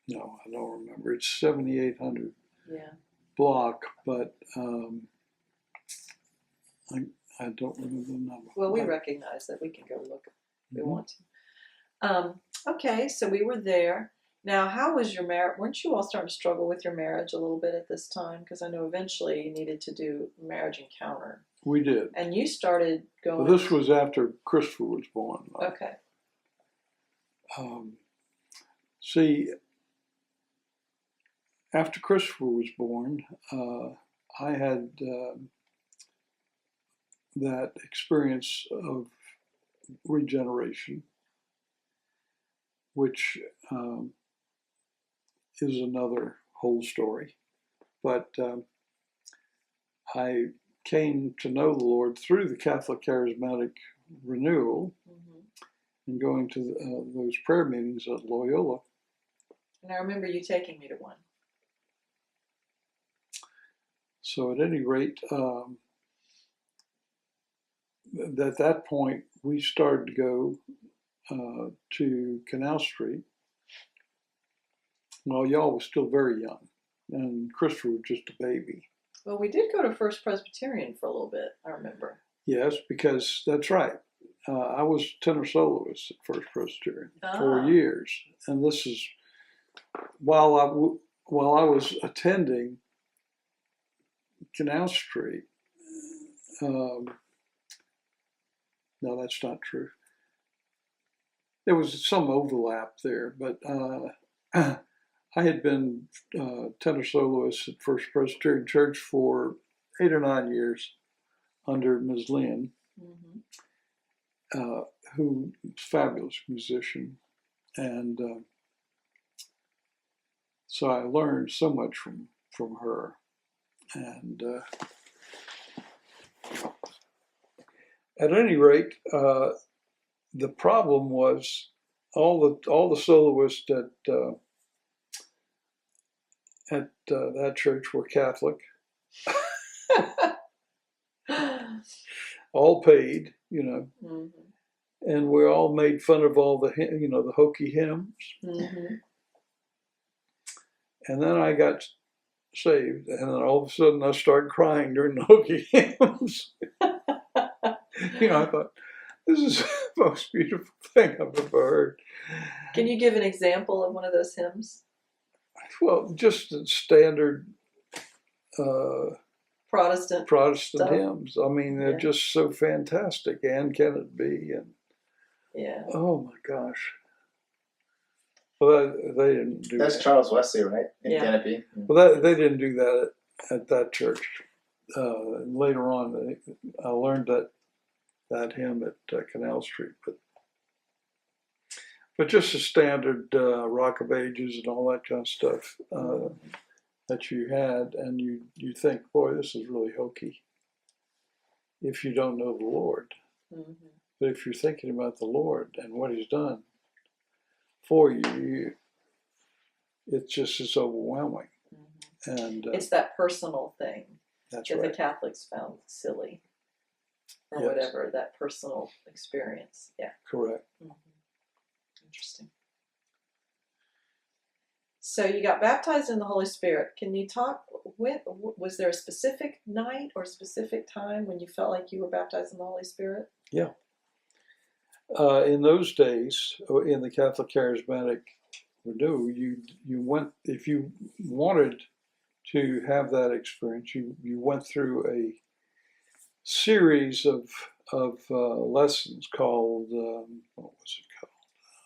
No, I don't remember. It's 7800 Yeah. block, but I don't remember the number. Well, we recognize that. We can go look if we Mhm. want to. Okay, so we were there. Now, how was your marriage? Weren't you all starting to struggle with your marriage a little bit at this time? Because I know eventually you needed to do marriage encounter. We did. And you started going. Well, this was after Christopher was born. Okay. See, after Christopher was born, I had that experience of regeneration, which is another whole story. But I came to know the Lord through the Catholic Charismatic Renewal and going to those prayer meetings at Loyola. And I remember you taking me to one. So at any rate, at that point, we started to go to Canal Street while y'all was still very young, and Christopher was just a baby. Well, we did go to First Presbyterian for a little bit, I remember. Yes, because that's right. I was tenor soloist at First Presbyterian 4 years, and this is while I was attending Canal Street. No, that's not true. There was some overlap there, but I had been tenor soloist at First Presbyterian Church for 8 or 9 years under Ms. Lynn, who was a fabulous musician. And so I learned so much from her. And at any rate, the problem was all the soloists at that church were Catholic, all paid, you know, and we all made fun of all the the hokey hymns. And then I got saved, and then all of a sudden I started crying during the hokey hymns. I thought, this is the most beautiful thing I've ever heard. Can you give an example of one of those hymns? Well, just the standard Protestant. Protestant Stuff. hymns. I mean, they're Yeah. just so fantastic. And Can It Be? And Yeah. oh my gosh. Well, they didn't do That's that. Charles Wesley, right? In Yeah. Can It Be? Well, they didn't do that at that church. Later on, I learned that hymn at Canal Street, but just the standard Rock of Ages and all that kind of stuff that you had, and you think, boy, this is really hokey if you don't know the Lord. Mm-hmm. But if you're thinking about the Lord and what He's done for you, it's just as overwhelming. Mm-hmm. And it's that personal thing that's that right. the Catholics found silly, or Yes. whatever, that personal experience. Yeah. Correct. Mm-hmm. Interesting. So you got baptized in the Holy Spirit. Can you talk? Was there a specific night or specific time when you felt like you were baptized in the Holy Spirit? Yeah. In those days, in the Catholic Charismatic Renew, you went, if you wanted to have that experience, you went through a series of lessons called what was it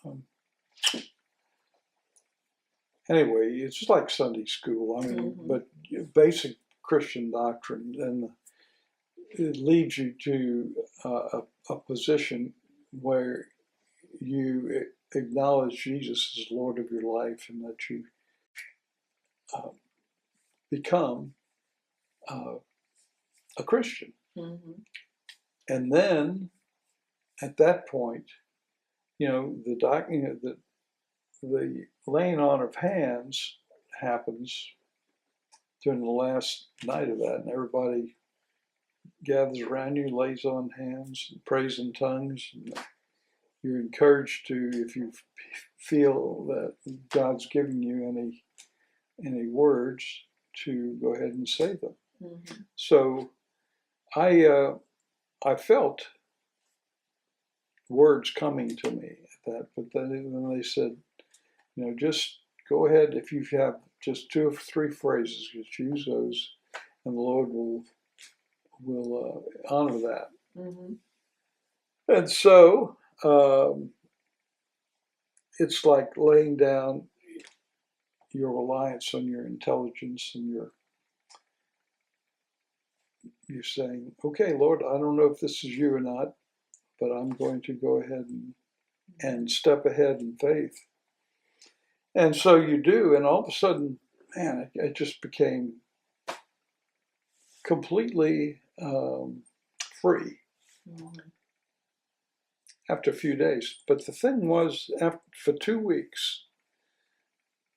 called? Anyway, it's just like Sunday school. I mean, but basic Christian doctrine, and it leads you to a position where you acknowledge Jesus as Lord of your life, and that you become a Christian. Mm-hmm. And then, at that point, the laying on of hands happens during the last night of that, and everybody gathers around you, lays on hands, and prays in tongues. And you're encouraged to, if you feel that God's giving you any words, to go ahead and say them. Mm-hmm. So I felt words coming to me at that, but then they said, just go ahead. If you have just 2 or 3 phrases, just use those, and the Lord will honor that. Mm-hmm. And so it's like laying down your reliance on your intelligence, and you're saying, okay, Lord, I don't know if this is you or not, but I'm going to go ahead and step ahead in faith. And so you do, and all of a sudden, man, it just became completely free after a few days. But the thing was, for 2 weeks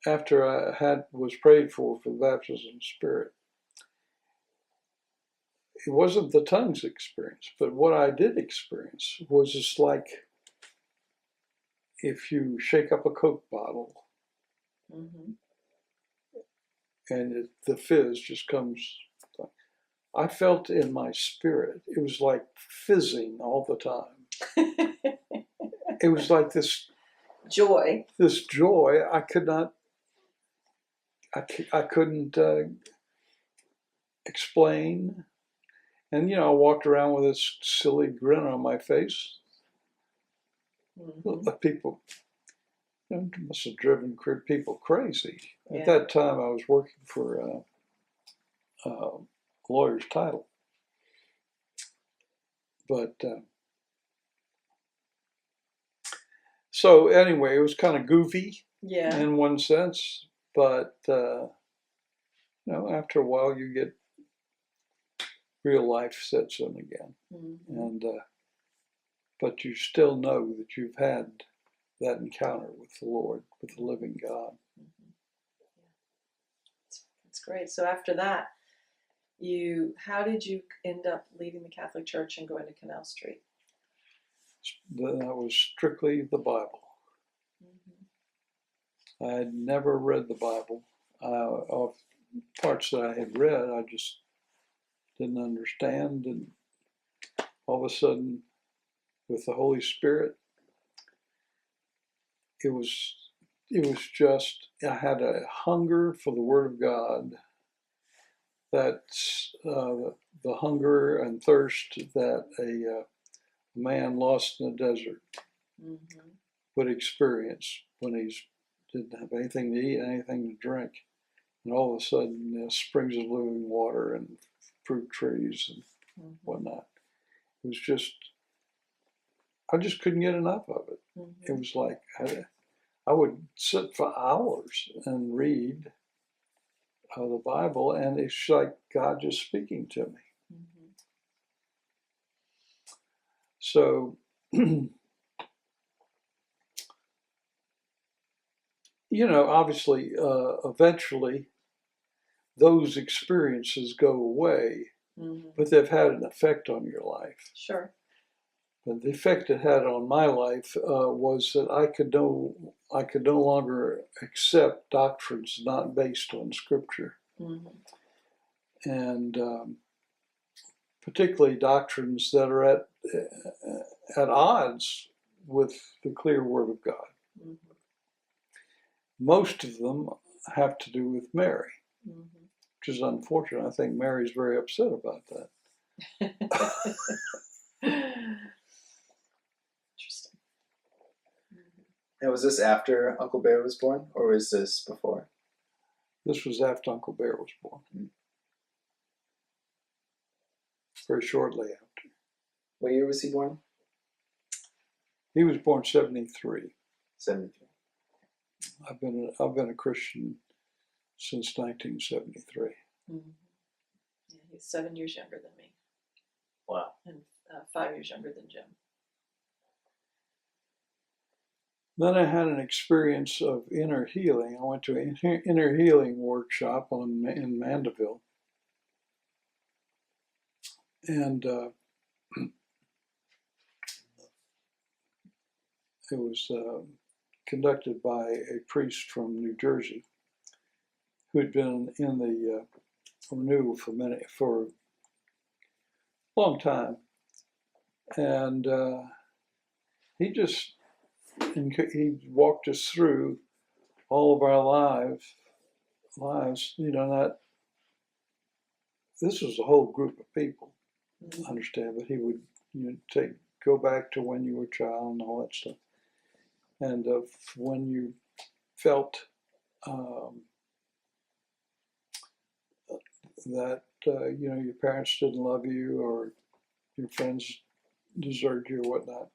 after I was prayed for the baptism of the Spirit, it wasn't the tongues experience, but what I did experience was just like if you shake up a Coke bottle and the fizz just comes. I felt in my spirit, it was like fizzing all the time. It was like this joy. This joy I couldn't explain. And, I walked around with this silly grin on my face. Mm-hmm. People must have driven people crazy. Yeah. At that time, I was working for a lawyer's title. But so anyway, it was kind of goofy in one sense. But, after a while, you get real life sets in again. Mm-hmm. And but you still know that you've had that encounter with the Lord, with the living God. Mm-hmm. That's great. So after that, how did you end up leaving the Catholic Church and going to Canal Street? That was strictly the Bible. Mm-hmm. I had never read the Bible. Of parts that I had read, I just didn't understand, and all of a sudden, with the Holy Spirit, it was was just, I had a hunger for the Word of God. That's the hunger and thirst that a man lost in the desert Mm-hmm. would experience when he didn't have anything to eat, anything to drink. And all of a sudden, springs of living water and fruit trees and Mm-hmm. whatnot. It was just, I just couldn't get enough of it. Mm-hmm. It was like I would sit for hours and read the Bible, and it's like God just speaking to me. Mm-hmm. So, obviously, eventually, those experiences go away, Mm-hmm. but they've had an effect on your life. Sure. But the effect it had on my life was that I could no longer accept doctrines not based on Scripture, Mm-hmm. and particularly doctrines that are at odds with the clear Word of God. Mm-hmm. Most of them have to do with Mary, Mm-hmm. which is unfortunate. I think Mary's very upset about that. Interesting. Mm-hmm. And was this after Uncle Bear was born, or was this before? This was after Uncle Bear was born. Very shortly after. What year was he born? He was born 73. 73. I've been a Christian since 1973. Mm-hmm. Yeah, he's 7 years younger than me. Wow. And 5 years younger than Jim. Then I had an experience of inner healing. I went to an inner healing workshop in Mandeville. And it was conducted by a priest from New Jersey who had been in the renewal for a long time. And he walked us through all of our lives, that this was a whole group of people, Mm-hmm. understand, but he would go back to when you were a child and all that stuff. And when you felt that your parents didn't love you or your friends deserted you or whatnot,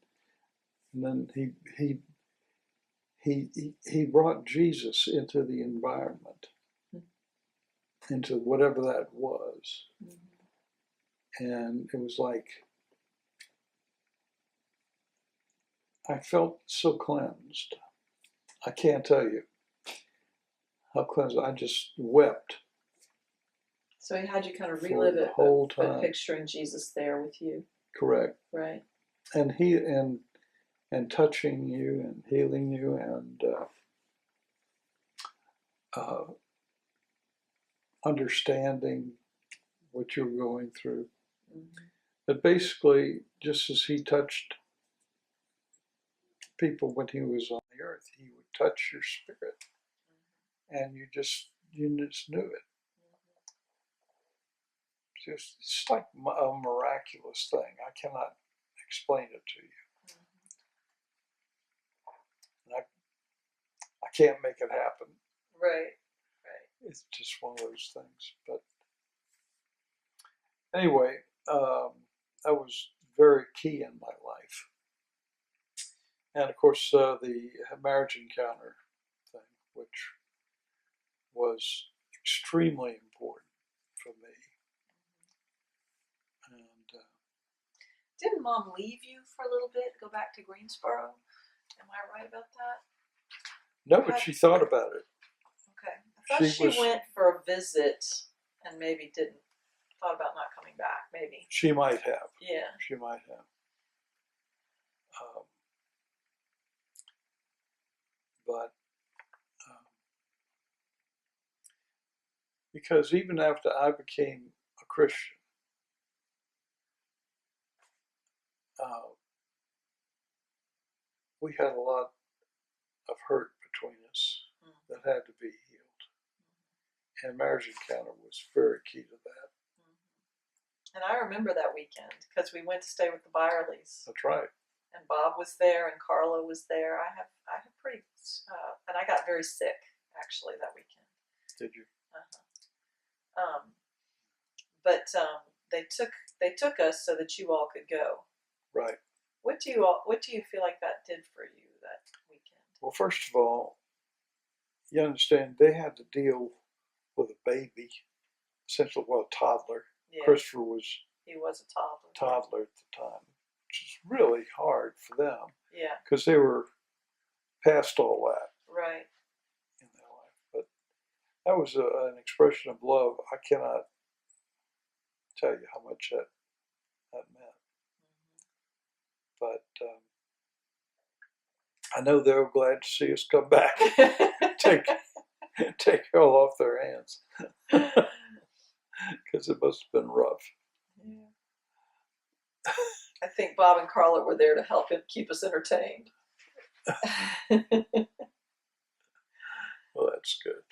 and then he brought Jesus into the environment, into whatever that was, and it was like I felt so cleansed. I can't tell you how cleansed. I just wept. So he had you kind of relive the it, whole but time. picturing Jesus there with you. Correct. Right. And and touching you and healing you and understanding what you're going through. Mm-hmm. But basically, just as he touched people when he was on the earth, he would touch your spirit, and you just knew it. It's like a miraculous thing. I cannot explain it to you. And I can't make it happen. Right. It's just one of those things. But anyway, that was very key in my life. And of course, the marriage encounter thing, which was extremely important for me. And Didn't Mom leave you for a little bit, go back to Greensboro? Am I right about that? no, but she thought about it. Okay. I thought she was- went for a visit and maybe thought about not coming back, maybe. She might have. Yeah. She might have. But because even after I became a Christian, we had a lot of hurt between us. that had to be healed. And marriage encounter was very key to that. And I remember that weekend because we went to stay with the Byerleys. That's right. And Bob was there, and Carla was there. I have pretty, and I got very sick actually that weekend. Did you? But they took us so that you all could go. Right. What do you feel like that did for you that weekend? Well, first of all, you understand they had to deal with a baby, essentially, well, a toddler. Yeah, Christopher he was a toddler at the time, which is really hard for them Yeah, because they were past all that right. in their life. But that was an expression of love. I cannot tell you how much that meant. But I know they were glad to see us come back, take it all off their hands, because it must have been rough. Yeah. I think Bob and Carla were there to help him keep us entertained. Well, that's good.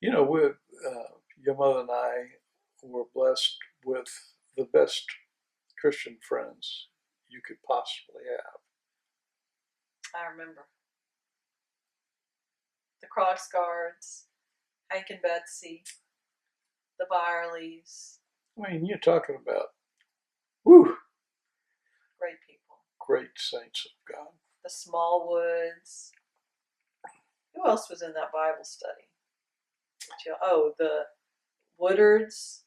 You know, your mother and I were blessed with the best Christian friends you could possibly have. I remember. The Crossguards, Hank and Betsy, the Byerleys. I mean, you're talking about, whew, Great people. great saints of God. The Smallwoods. Who else was in that Bible study? Oh, the Woodards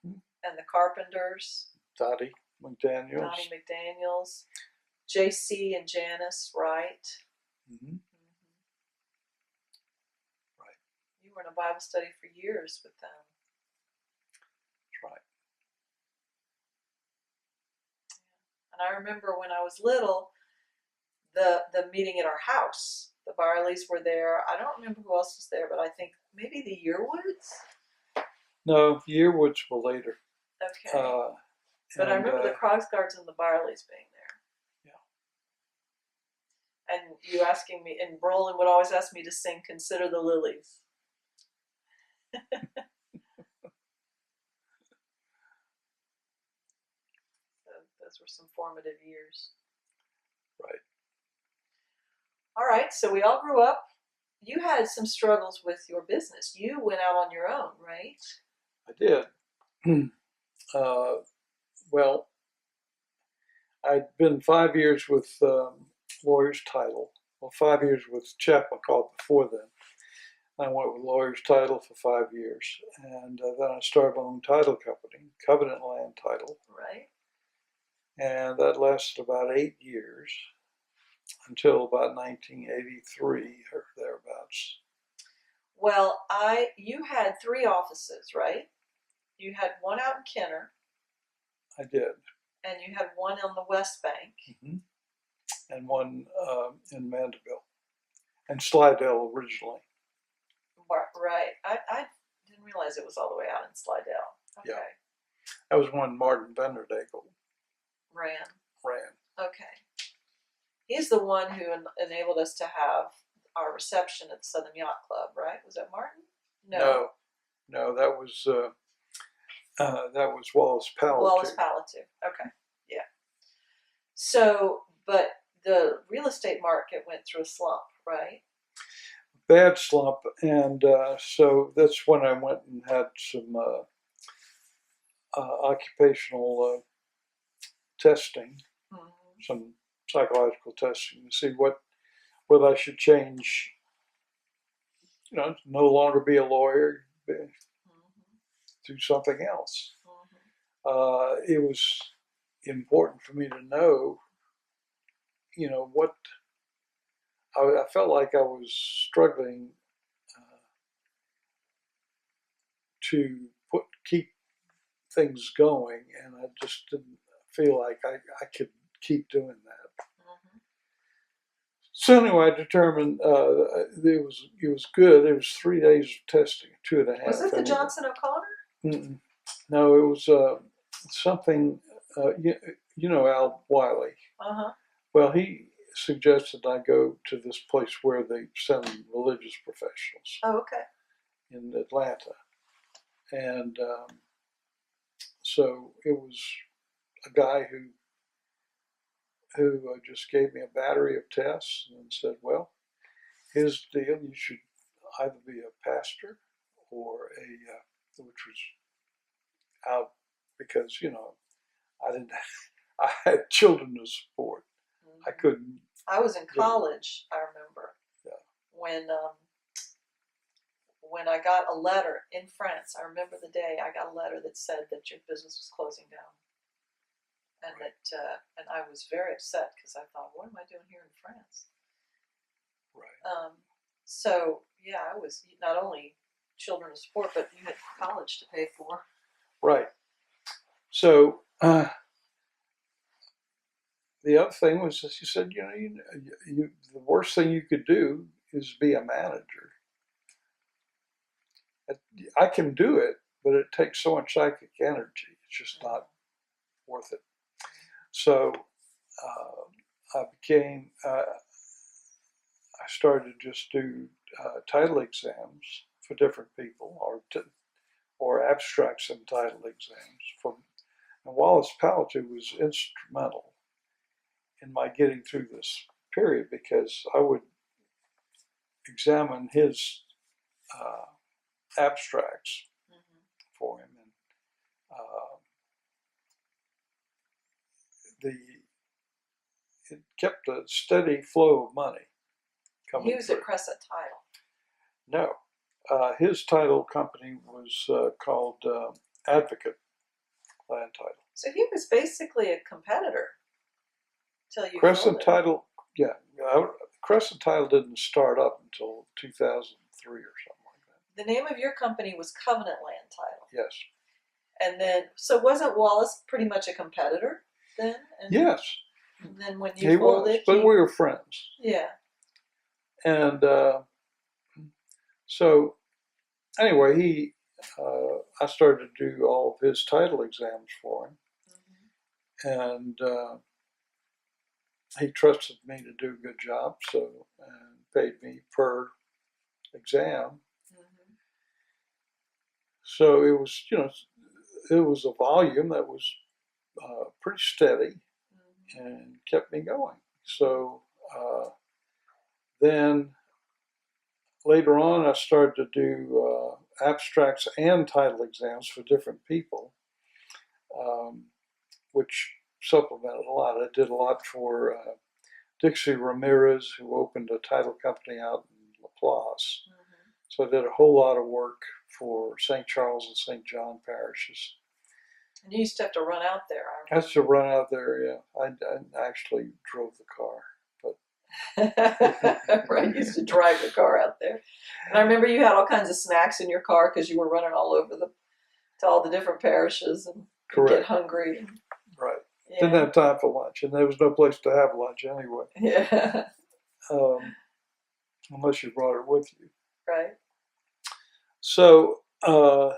and the Carpenters. Dottie McDaniels. Donnie McDaniels. JC and Janice Wright. Mm-hmm. Right. You were in a Bible study for years with them. That's right. And I remember when I was little, the meeting at our house. The Barleys were there. I don't remember who else was there, but I think maybe the Yearwoods? No, Yearwoods were later. Okay. But I remember the Crossguards and the Barleys being there. Yeah. And you asking me, and Brolin would always ask me to sing Consider the Lilies. Those were some formative years. Right. All right, so we all grew up. You had some struggles with your business. You went out on your own, right? I did. Well, I'd been 5 years with lawyer's title. Well, 5 years with Chapman Call before then. I went with lawyer's title for 5 years. And then I started my own title company, Covenant Land Title. Right. And that lasted about 8 years until about 1983 or thereabouts. Well, you had 3 offices, right? You had one out in Kenner. I did. And you had one on the West Bank. Mm-hmm. And one in Mandeville. And Slidell originally. Right. I didn't realize it was all the way out in Slidell. Okay. Yeah. That was when Martin Vanderdegel ran. Okay. He's the one who enabled us to have our reception at the Southern Yacht Club, right? Was that Martin? No, that was Wallace Palative. Wallace Palative. Okay. Yeah. So, but the real estate market went through a slump, right? Bad slump, and so that's when I went and had some occupational testing, some psychological testing to see whether I should change, no longer be a lawyer, do something else. It was important for me to know, what I felt like I was struggling to keep things going, and I just didn't feel like I could keep doing that. So anyway, I determined it was good. It was 3 days of testing, 2.5. Was it the Johnson O'Connor? Mm-mm. No, it was something. Al Wiley. Uh-huh. Well, he suggested I go to this place where they send religious professionals Oh, okay. in Atlanta. And so it was a guy who just gave me a battery of tests and said, well, his deal, you should either be a pastor or which was out because, I didn't, I had children to support. Mm-hmm. I couldn't. I was in college, I remember. Yeah. When I got a letter in France, I remember the day I got a letter that said that your business was closing down. And Right. and I was very upset because I thought, what am I doing here in France? Right. So yeah, I was not only children to support, but you had college to pay for. Right. So the other thing was, that she said, you the worst thing you could do is be a manager. I can do it, but it takes so much psychic energy. It's just not worth it. So I became. I started to just do title exams for different people, or abstracts and title exams. And Wallace Palatin was instrumental in my getting through this period because I would examine his abstracts for him, and it kept a steady flow of money coming. He was at Crescent Title. No, his title company was called Advocate Land Title. So he was basically a competitor till you Crescent folded. Title, yeah. Crescent Title didn't start up until 2003 or something like that. The name of your company was Covenant Land Title. Yes. And then, so wasn't Wallace pretty much a competitor then? And, Yes. And then when you He folded, was, but we were friends. Yeah. And so, anyway, I started to do all of his title exams for him, and he trusted me to do a good job, and paid me per exam. So it was, it was a volume that was pretty steady and kept me going. So then later on, I started to do abstracts and title exams for different people, which supplemented a lot. I did a lot for Dixie Ramirez, who opened a title company out in Laplace. So I did a whole lot of work for St. Charles and St. John parishes. And you used to have to run out there. I had to run out there, yeah. I actually drove the car. Right, you used to drive your car out there. And I remember you had all kinds of snacks in your car because you were running all over to all the different parishes and get hungry. Right. Yeah. Didn't have time for lunch, and there was no place to have lunch anyway. Yeah. Unless you brought it with you. Right. So, and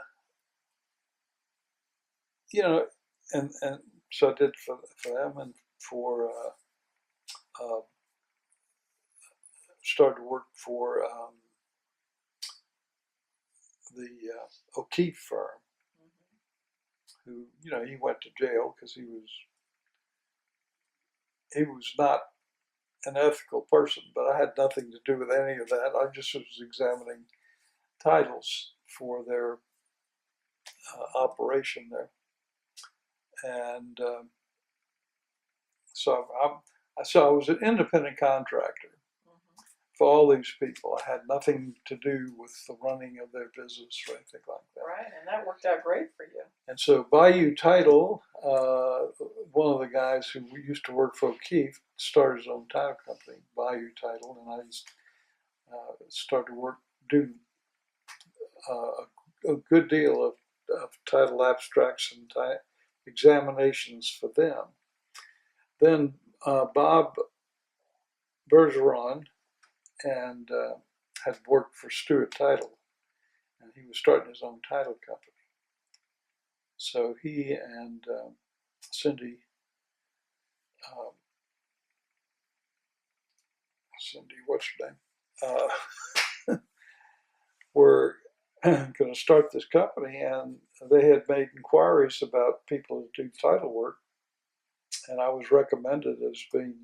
so I did for them and for started to work for the O'Keefe firm, who, he went to jail because he was not an ethical person, but I had nothing to do with any of that. I just was examining titles for their operation there. And so I was an independent contractor for all these people. I had nothing to do with the running of their business or anything like that. Right, and that worked out great for you. And so Bayou Title, one of the guys who used to work for O'Keefe, started his own title company, Bayou Title, and I started to do a good deal of title abstracts and examinations for them. Then Bob Bergeron and had worked for Stewart Title, and he was starting his own title company. So he and Cindy Cindy, what's her name, were going to start this company, and they had made inquiries about people who do title work, and I was recommended as being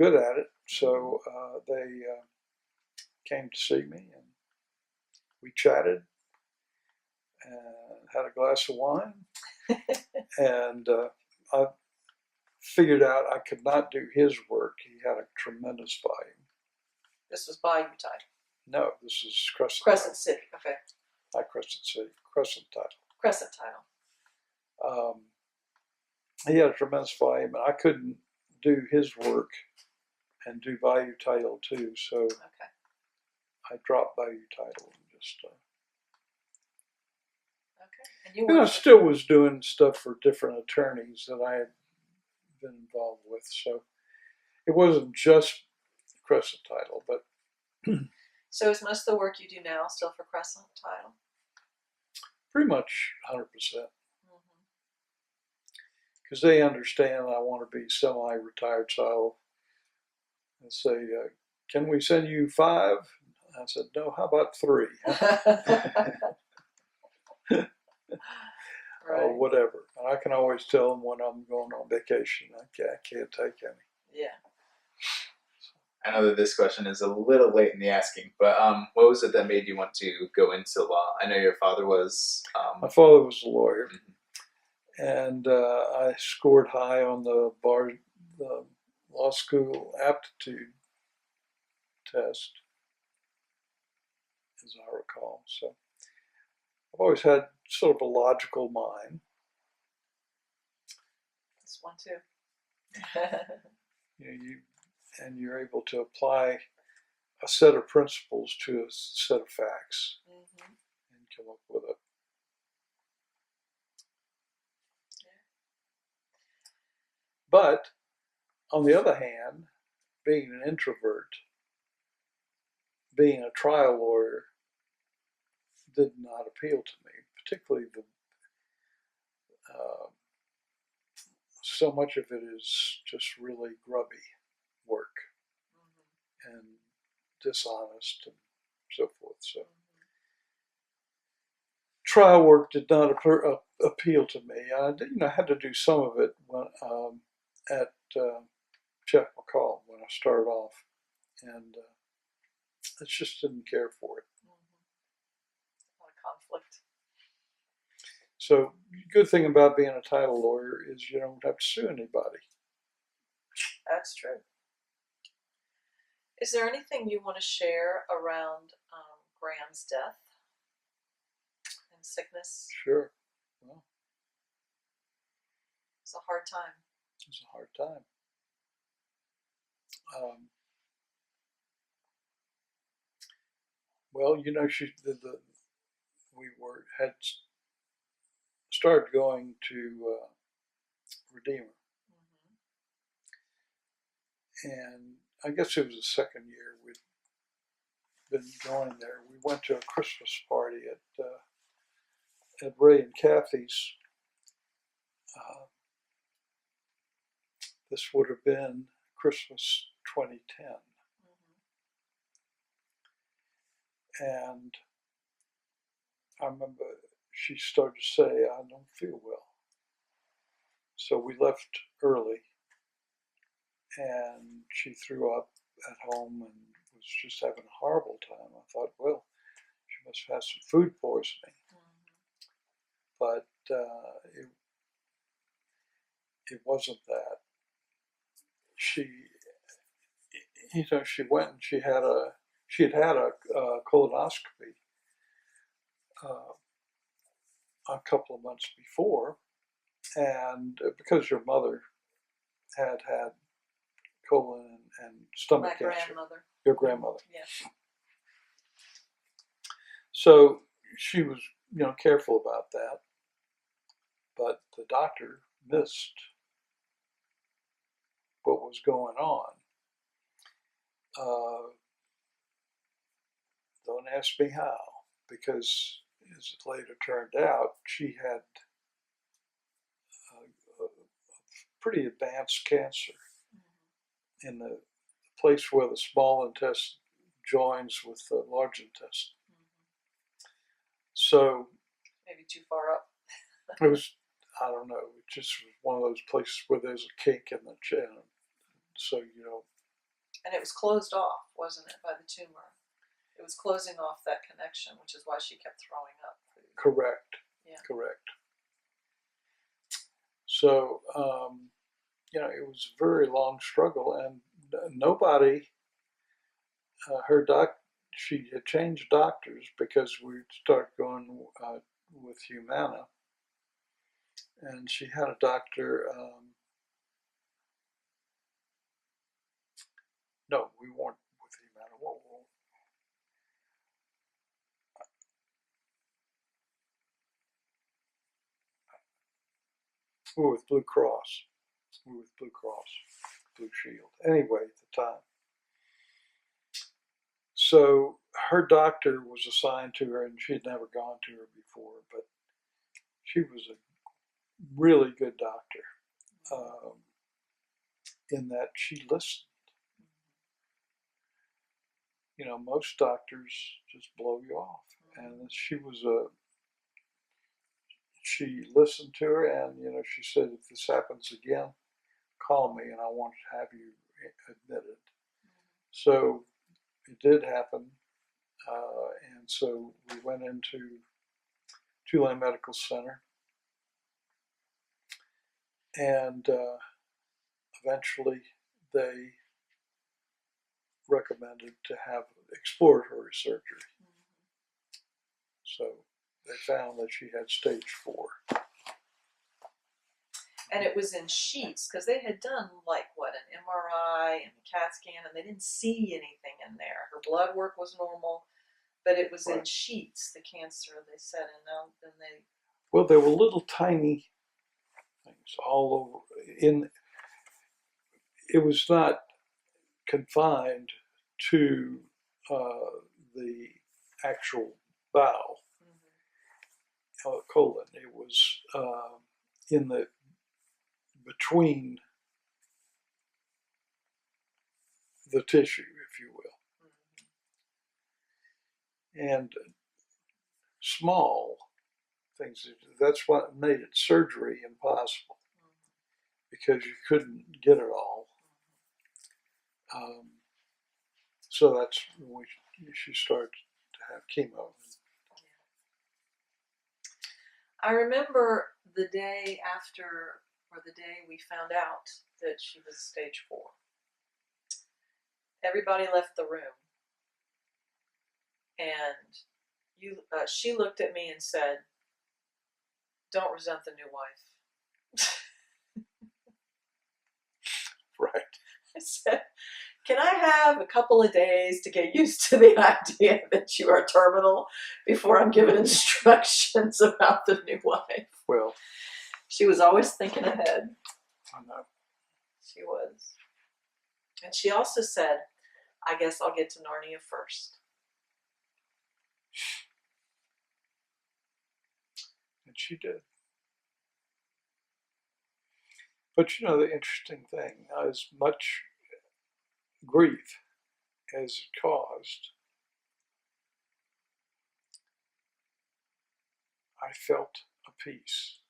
good at it. So they came to see me, and we chatted and had a glass of wine, and I figured out I could not do his work. He had a tremendous volume. This was Bayou title. No, this is Crescent. Crescent City. Okay. Not Crescent City. Crescent title. Crescent title. He had a tremendous volume, and I couldn't do his work and do Bayou title too. So Okay. I dropped Bayou title and just. Okay. And And I still was doing stuff for different attorneys that I had been involved with. So it wasn't just Crescent title, but. So is most of the work you do now still for Crescent title? Pretty much 100%. Mm-hmm. Because they understand I want to be semi-retired, so I'll say, can we send you 5? I said, no, how about 3? Right. Or whatever. And I can always tell them when I'm going on vacation. I can't take any. Yeah. I know that this question is a little late in the asking, but what was it that made you want to go into law? I know your father was. My father was a lawyer, Mhm. and I scored high on the law school aptitude test, as I recall. So I've always had sort of a logical mind. This one too. You're able to apply a set of principles to a set of facts Mm-hmm. and come up with it. But on the other hand, being an introvert, being a trial lawyer did not appeal to me, particularly so much of it is just really grubby work Mm-hmm. and dishonest and so forth. So trial work did not appeal to me. I had to do some of it when, at Jeff McCall when I started off, and I just didn't care for it. Mm-hmm. A lot of conflict. So, good thing about being a title lawyer is you don't have to sue anybody. That's true. Is there anything you want to share around Graham's death and sickness? Sure. Well, It's a hard time. it's a hard time. Well, we had started going to Redeemer, Mm-hmm. and I guess it was the second year we'd been going there. We went to a Christmas party at Ray and Kathy's. This would have been Christmas 2010. Mm-hmm. And I remember she started to say, I don't feel well. So we left early, and she threw up at home and was just having a horrible time. I thought, well, she must have had some food poisoning. Mm-hmm. But it wasn't that. She went and she had a colonoscopy a couple of months before, and because your mother had colon and stomach My cancer, grandmother. your grandmother. Yeah. So she was, careful about that, but the doctor missed what was going on. Don't ask me how, because as it later turned out, she had a pretty advanced cancer, in the place where the small intestine joins with the large intestine. So Maybe too far up. it was, I don't know, it just was one of those places where there's a kink in the chin. So, And it was closed off, wasn't it, by the tumor? It was closing off that connection, which is why she kept throwing up food. correct. Yeah. Correct. So, it was a very long struggle, and nobody, she had changed doctors because we started going with Humana, and she had a doctor. No, we weren't with Humana. We were with Blue Cross. Blue Shield. Anyway, at the time. So her doctor was assigned to her, and she had never gone to her before, but she was a really good doctor in that she listened. Most doctors just blow you off, and she listened to her, and she said, if this happens again, call me, and I want to have you admitted. So it did happen, and so we went into Tulane Medical Center, and eventually they recommended to have exploratory surgery. So they found that she had stage 4. And it was in sheets, because they had done an MRI and a CAT scan, and they didn't see anything in there. Her blood work was normal, but it was in sheets, the cancer, they said, and now then they... Well, there were little tiny things all over. It was not confined to the actual bowel, colon. It was in the between the tissue, if you will, and small things. That's what made it surgery impossible, because you couldn't get it all. So that's when she started to have chemo. I remember the day after, or the day we found out that she was stage 4. Everybody left the room, and she looked at me and said, "Don't resent the new wife." Right. I said, "Can I have a couple of days to get used to the idea that you are terminal before I'm given instructions about the new wife?" Well, she was always thinking ahead. I know. She was. And she also said, "I guess I'll get to Narnia first." And she did. But the interesting thing, as much grief as it caused, I felt a peace.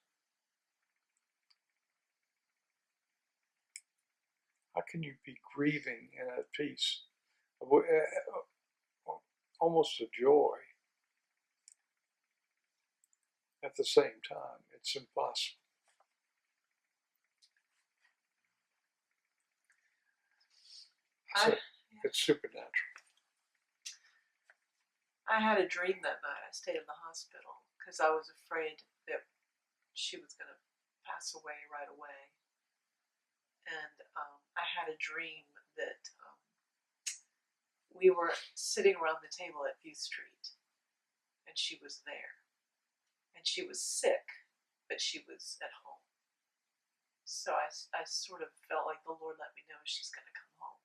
How can you be grieving and at peace? Almost a joy at the same time. It's impossible. It's supernatural. I had a dream that night. I stayed in the hospital because I was afraid that she was going to pass away right away. And I had a dream that we were sitting around the table at View Street, and she was there. And she was sick, but she was at home. So I sort of felt like the Lord let me know she's going to come home.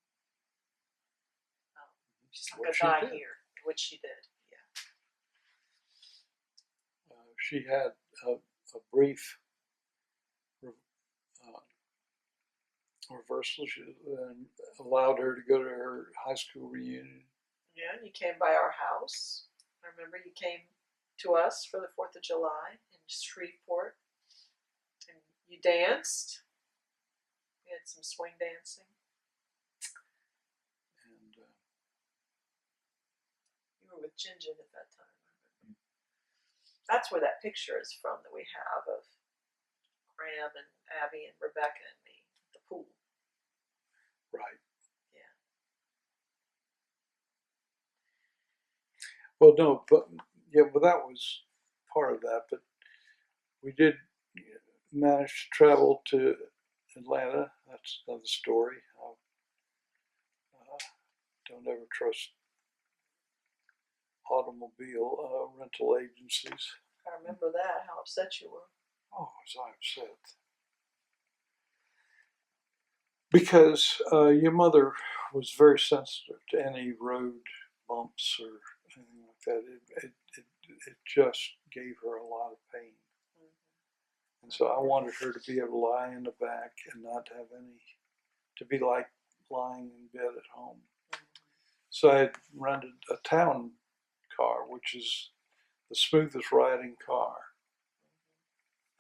She's not going to die here, which she did. Yeah. She had a brief reversal. She allowed her to go to her high school reunion. Yeah, you came by our house. I remember you came to us for the 4th of July in Shreveport. And you danced. We had some swing dancing. And You were with Gingin at that time, I remember. That's where that picture is from that we have of Graham and Abby and Rebecca and me at the pool. right. Yeah. Well, no, but yeah, well, that was part of that. But we did manage to travel to Atlanta. That's another story. Don't ever trust automobile rental agencies. I remember that, how upset you were. Oh, was I upset? Because your mother was very sensitive to any road bumps or anything like that. It just gave her a lot of pain. Mm-hmm. And so I wanted her to be able to lie in the back and not have any, to be like lying in bed at home. Mm-hmm. So I had rented a town car, which is the smoothest riding car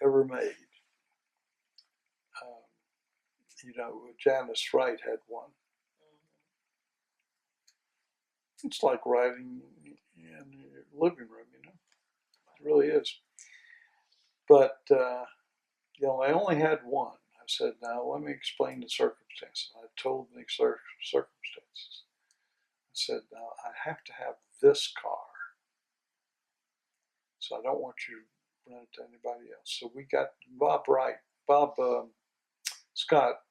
ever made. Janice Wright had one. Mm-hmm. It's like riding in your living room, It really is. But, I only had one. I said, now let me explain the circumstances. I told the circumstances. I said, now I have to have this car. So I don't want you to rent it to anybody else. So we got Bob Scott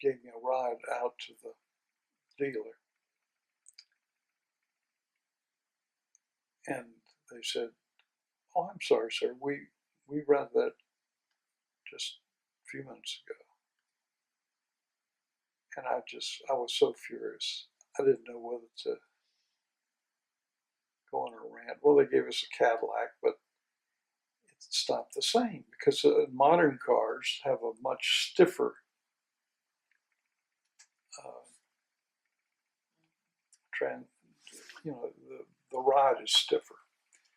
gave me a ride out to the dealer. And they said, oh, I'm sorry, sir. We rented that just a few minutes ago. And I was so furious. I didn't know whether to go on a rant. Well, they gave us a Cadillac, but it's not the same because modern cars have a much stiffer the ride is stiffer.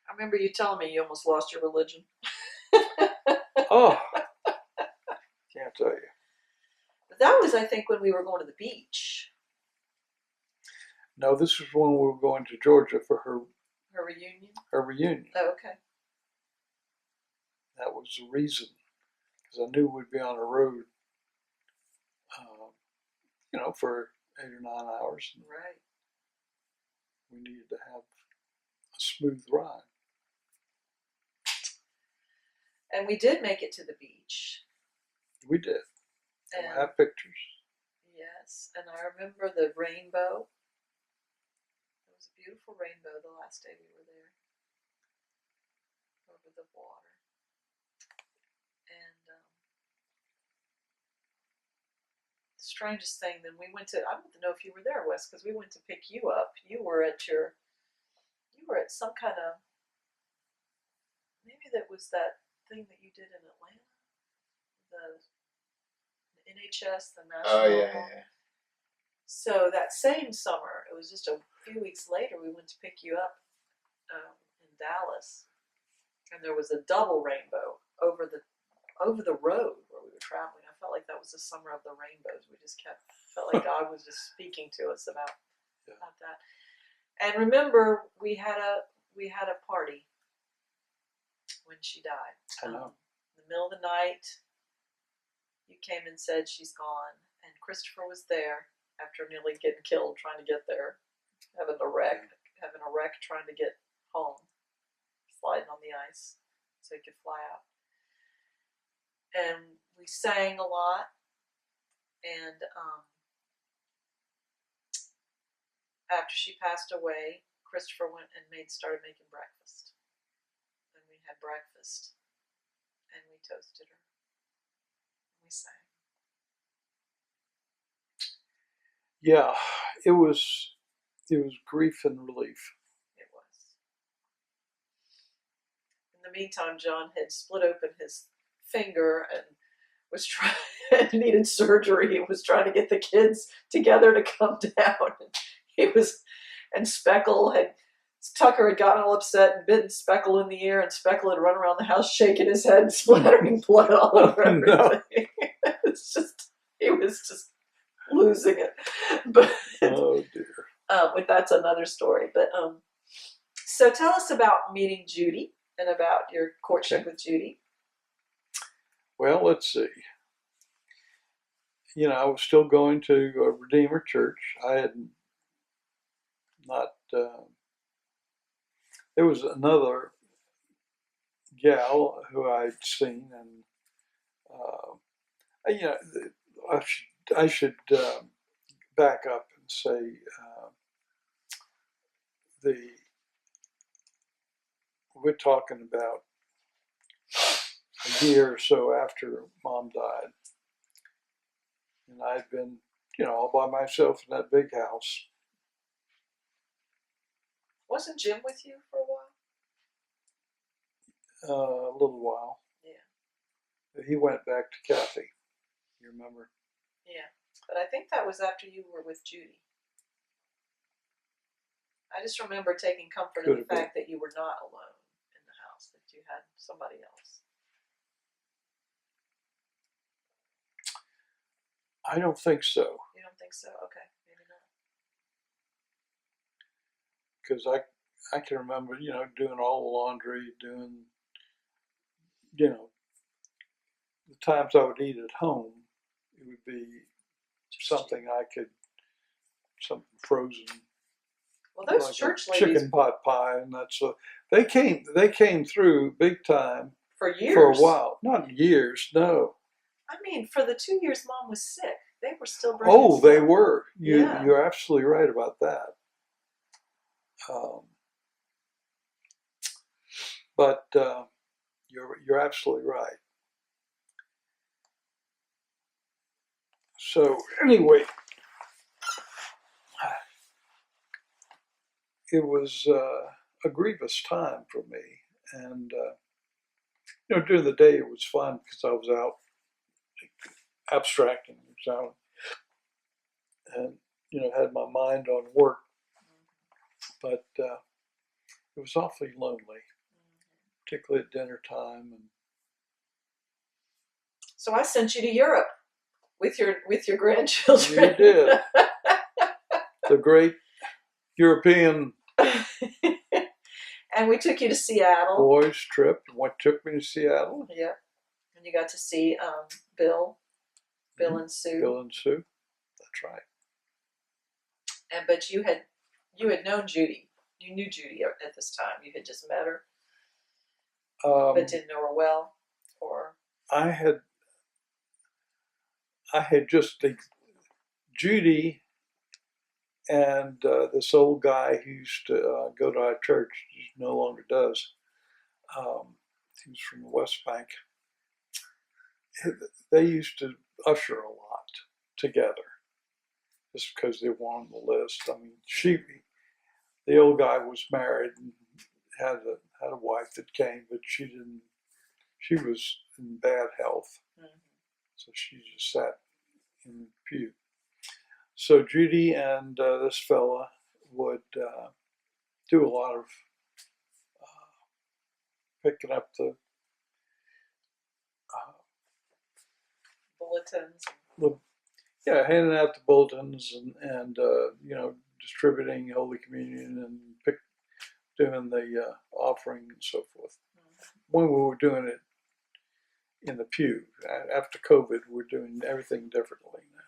I remember you telling me you almost lost your religion. Oh, can't tell you. But that was, I think, when we were going to the beach. No, this was when we were going to Georgia for her reunion. Her reunion. Oh, okay. That was the reason, because I knew we'd be on the road, for 8 or 9 hours. And right. We needed to have a smooth ride. And we did make it to the beach. We did. And I have pictures. Yes, and I remember the rainbow. It was a beautiful rainbow the last day we were there. Over the water. And the strangest thing, then we went to, I don't know if you were there, Wes, because we went to pick you up. You were at some kind of, maybe that was that thing that you did in Atlanta, the NHS, the National. Oh yeah. So that same summer, it was just a few weeks later, we went to pick you up in Dallas, and there was a double rainbow over the road where we were traveling. I felt like that was the summer of the rainbows. We just felt like God was just speaking to us about that. And remember, we had a party when she died. I know. In the middle of the night, you came and said she's gone, and Christopher was there after nearly getting killed trying to get there, having a wreck trying to get home, sliding on the ice so he could fly out. And we sang a lot, and after she passed away, Christopher went and started making breakfast. And we had breakfast, and we toasted her. We sang. Yeah, it was grief and relief. It was. In the meantime, John had split open his finger and was trying needed surgery. He was trying to get the kids together to come down. He was, and Tucker had gotten all upset and bitten Speckle in the ear, and Speckle had run around the house shaking his head and splattering blood all over everything. No. He was just losing it. But Oh dear. but that's another story. But so tell us about meeting Judy and about your courtship with Judy. Well, let's see. I was still going to a Redeemer church. I had not. There was another gal who I'd seen, and I should back up and say we're talking about a year or so after Mom died, and I'd been, all by myself in that big house. Wasn't Jim with you for a while? A little while. Yeah. He went back to Kathy. You remember? Yeah, but I think that was after you were with Judy. I just remember taking comfort in the fact that you were not alone in the house, that you had somebody else. I don't think so. You don't think so? Okay, maybe not. Because I can remember, doing all the laundry, doing, the times I would eat at home, it would be something something frozen. Well, those like church a ladies chicken pot pie, and that's they came through big time for years. For a while, not years, no. I mean, for the 2 years Mom was sick, they were still bringing Oh, stuff. they were. Yeah. You're absolutely right about that. But you're absolutely right. So anyway, it was a grievous time for me, and during the day it was fun because I was out abstracting, and had my mind on work, but it was awfully lonely, particularly at dinner time. And so I sent you to Europe with your grandchildren. you did. The great European and we took you to Seattle. Boys trip. What took me to Seattle? Yep. And you got to see Bill and Sue. Bill and Sue. That's right. But you had known Judy. You knew Judy at this time. You had just met her, but didn't know her well. Or I had just Judy and this old guy who used to go to our church, no longer does. He was from the West Bank. They used to usher a lot together, just because they were on the list. I mean, the old guy was married and had a wife that came, but she didn't. She was in bad health, so she just sat in the pew. So Judy and this fella would do a lot of picking up the bulletins. Handing out the bulletins and distributing Holy Communion and doing the offering and so forth. When we were doing it in the pew, after COVID, we're doing everything differently now.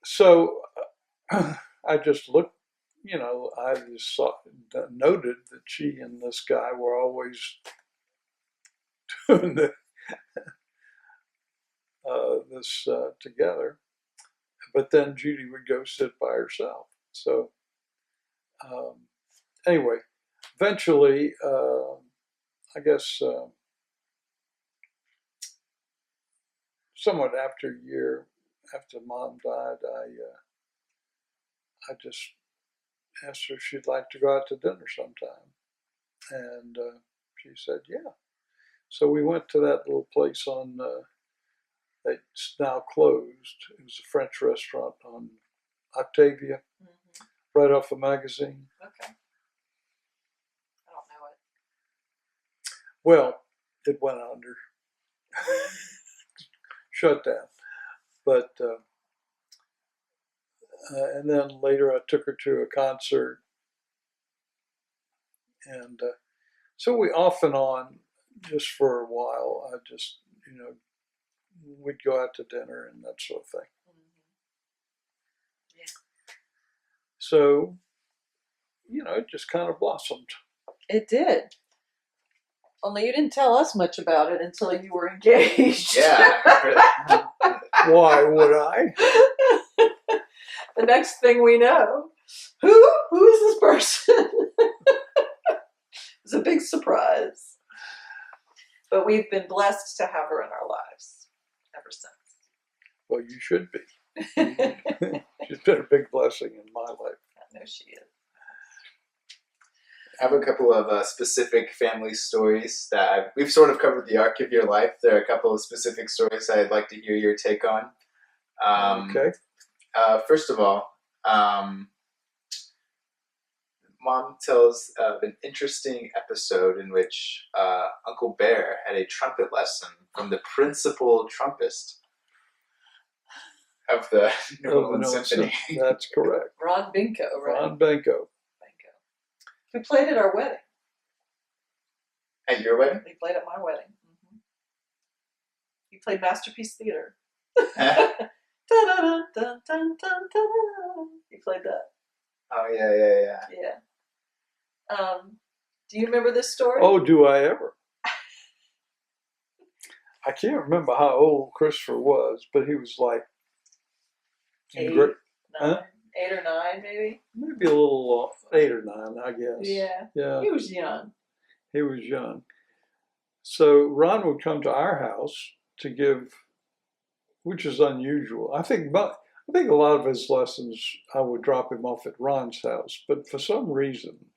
So I just looked, I just noted that she and this guy were always doing this together. But then Judy would go sit by herself. So anyway, eventually, I guess somewhat after a year after Mom died, I just asked her if she'd like to go out to dinner sometime. And she said, yeah. So we went to that little place on, it's now closed. It was a French restaurant on Octavia, right off a magazine. Okay. I don't know it. Well, it went under, shut down. But, and then later I took her to a concert. And so we off and on, just for a while, I just, we'd go out to dinner and that sort of thing. Yeah. So, it just kind of blossomed. It did. Only you didn't tell us much about it until you were engaged. Yeah, I remember that. Why would I? The next thing we know, who is this person? It's a big surprise. But we've been blessed to have her in our lives ever since. Well, you should be. She's been a big blessing in my life. I know she is. I have a couple of specific family stories that we've sort of covered the arc of your life. There are a couple of specific stories I'd like to hear your take on. Okay. First of all, Mom tells of an interesting episode in which Uncle Bear had a trumpet lesson from the principal trumpist of the New Orleans Symphony. That's correct. Ron Binko, right? Ron Benko. Who played at our wedding. At your wedding? He played at my wedding. Mm-hmm. He played Masterpiece Theater. He played that. Oh, yeah. Yeah. Do you remember this story? Oh, do I ever? I can't remember how old Christopher was, but he was like Eight, in great, 9, 8 or 9, maybe. maybe a little off, 8 or 9, I guess. Yeah. He was young. He was young. So Ron would come to our house to give, which is unusual. I think a lot of his lessons I would drop him off at Ron's house, but for some reason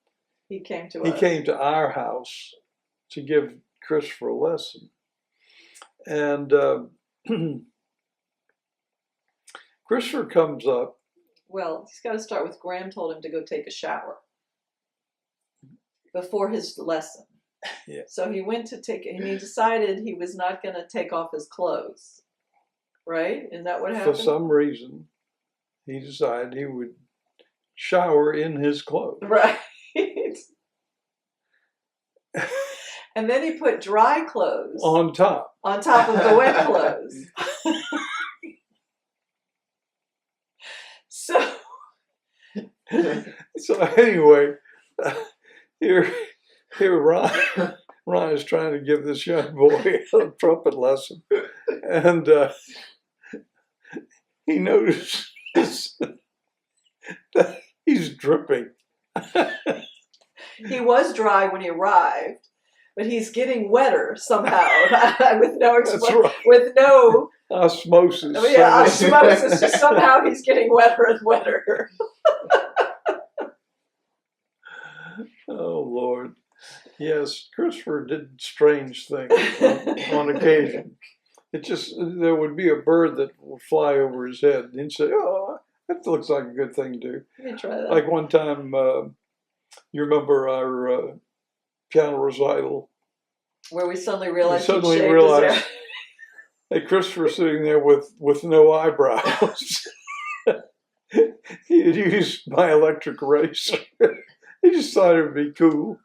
He came to he us. came to our house to give Christopher a lesson. And Christopher comes up. Well, he's got to start with Graham told him to go take a shower before his lesson. Yeah. So he went to take it, and he decided he was not going to take off his clothes. Right? Is that what happened? For some reason, he decided he would shower in his clothes. Right. And then he put dry clothes On top. on top of the wet clothes. So anyway, here Ron is trying to give this young boy a trumpet lesson, and he notices that he's dripping. He was dry when he arrived, but he's getting wetter somehow with no That's right. with no Osmosis. osmosis. Just somehow he's getting wetter and wetter. Oh Lord. Yes, Christopher did strange things on occasion. There would be a bird that would fly over his head, and he'd say, "Oh, that looks like a good thing to do." Let me try that. Like one time, you remember our piano recital? Where we suddenly realized Hey, Christopher sitting there with no eyebrows. He had used my electric razor. He just thought it would be cool.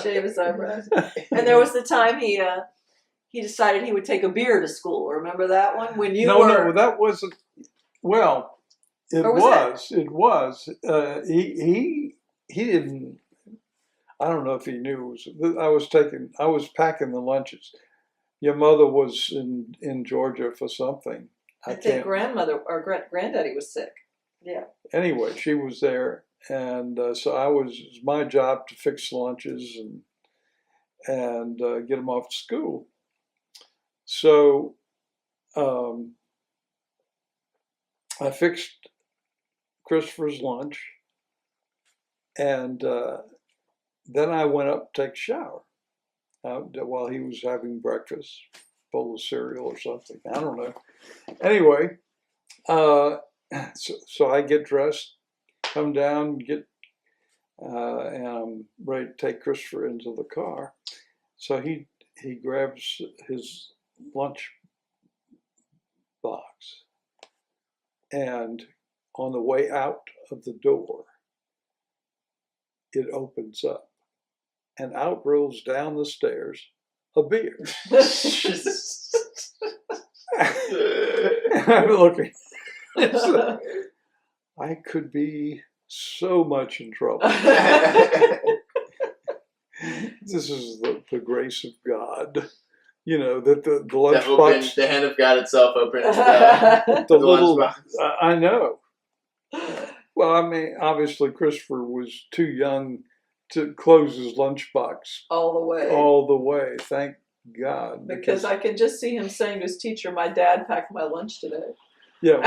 Shave his eyebrows. And there was the time he decided he would take a beer to school. Remember that one? When you No, that wasn't. Well, it Or was was. It was. He didn't. I don't know if he knew. I was packing the lunches. Your mother was in Georgia for something. I think grandmother or granddaddy was sick. Yeah. Anyway, she was there, and so it was my job to fix lunches and get them off to school. So I fixed Christopher's lunch, and then I went up to take a shower while he was having breakfast, bowl of cereal or something. I don't know. Anyway, so I get dressed, come down, and I'm ready to take Christopher into the car. So he grabs his lunch box, and on the way out of the door, it opens up, and out rolls down the stairs a beer. I'm looking. I could be so much in trouble. This is the grace of God. You know, that the lunchbox. The hand of God itself opens the little. lunchbox. I know. Well, I mean, obviously, Christopher was too young to close his lunchbox All the way. all the way. Thank God. Because I can just see him saying to his teacher, "My dad packed my lunch today." Yeah.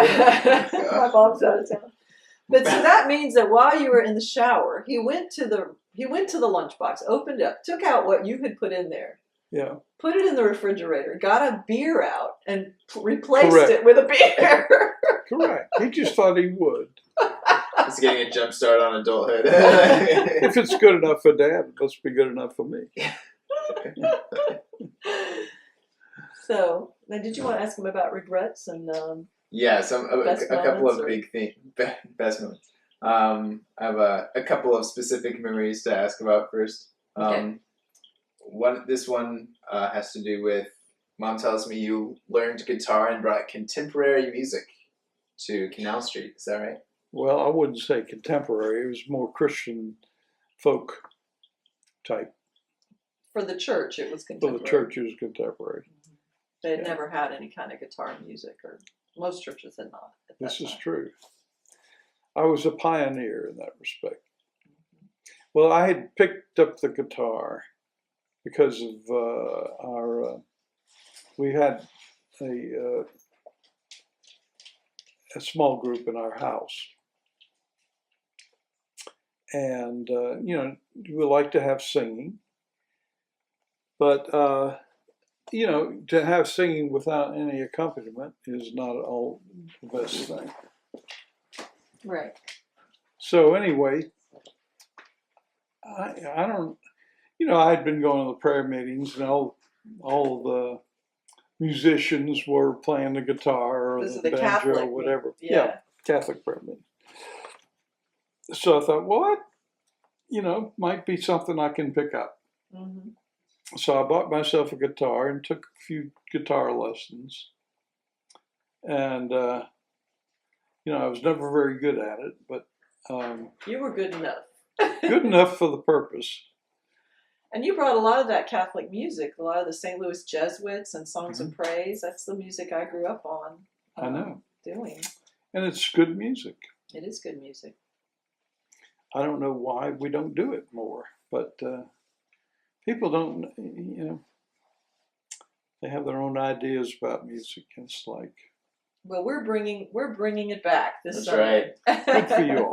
My mom's out of town. But so that means that while you were in the shower, he went to the lunchbox, opened it up, took out what you had put in there. Yeah. Put it in the refrigerator, got a beer out, and replaced Correct. it with a beer. Correct. He just thought he would. It's getting a jump start on adulthood. If it's good enough for Dad, it must be good enough for me. So, now did you want to ask him about regrets and Yeah, so a couple of or? big things, best moments. I have a couple of specific memories to ask about first. Okay. This one has to do with, Mom tells me you learned guitar and brought contemporary music to Canal Street. Is that right? Well, I wouldn't say contemporary. It was more Christian folk type. For the church, it was For contemporary. the church, it was contemporary. They had Yeah. never had any kind of guitar music, or most churches had not. At that This is time. true. I was a pioneer in that respect. Well, I had picked up the guitar because of we had a small group in our house. And, you know, you would like to have singing. But, you know, to have singing without any accompaniment is not all the best thing. Right. So anyway, I don't, you know, I'd been going to the prayer meetings, and all the musicians were playing the guitar or This is the the banjo Catholic or whatever. Yeah. Catholic prayer meeting. So I thought, well, you know, might be something I can pick up. Mm-hmm. So I bought myself a guitar and took a few guitar lessons. And, you know, I was never very good at it, but You were good enough. good enough for the purpose. And you brought a lot of that Catholic music, a lot of the St. Louis Jesuits and songs Mm-hmm. of praise. That's the music I grew up on. I know. Doing. And it's good music. It is good music. I don't know why we don't do it more, but people don't, you know, they have their own ideas about music. It's like, Well, we're bringing it back this That's Sunday. right. good for you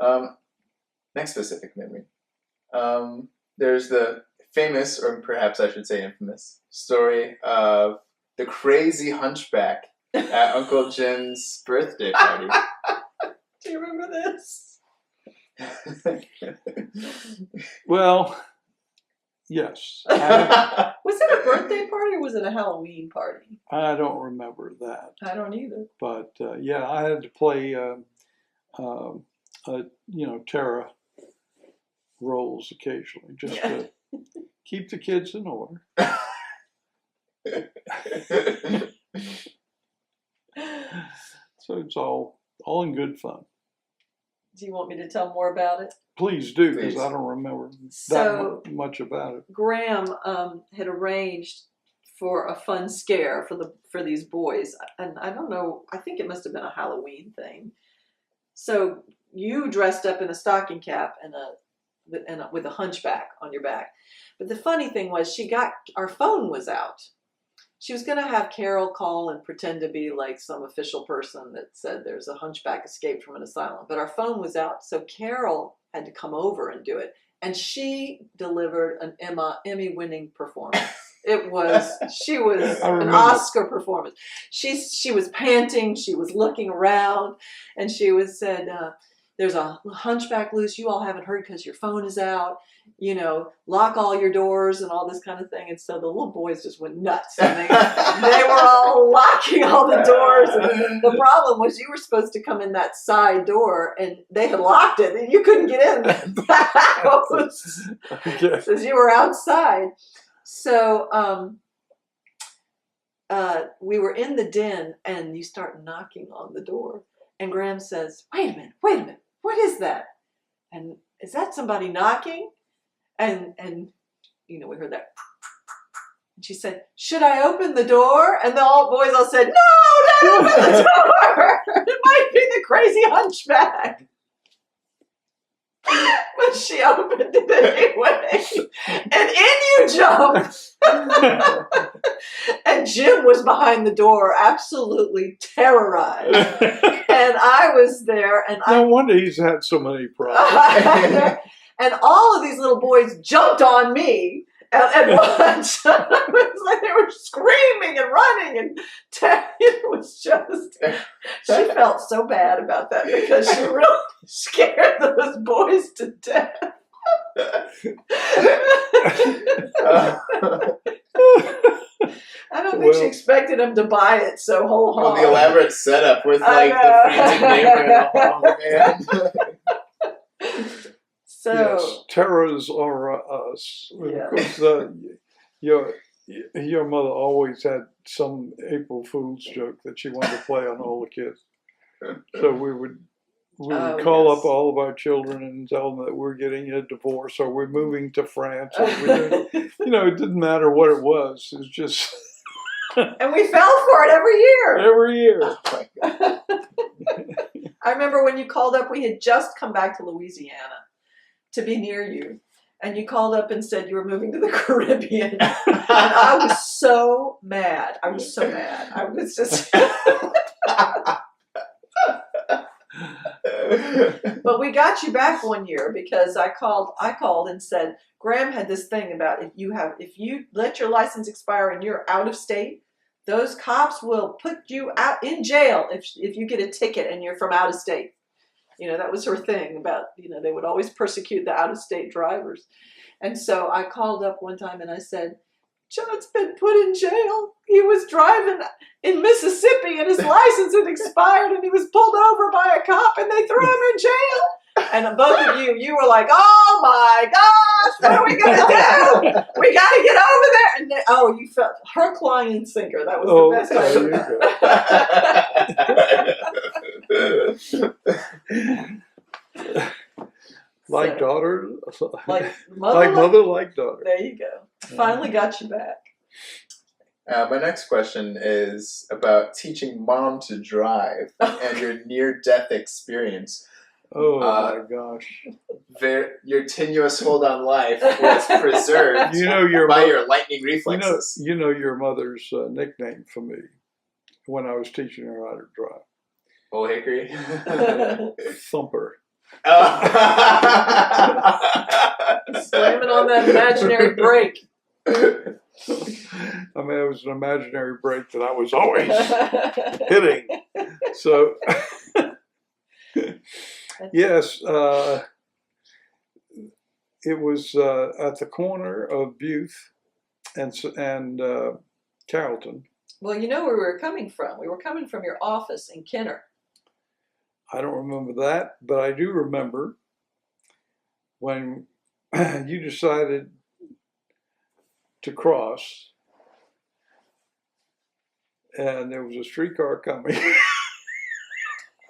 all. Next specific memory. There's the famous, or perhaps I should say infamous, story of the crazy hunchback at Uncle Jim's birthday party. Do you remember this? Well, yes. Was it a birthday party or was it a Halloween party? I don't remember that. I don't either. But yeah, I had to play, you know, Terra roles occasionally just to keep the kids in order. So it's all in good fun. Do you want me to tell more about it? Please do, because Please. I don't remember So- that much about it. Graham had arranged for a fun scare for these boys, and I don't know. I think it must have been a Halloween thing. So you dressed up in a stocking cap and with a hunchback on your back. But the funny thing was, our phone was out, she was going to have Carol call and pretend to be like some official person that said there's a hunchback escaped from an asylum. But our phone was out, so Carol had to come over and do it. And she delivered an Emmy-winning performance. She was an Oscar performance. She was panting, she was looking around, and she said, there's a hunchback loose, you all haven't heard because your phone is out, you know, lock all your doors and all this kind of thing. And so the little boys just went nuts. And they were all locking all the doors. And the problem was you were supposed to come in that side door and they had locked it and you couldn't get in the house because you were outside. So we were in the den and you start knocking on the door. And Graham says, wait a minute, what is that? And is that somebody knocking? And you know, we heard that. And she said, should I open the door? And the old boys all said, no, don't open the door. It might be the crazy hunchback. But she opened it anyway. And in you jumped. And Jim was behind the door, absolutely terrorized. And I was there. And no wonder he's had so many problems. And all of these little boys jumped on me at once. It was like they were screaming and running, and it was just, she felt so bad about that because she really scared those boys to death. I don't think she expected him to buy it so wholeheartedly. Well, the elaborate setup with like the frantic neighbor in the hall, man. So yes, terrors are us. Yeah. Of course, your mother always had some April Fool's joke that she wanted to play on all the kids. So we would call up all of our children and tell them that we're getting a divorce or we're moving to France. Or it didn't matter what it was. It was just. And we fell for it every year. Every year. Oh my God. I remember when you called up, we had just come back to Louisiana to be near you. And you called up and said you were moving to the Caribbean. And I was so mad. I was just... But we got you back one year because I called and said, Graham had this thing about if you let your license expire and you're out of state, those cops will put you out in jail if you get a ticket and you're from out of state. You know, that was her thing about, they would always persecute the out-of-state drivers. And so I called up one time and I said, John's been put in jail. He was driving in Mississippi and his license had expired and he was pulled over by a cop and they threw him in jail. And both of you were like, oh my gosh, what are we going to do? We got to get over there. And then, you felt her line and sinker. That was the best way. Like daughter, like mother, like daughter. There you go. Finally got you back. My next question is about teaching mom to drive and your near-death experience. Oh my gosh! Your tenuous hold on life was preserved by your lightning reflexes. You know your mother's nickname for me when I was teaching her how to drive. Old Hickory? Thumper. Slamming on that imaginary brake. I mean, it was an imaginary brake that I was always hitting. So, yes, it was at the corner of Butte and Carrollton. Well, you know where we were coming from. We were coming from your office in Kenner. I don't remember that, but I do remember when you decided to cross and there was a streetcar coming.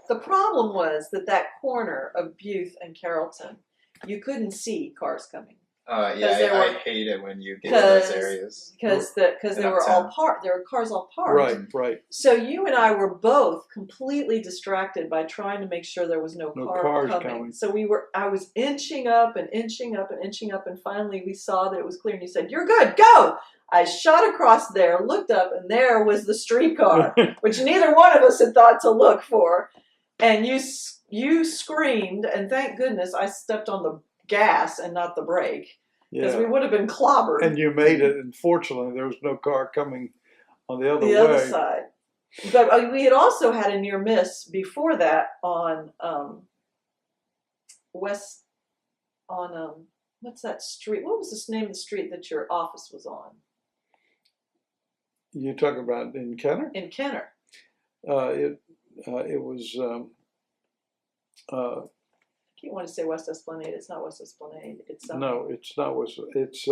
The problem was that corner of Butte and Carrollton, you couldn't see cars coming. Yeah, they I were- hate it when you get to those areas. because they were all parked. There were cars all parked. Right, right. So you and I were both completely distracted by trying to make sure there was no car cars coming. coming. So I was inching up and inching up and inching up, and finally we saw that it was clear. And you said, "You're good, go!" I shot across there, looked up, and there was the streetcar, which neither one of us had thought to look for. And you screamed, and thank goodness I stepped on the gas and not the brake, because we would have been clobbered. And you made it, and fortunately there was no car coming on the other Side. But we had also had a near miss before that on what's that street? What was the name of the street that your office was on? You talking about in Kenner? In Kenner. It was. I keep wanting to say West Esplanade. It's not West Esplanade. It's No, it's not. It's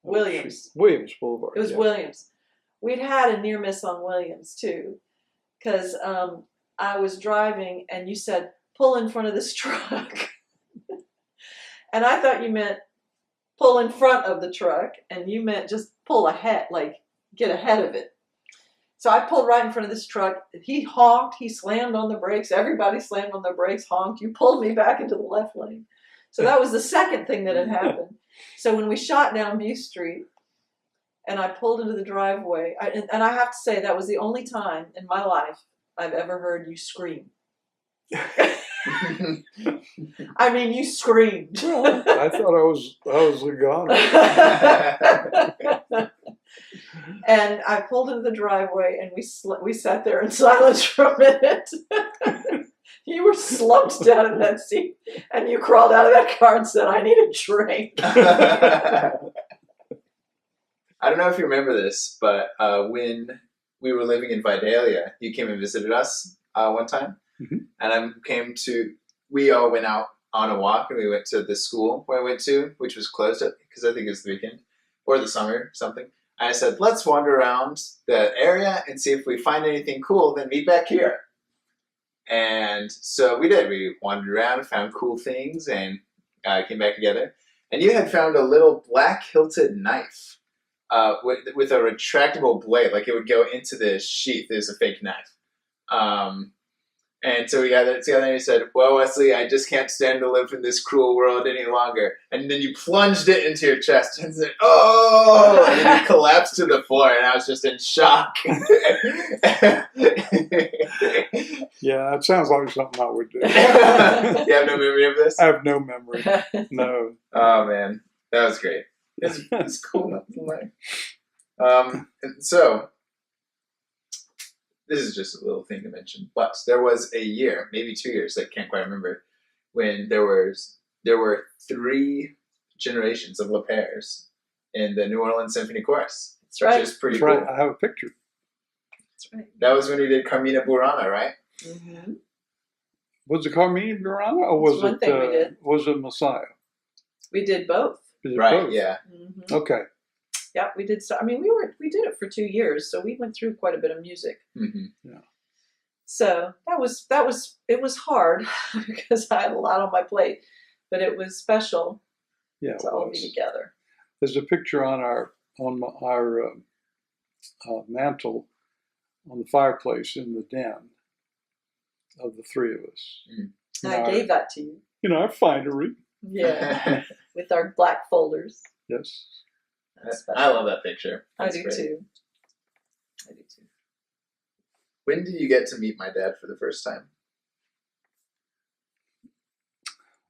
Williams. Williams Boulevard. It was Williams. We'd had a near miss on Williams too, because I was driving and you said, "Pull in front of this truck," and I thought you meant pull in front of the truck, and you meant just pull ahead, like get ahead of it. So I pulled right in front of this truck. He honked. He slammed on the brakes. Everybody slammed on their brakes, honked. You pulled me back into the left lane. So that was the second thing that had happened. So when we shot down View Street and I pulled into the driveway, and I have to say that was the only time in my life I've ever heard you scream. I mean, you screamed. Well, I thought I was a goner. And I pulled into the driveway, and we sat there in silence for a minute. You were slumped down in that seat, and you crawled out of that car and said, "I need a drink." I don't know if you remember this, but when we were living in Vidalia, you came and visited us one time. Mm-hmm. And we all went out on a walk, and we went to the school where I went to, which was closed up because I think it was the weekend or the summer or something. And I said, let's wander around the area and see if we find anything cool, then meet back here. And so we did. We wandered around, found cool things, and came back together. And you had found a little black hilted knife with a retractable blade, like it would go into the sheath. It was a fake knife. And so we gathered together and you said, "Well, Wesley, I just can't stand to live in this cruel world any longer." And then you plunged it into your chest and said, "Oh!" And then you collapsed to the floor, and I was just in shock. Yeah, that sounds like something I would do. You have no memory of this? I have no memory. No. Oh, man. That was great. It's cool. And so, this is just a little thing to mention, but there was a year, maybe 2 years, I can't quite remember, when there were 3 generations of Lapeyres in the New Orleans Symphony Chorus. That's right. Which is pretty That's cool. right. I have a picture. That's right. That was when he did Carmina Burana, right? Mm-hmm. Was it Carmine Burana or was That's one thing we did. Was it Messiah? We did both. Is it Right, both? yeah. Mm-hmm. Okay. Yeah, we did. I mean, we did it for 2 years, so we went through quite a bit of music. Mm-hmm. Yeah. So it was hard because I had a lot on my plate, but it was special Yeah. to all be together. There's a picture on our mantle on the fireplace in the den of the 3 of us. Mm. And I gave that to you. In our finery. Yeah, with our black folders. Yes. That's special. I love that picture. I That's do great. too. I do too. When did you get to meet my dad for the first time?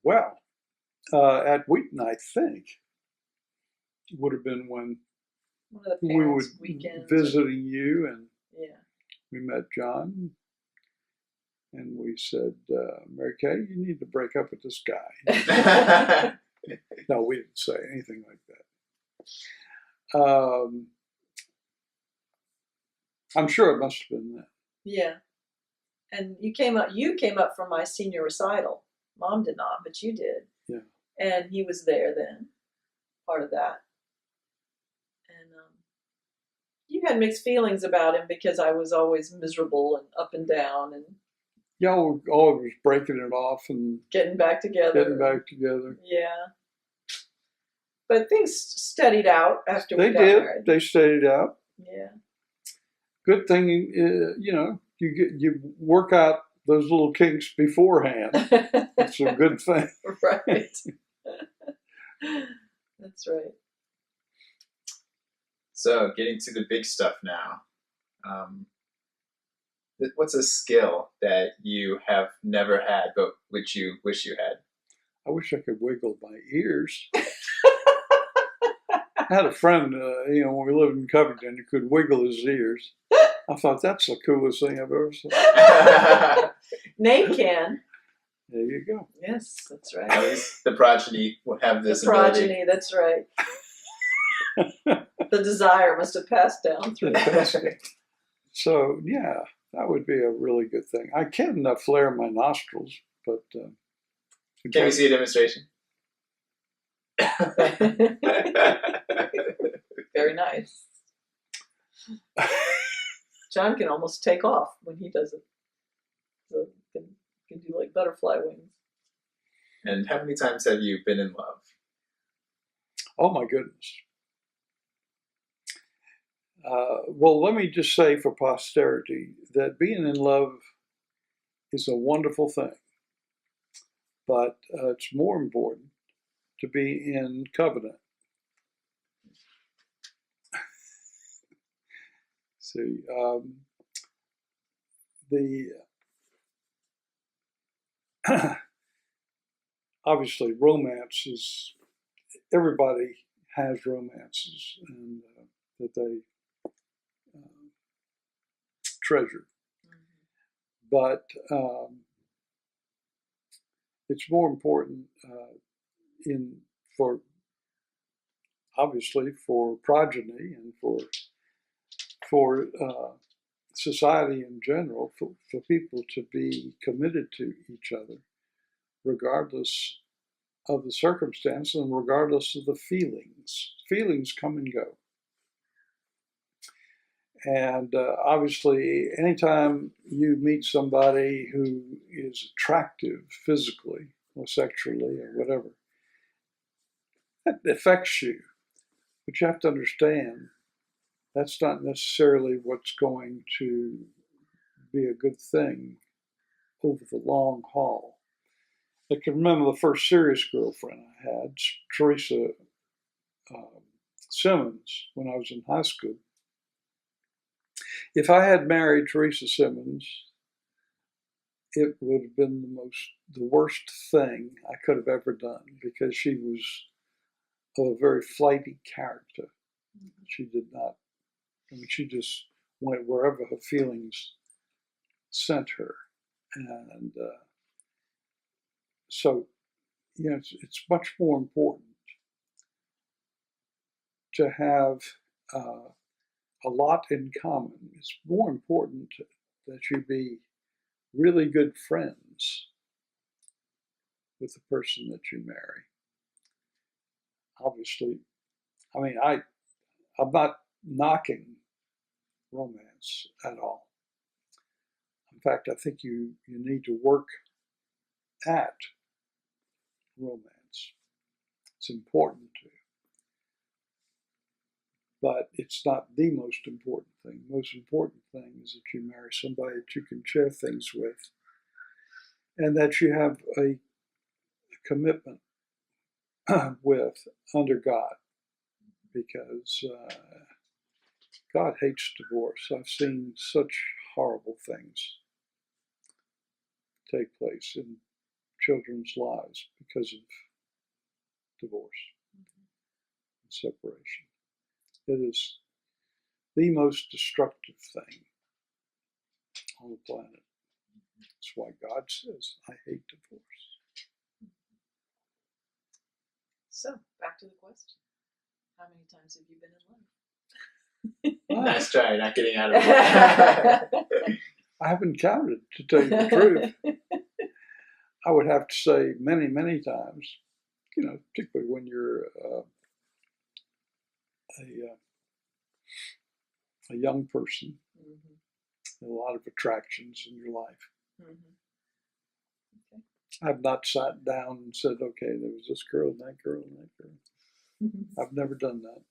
Well, at Wheaton, I think, would have been when One of the we were parents' weekends. visiting you, and Yeah. we met John, and we said, Mary Kay, you need to break up with this guy. No, we didn't say anything like that. I'm sure it must have been that. Yeah. And you came up from my senior recital. Mom did not, but you did. Yeah. And he was there then, part of that. And you had mixed feelings about him because I was always miserable and up and down and Y'all were always breaking it off and getting back together. getting back together. Yeah. But things steadied out after They we got did. married. They stayed out. Yeah. Good thing, you work out those little kinks beforehand. It's a good thing. Right. That's right. So, getting to the big stuff now. What's a skill that you have never had, but which you wish you had? I wish I could wiggle my ears. I had a friend, when we lived in Covington, who could wiggle his ears. I thought that's the coolest thing I've ever seen. Nate can. There you go. Yes, that's right. At least the progeny will have this The progeny, that's right. The desire must have passed down through. So, yeah, that would be a really good thing. I can't flare my nostrils, but... Can we see a demonstration? Very nice. John can almost take off when he does it. So can do like butterfly wings. And how many times have you been in love? Oh my goodness. Well, let me just say for posterity that being in love is a wonderful thing. But it's more important to be in covenant. See, obviously romance is, everybody has romances and that they treasure. But it's more important obviously for progeny and for society in general, for people to be committed to each other, regardless of the circumstance and regardless of the feelings. Feelings come and go. And obviously, anytime you meet somebody who is attractive physically or sexually or whatever, that affects you. But you have to understand that's not necessarily what's going to be a good thing over the long haul. I can remember the first serious girlfriend I had, Teresa Simmons, when I was in high school. If I had married Teresa Simmons, it would have been the worst thing I could have ever done, because she was of a very flighty character. She did not, she just went wherever her feelings sent her. And so, it's much more important to have a lot in common. It's more important that you be really good friends with the person that you marry. Obviously, I'm not knocking romance at all. In fact, I think you need to work at romance. It's important to. But it's not the most important thing. The most important thing is that you marry somebody that you can share things with, and that you have a commitment with under God, because God hates divorce. I've seen such horrible things take place in children's lives because of divorce and separation. It is the most destructive thing on the planet. That's why God says, I hate divorce. So, back to the question. How many times have you been in love? Nice try, not getting out of it. I haven't counted, to tell you the truth. I would have to say many, many times, particularly when you're a young person, a lot of attractions in your life. Okay. I've not sat down and said, okay, there was this girl and that girl and that girl. I've never done that.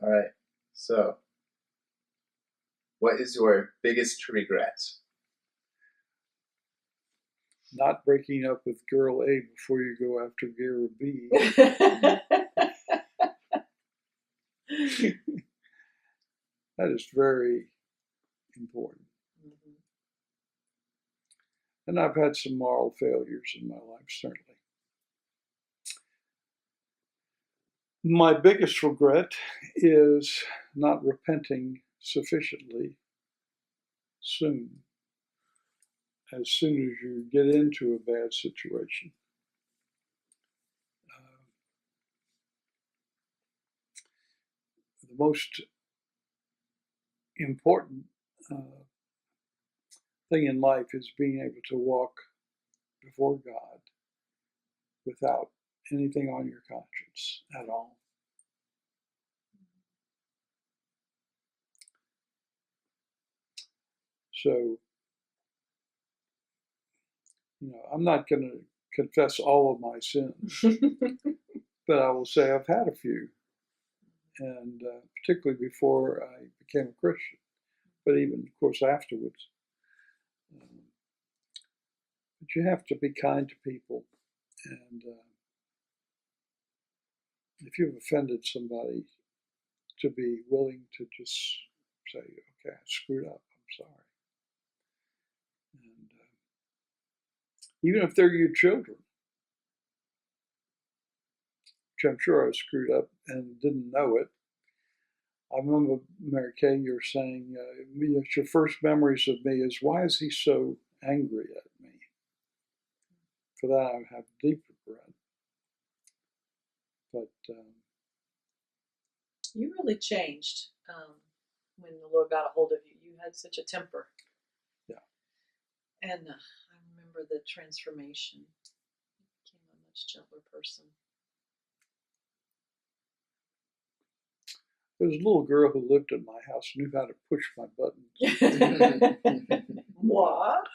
All right. So, what is your biggest regret? Not breaking up with girl A before you go after girl B. That is very important. Mhm. And I've had some moral failures in my life, certainly. My biggest regret is not repenting sufficiently soon as you get into a bad situation. The most important thing in life is being able to walk before God without anything on your conscience at all. So, I'm not going to confess all of my sins, but I will say I've had a few, and particularly before I became a Christian, but even, of course, afterwards. But you have to be kind to people, and if you've offended somebody, to be willing to just say, okay, I screwed up, I'm sorry. And even if they're your children, which I'm sure I screwed up and didn't know it. I remember, Mary Kay, you're saying, your first memories of me is, why is he so angry at me? For that I have deep regret. But You really changed when the Lord got a hold of you. You had such a temper. Yeah. And I remember the transformation. You became a much gentler person. there was a little girl who lived in my house who knew how to push my buttons. What?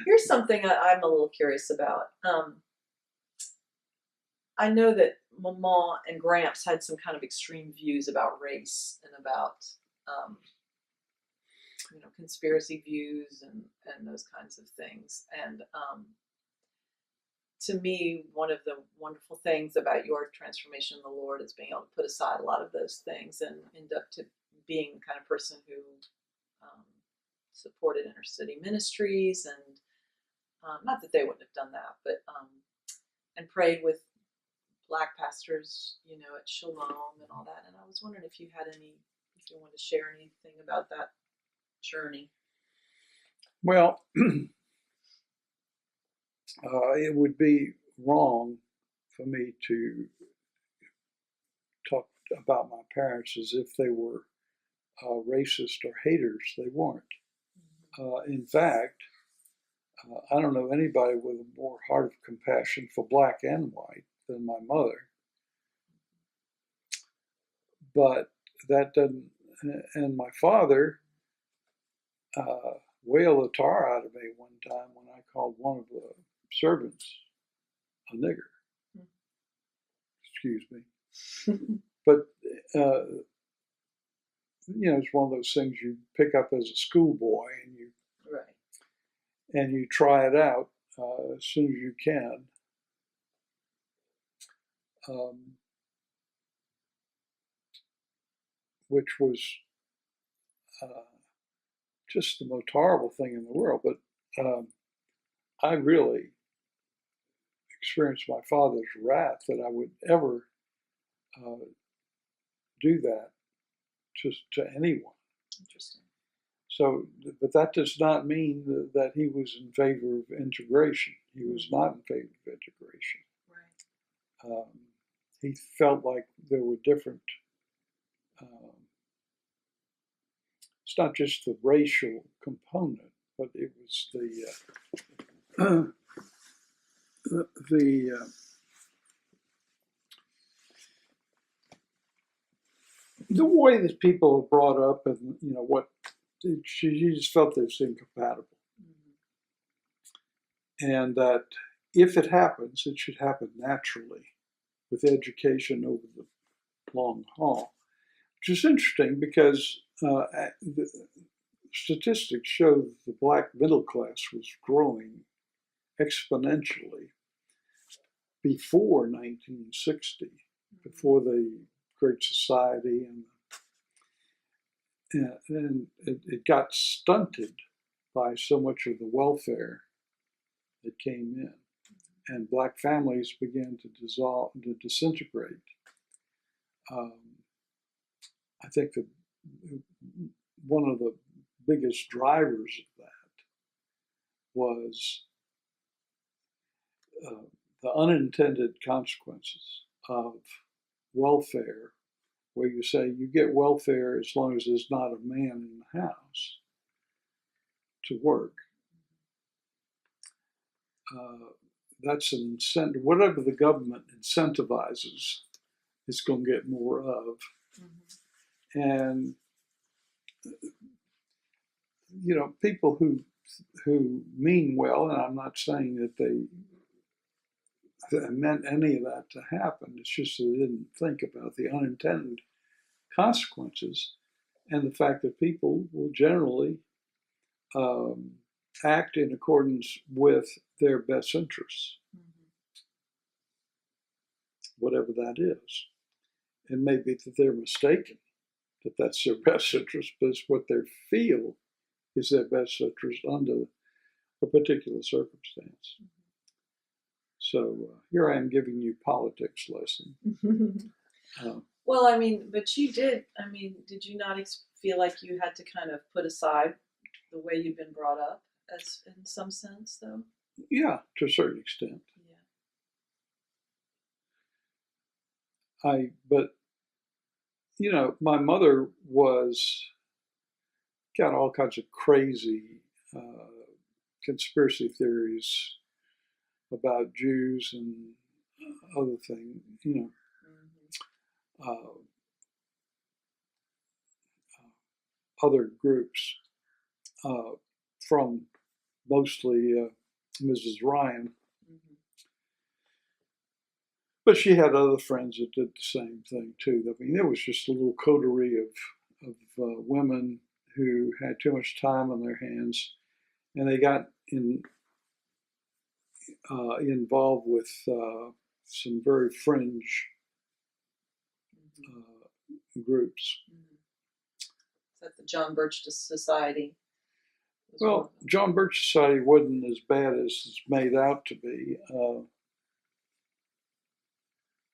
Here's something I'm a little curious about. I know that Mama and Gramps had some kind of extreme views about race and about, conspiracy views and those kinds of things. And to me, one of the wonderful things about your transformation in the Lord is being able to put aside a lot of those things and end up to being the kind of person who supported inner city ministries and not that they wouldn't have done that, but and prayed with Black pastors, at Shalom and all that. And I was wondering if you wanted to share anything about that journey. Well, it would be wrong for me to talk about my parents as if they were racist or haters. They weren't. In fact, I don't know anybody with a more heart of compassion for black and white than my mother. But that doesn't, and my father wailed the tar out of me one time when I called one of the servants a nigger. Excuse me. But, it's one of those things you pick up as a schoolboy and Right. And you try it out as soon as you can. Which was just the most horrible thing in the world. But I really experienced my father's wrath that I would ever do that to anyone. Interesting. So, but that does not mean that he was in favor of integration. He was not in favor of integration. Right. He felt like there were different. It's not just the racial component, but it was the way that people are brought up, and what she just felt they was incompatible. and that if it happens, it should happen naturally with education over the long haul, which is interesting because the statistics show that the black middle class was growing exponentially before 1960, before the Great Society, and it got stunted by so much of the welfare that came in, and black families began to disintegrate. I think that one of the biggest drivers of that was the unintended consequences of welfare, where you say you get welfare as long as there's not a man in the house to work. That's an incentive. Whatever the government incentivizes, it's going to get more of. Mm-hmm. And you know, people who mean well, and I'm not saying that they meant any of that to happen. It's just that they didn't think about the unintended consequences and the fact that people will generally act in accordance with their best interests, mm-hmm. whatever that is. It may be that they're mistaken, that that's their best interest, but it's what they feel is their best interest under a particular circumstance. Mm-hmm. So here I am giving you politics lesson. Well, I mean, but you did. I mean, did you not feel like you had to kind of put aside the way you've been brought up, as in some sense, though? Yeah, to a certain extent. Yeah. But you know, my mother got all kinds of crazy conspiracy theories about Jews and other things, you know, mm-hmm. Other groups from mostly Mrs. Ryan. Mm-hmm. But she had other friends that did the same thing too. I mean, there was just a little coterie of women who had too much time on their hands, and they got involved with some very fringe groups. Is that the John Birch Society? Well, John Birch Society wasn't as bad as it's made out to be.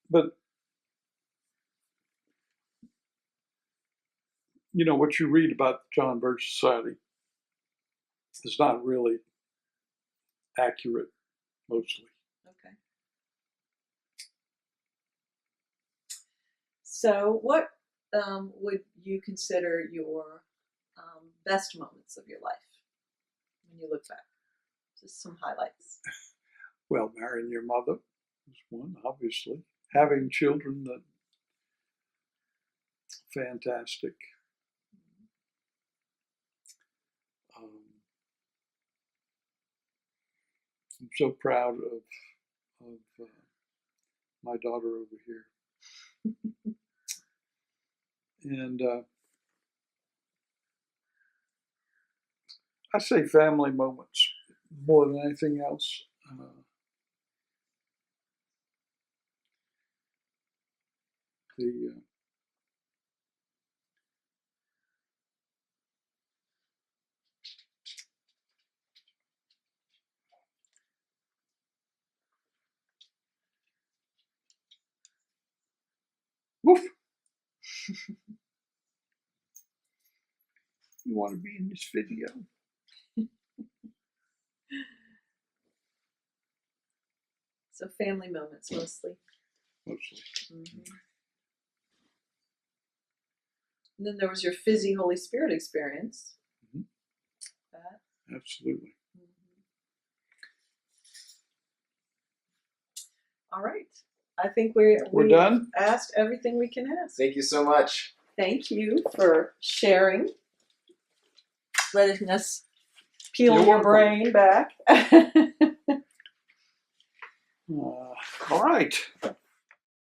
But, you know, what you read about the John Birch Society is not really accurate, mostly. Okay. So what would you consider your best moments of your life when you look back? Just some highlights. Well, marrying your mother was one, obviously. Having children, that fantastic. I'm so proud of my daughter over here. And I say family moments more than anything else. Woof. You want to be in this video? So family moments mostly. Mostly. Mm-hmm. And then there was your Fizzy Holy Spirit experience. Mm-hmm. Absolutely. Mm-hmm. All right. I think we're done? Asked everything we can ask. Thank you so much. Thank you for sharing, letting us peel You're your welcome. brain back. All right.